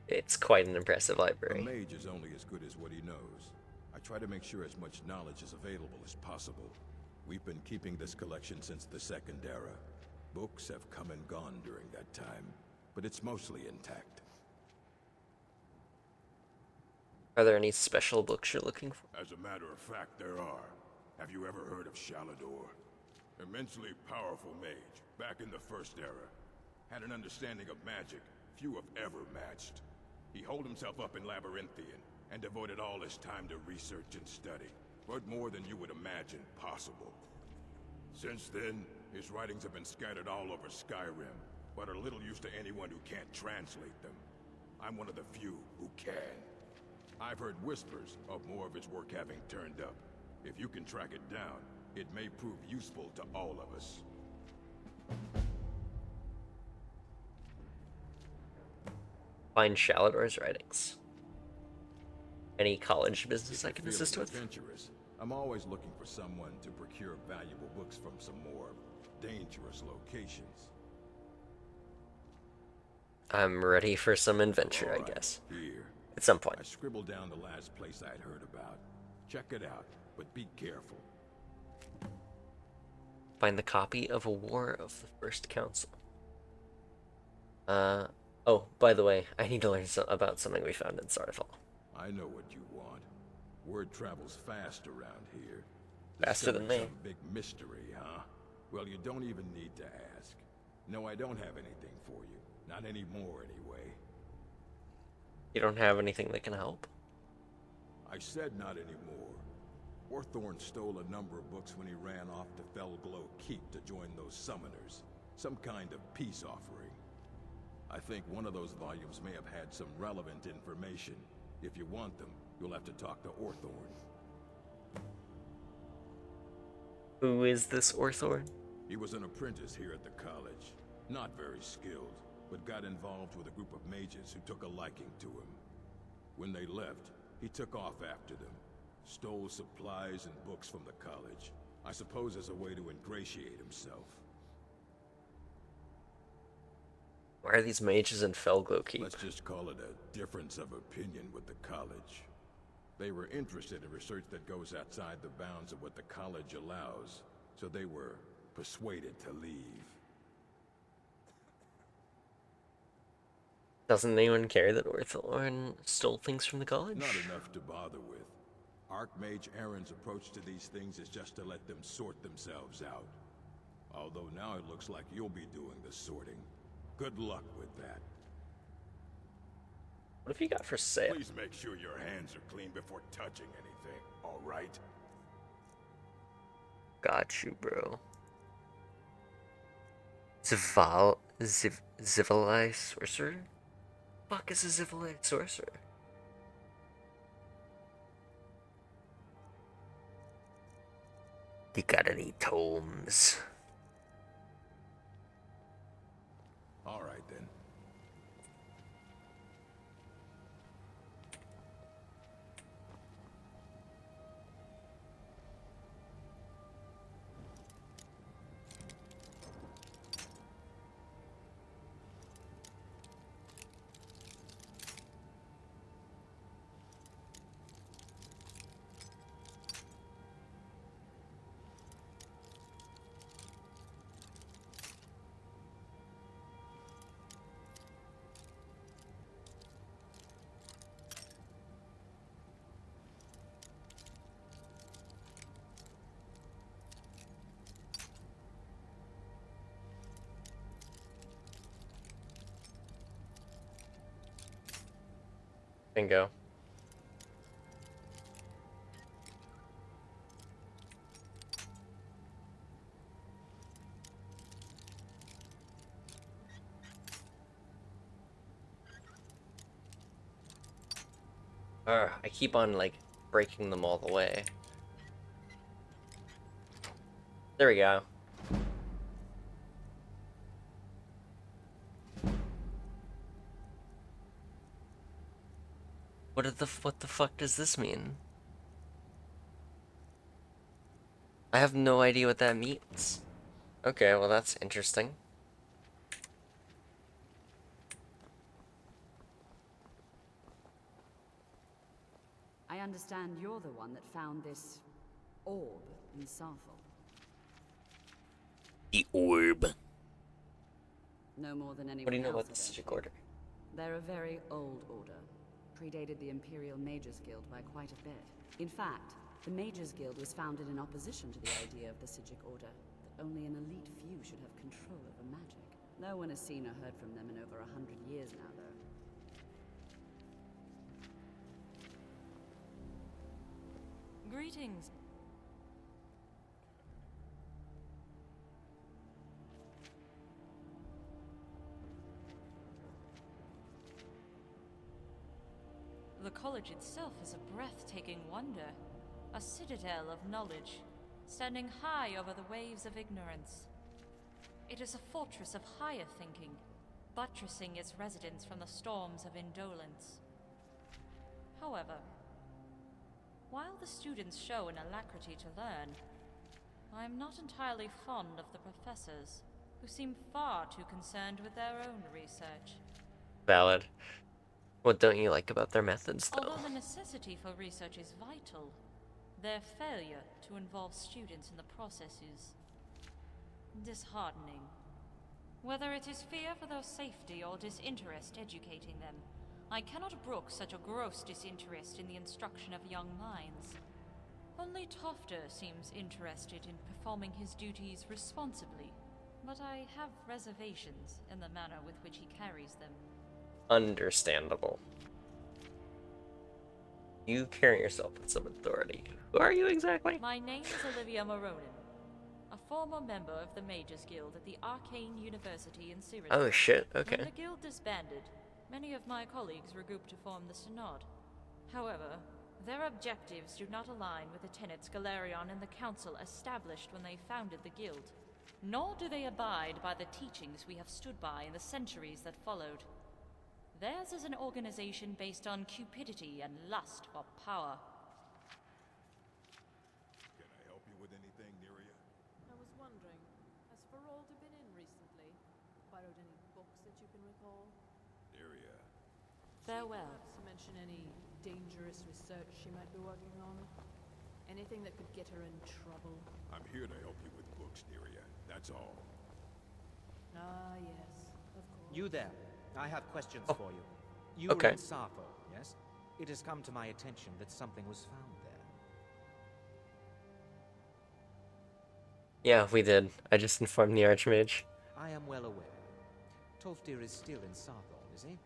It's quite an impressive A library. mage is only as good as what he knows. I try to make sure as much knowledge is available as possible. We've been keeping this collection since the Second Era. Books have come and gone during that time, but it's mostly intact. Are there any special books you're looking for? As a matter of fact, there are. Have you ever heard of Shalador? Immensely powerful mage, back in the First Era. Had an understanding of magic few have ever matched. He holed himself up in Labyrinthian, and devoted all his time to research and study, but more than you would imagine possible. Since then, his writings have been scattered all over Skyrim, but are little use to anyone who can't translate them. I'm one of the few who can. I've heard whispers of more of his work having turned up. If you can track it down, it may prove useful to all of us. Find Shalador's writings. Any college business I can Feeling assist with? adventurous, I'm always looking for someone to procure valuable books from some more dangerous locations. I'm ready for some adventure, All I right, guess. Here. At some point. I scribbled down the last place I'd heard about. Check it out, but be careful. Find the copy of A War of the First Council. Oh, by the way, I need to learn about something we found in Starfall. I know what you want. Word travels fast around here. Faster than me. Some big mystery, huh? Well, you don't even need to ask. No, I don't have anything for you. Not anymore, anyway. You don't have anything that can help? I said not anymore. Orthorn stole a number of books when he ran off to Felglow Keep to join those summoners. Some kind of peace offering. I think one of those volumes may have had some relevant information. If you want them, you'll have to talk to Orthorn. Who is this Orthorn? He was an apprentice here at the college. Not very skilled, but got involved with a group of mages who took a liking to him. When they left, he took off after them. Stole supplies and books from the college. I suppose as a way to ingratiate himself. Why are these mages in Felglow Keep? Let's just call it a difference of opinion with the college. They were interested in research that goes outside the bounds of what the college allows, so they were persuaded to leave. Doesn't anyone care that Orthorn stole things from the college? Not enough to bother with. Archmage Aaron's approach to these things is just to let them sort themselves out. Although now it looks like you'll be doing the sorting. Good luck with that. What have you got for sale? Please make sure your hands are clean before touching anything, all right? Got you, bro. Zivilized sorcerer? Fuck is a civilized sorcerer? You got any tomes? All right then. Bingo. I keep on, like, breaking them all the way. There we go. What the fuck does this mean? I have no idea what that means. Okay, well that's interesting. I understand you're the one that found this orb in Sarfall. The orb. No more than anyone What do you know else, about the Sijic Order? They're a very old order. Predated the Imperial Mages Guild by quite a bit. In fact, the Mages Guild was founded in opposition to the idea of the Sijic Order, that only an elite few should have control over magic. No one has seen or heard from them in over 100 years now, though. Greetings. The college itself is a breathtaking wonder, a citadel of knowledge, standing high over the waves of ignorance. It is a fortress of higher thinking, buttressing its residents from the storms of indolence. However, while the students show an alacrity to learn, I am not entirely fond of the professors, who seem far too concerned with their own research. Valid. What don't you like about their methods, though? Although the necessity for research is vital, their failure to involve students in the process is disheartening. Whether it is fear for their safety or disinterest educating them, I cannot brook such a gross disinterest in the instruction of young minds. Only Tofter seems interested in performing his duties responsibly, but I have reservations in the manner with which he carries them. Understandable. You carry yourself with some authority. Who are you exactly? My name is Olivia Moronin, a former member of the Mages Guild at the Arcane University in Syracuse. Oh shit, okay. When the guild disbanded, many of my colleagues regrouped to form the Synod. However, their objectives do not align with the tenets Galerion and the Council established when they founded the guild, nor do they abide by the teachings we have stood by in the centuries that followed. Theirs is an organization based on cupidity and lust for power. Can I help you with anything, Neria? I was wondering, has Feralda been in recently? Borrowed any books that you can recall? Neria. Farewell. To mention any dangerous research she might be working on? Anything that could get her in trouble? I'm here to help you with books, Neria. That's all. Ah, yes, of course. You there. I have questions for you. You okay. were in Sappho, yes? It has come to my attention that something was found there. Yeah, we did. I just informed the Archmage. I am well aware. Tolfdir is still in Sappho, is he?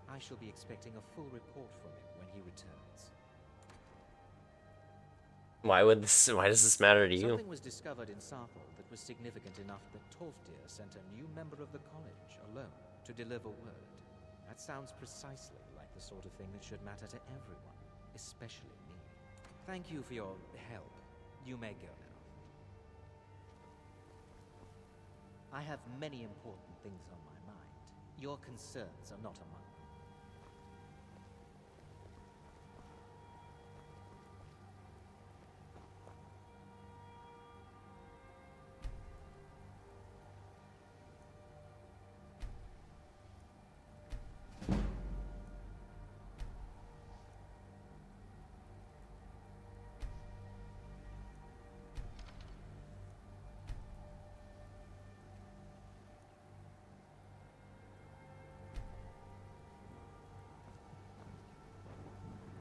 I shall be expecting a full report from him when he returns. Why does this matter to you? Something was discovered in Sappho that was significant enough that Tolfdir sent a new member of the college alone to deliver word. That sounds precisely like the sort of thing that should matter to everyone, especially me. Thank you for your help. You may go now. I have many important things on my mind. Your concerns are not among them.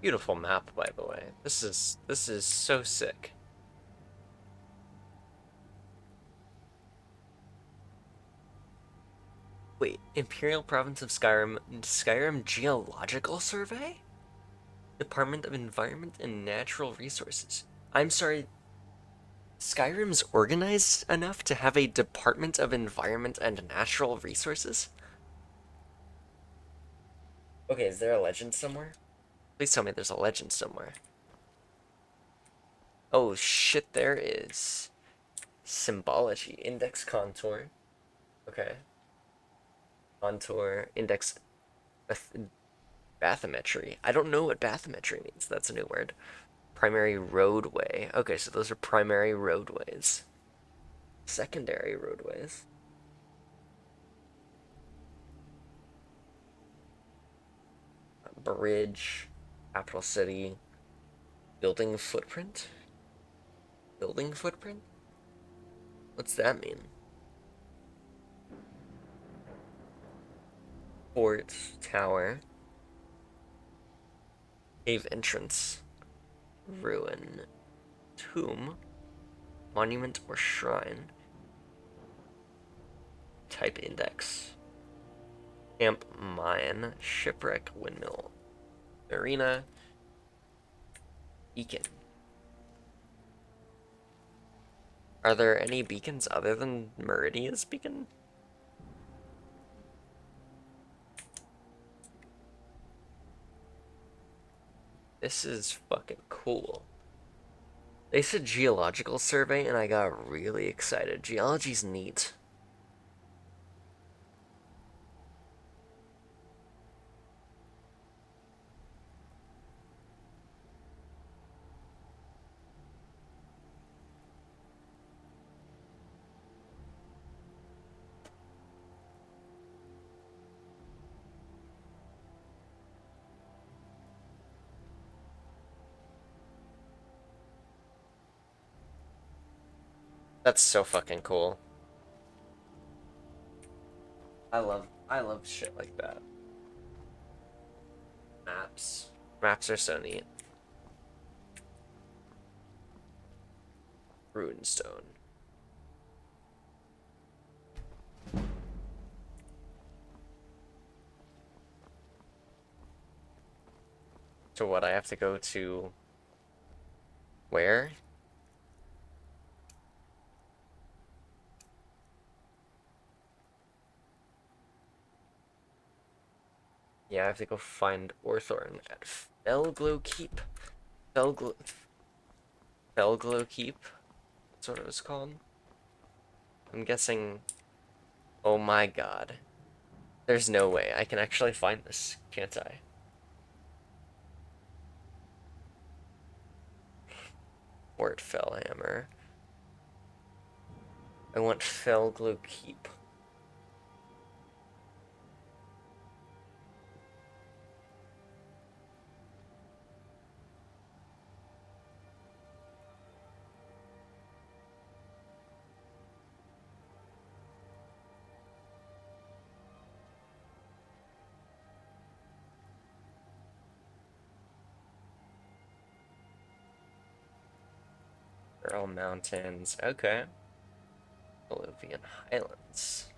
Beautiful map, by the way. This is so sick. Wait, Imperial Province of Skyrim Geological Survey? Department of Environment and Natural Resources. I'm sorry, Skyrim's organized enough to have a Department of Environment and Natural Resources? Okay, is there a legend somewhere? Please tell me there's a legend somewhere. Oh shit, there is. Symbology, index contour. Okay. Contour, index, bathymetry. I don't know what bathymetry means. That's a new word. Primary roadway. Okay, so those are primary roadways. Secondary roadways. Bridge. Capital city. Building footprint? Building footprint? What's that mean? Fort, tower. Cave entrance. Ruin. Tomb. Monument or shrine. Type index. Camp, mine, shipwreck, windmill. Arena. Beacon. Are there any beacons other than Meridia's beacon? This is fucking cool. They said geological survey and I got really excited. Geology's neat. That's so fucking cool. I love shit like that. Maps. Maps are so neat. Runestone. So what, I have to go to where? Yeah, I have to go find Orthorn at Felglow Keep. Felglow Keep? That's what it was called. I'm guessing... Oh my god. There's no way I can actually find this, can't I? Fort Fellhammer. I want Felglow Keep. They're all mountains. Okay. Bolivian Highlands.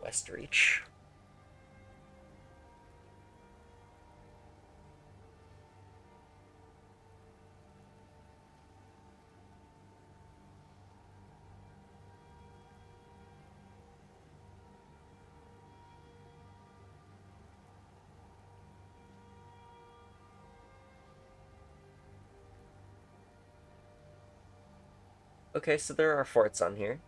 Westreach. Okay, so there are forts on here.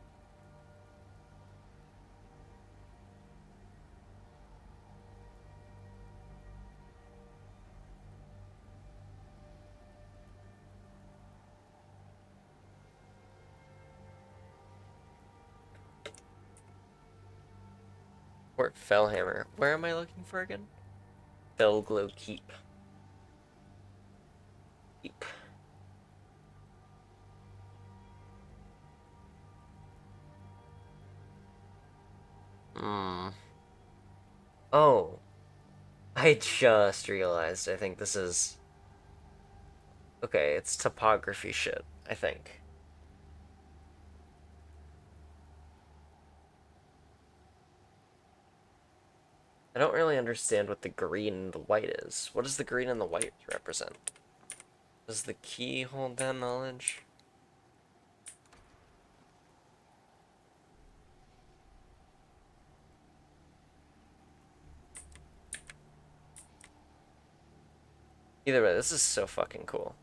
Fort Fellhammer. Where am I looking for again? Felglow Keep. Keep. Oh. I just realized, I think this is... Okay, it's topography shit, I think. I don't really understand what the green and the white is. What does the green and the white represent? Does the key hold that knowledge? Either way, this is so fucking cool.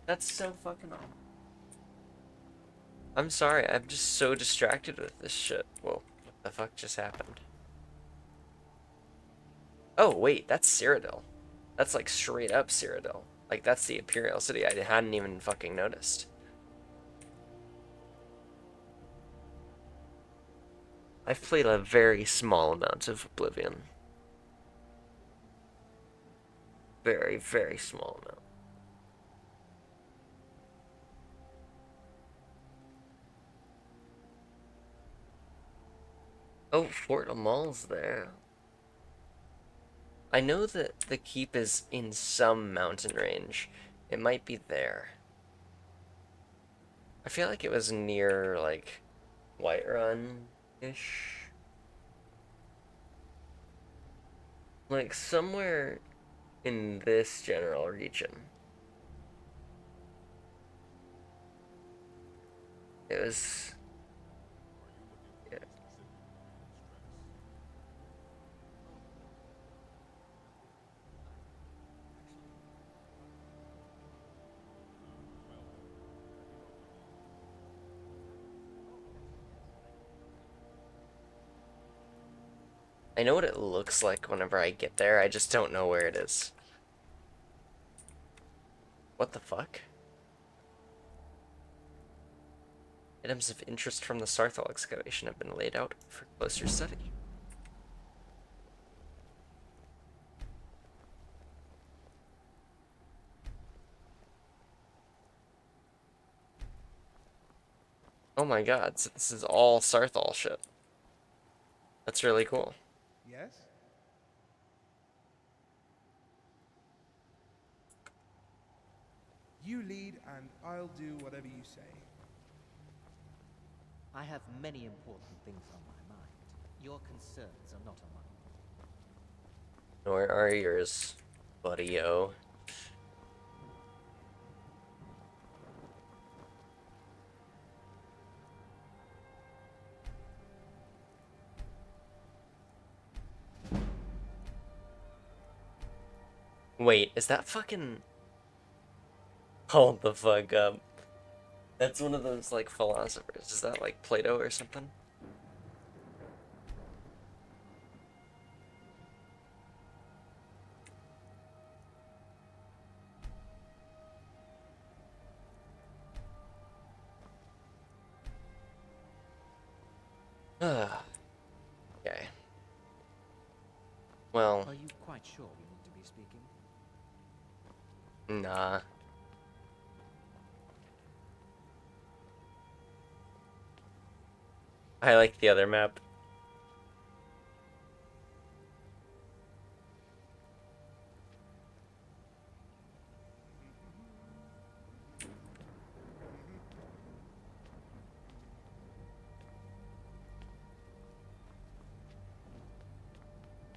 That's so fucking awesome. I'm sorry, I'm just so distracted with this shit. Whoa, what the fuck just happened? Oh, wait, that's Cyrodiil. That's like straight up Cyrodiil. Like, that's the Imperial City. I hadn't even fucking noticed. I've played a very small amount of Oblivion. Very, very small amount. Oh, Fort Amal's there. I know that the keep is in some mountain range. It might be there. I feel like it was near, like, Whiterun-ish. Like, somewhere in this general region. It was... Yeah. I know what it looks like whenever I get there, I just don't know where it is. What the fuck? Items of interest from the Sarthal excavation have been laid out for closer study. Oh my god, so this is all Sarthal shit. That's really cool. Yes? You lead, and I'll do whatever you say. I have many important things on my mind. Your concerns are not among them. Nor are yours, buddy-o. Wait, is that fucking... Hold the fuck up. That's one of those, like, philosophers. Is that, like, Plato or something? Okay. Well... Are you quite sure we need to be speaking? Nah. I like the other map.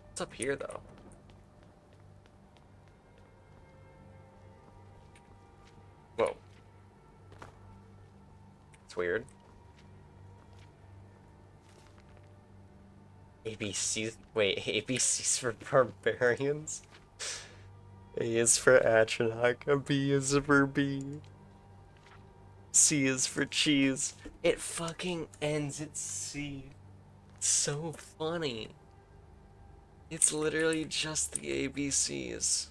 What's up here, though? Whoa. It's weird. ABCs. Wait, ABC's for barbarians? A is for Atronach, B is for B. C is for cheese. It fucking ends at C. It's so funny. It's literally just the ABCs.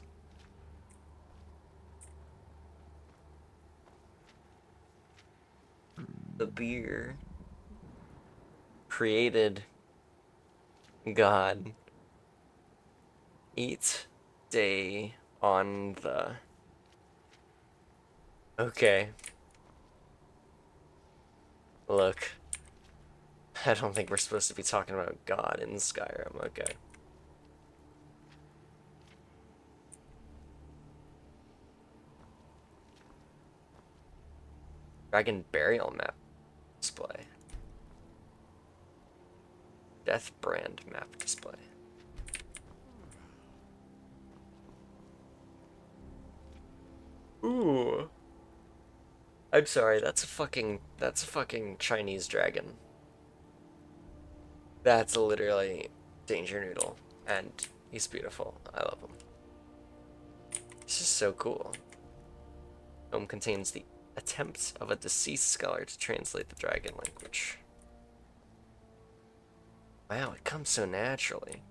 The beer created God. Eat day on the... Okay. Look. I don't think we're supposed to be talking about God in Skyrim, okay. Dragon Burial Map display. Death Brand Map display. Ooh. I'm sorry, that's a fucking Chinese dragon. That's literally Danger Noodle, and he's beautiful. I love him. This is so cool. Tome contains the attempts of a deceased scholar to translate the dragon language. Wow, it comes so naturally.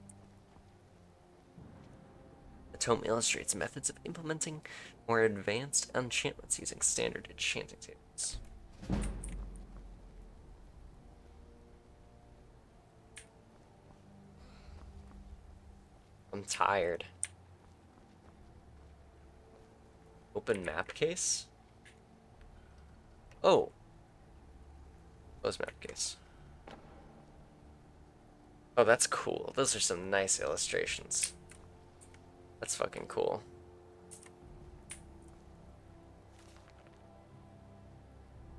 The tome illustrates methods of implementing more advanced enchantments using standard enchanting tables. I'm tired. Open map case? Oh. Close map case. Oh, that's cool. Those are some nice illustrations. That's fucking cool.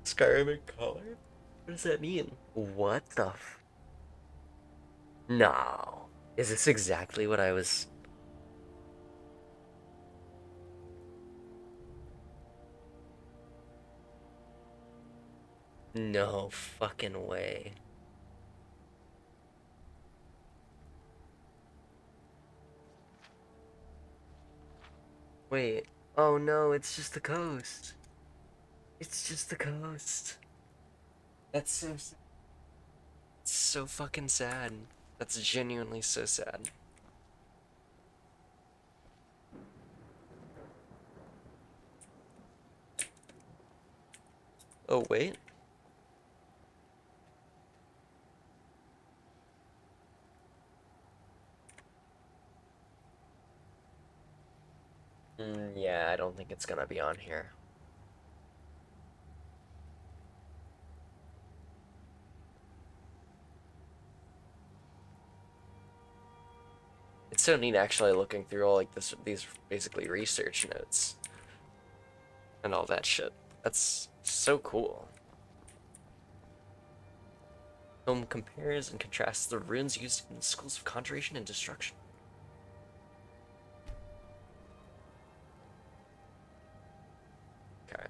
Skyrim in color? What does that mean? What the f... No. Is this exactly what I was... No fucking way. Wait. Oh no, it's just the coast. It's just the coast. That's so sad. It's so fucking sad. That's genuinely so sad. Oh, wait. Yeah, I don't think it's gonna be on here. so neat actually looking through all like these basically research notes and all that shit. That's so cool. Film compares and contrasts the runes used in schools of conjuration and destruction. Okay.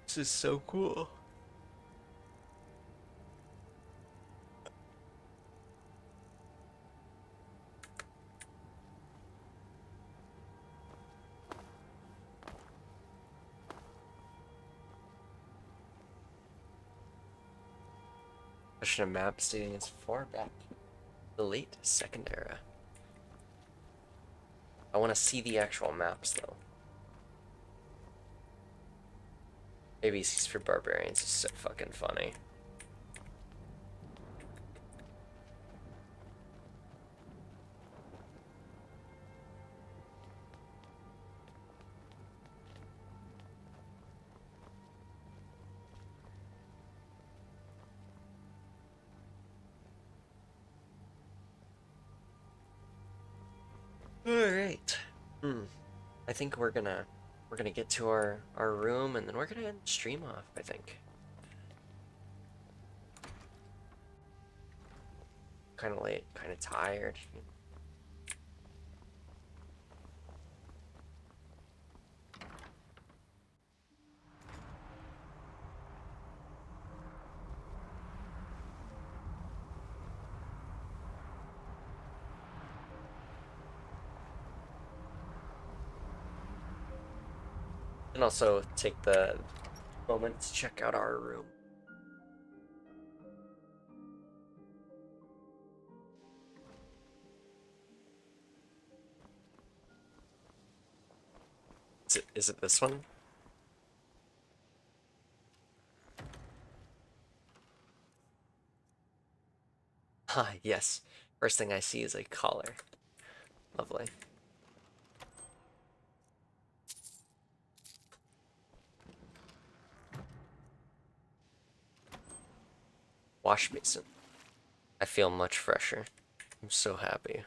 This is so cool. A map stating it's far back, the late Second Era. I want to see the actual maps though. ABCs for Barbarians is so fucking funny. Alright. I think we're gonna get to our room and then we're gonna end the stream off, I think. Kinda late, kinda tired. And also take the moment to check out our room. Is it this one? Ah, yes. First thing I see is a collar. Lovely. Wash basin. I feel much fresher. I'm so happy.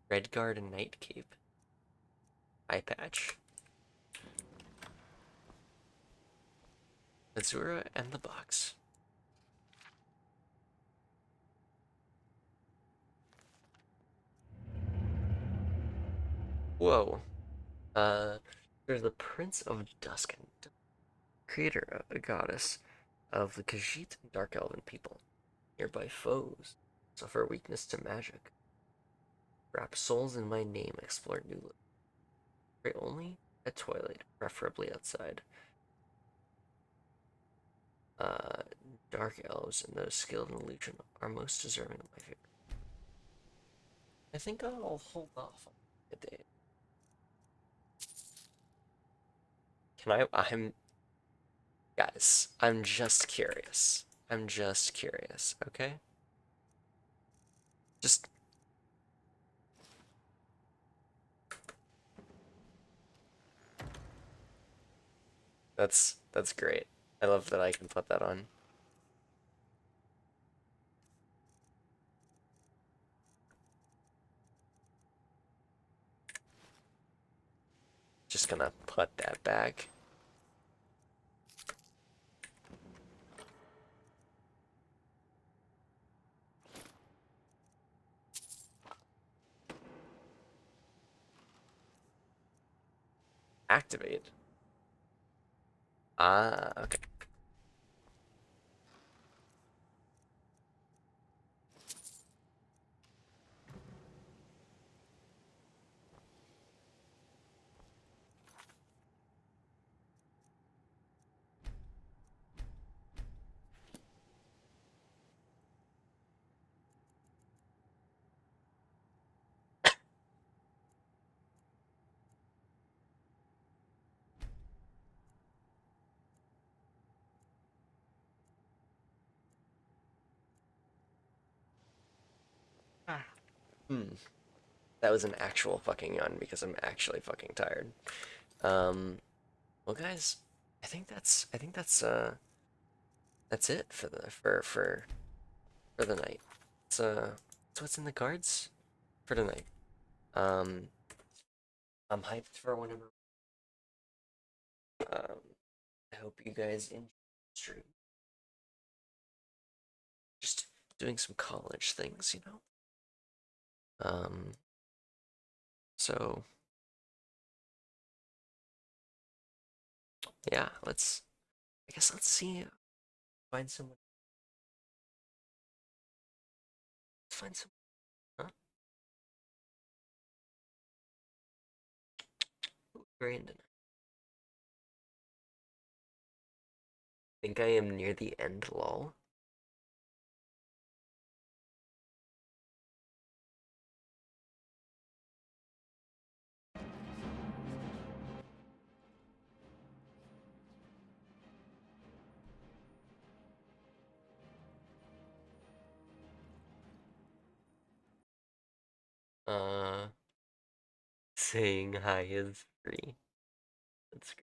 Red guard and night cape. Eye patch. Azura and the box. Whoa. There's the Prince of Dusk and creator, a goddess of the Khajiit and Dark Elven people. Nearby foes suffer weakness to magic. Wrap souls in my name, explore new limits. Pray only at twilight, preferably outside. Dark elves and those skilled in illusion are most deserving of my favor. I think I'll hold off on a day. Guys, I'm just curious. I'm just curious, okay? Just... That's great. I love that I can put that on. Just gonna put that back. Activate. Ah, okay. That was an actual fucking yawn because I'm actually fucking tired. Well, guys, I think that's it for the night. It's what's in the cards for tonight. I'm hyped for whenever. I hope you guys enjoy the stream. Just doing some college things, you know. So yeah, I guess let's see. Find someone. Find some. Huh? Brandon. I think I am near the end, lol. Uh, Saying hi is free. That's great.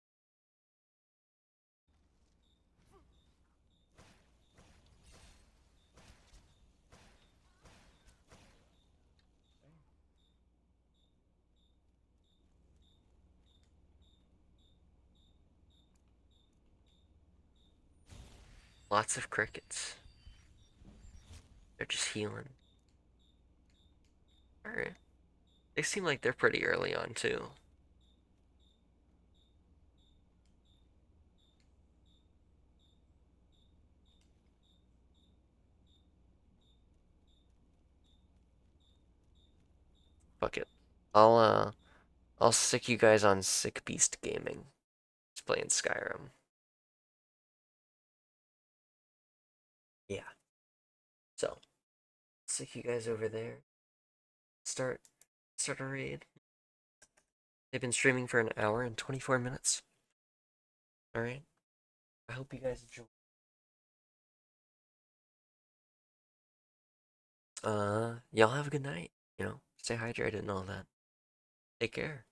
Lots of crickets. They're just healing. Alright. They seem like they're pretty early on, too. Fuck it. I'll stick you guys on Sick Beast Gaming. Just playing Skyrim. Yeah. So, stick you guys over there. Start a raid. They've been streaming for an hour and 24 minutes. Alright? I hope you guys enjoy. Y'all have a good night. You know, stay hydrated and all that. Take care.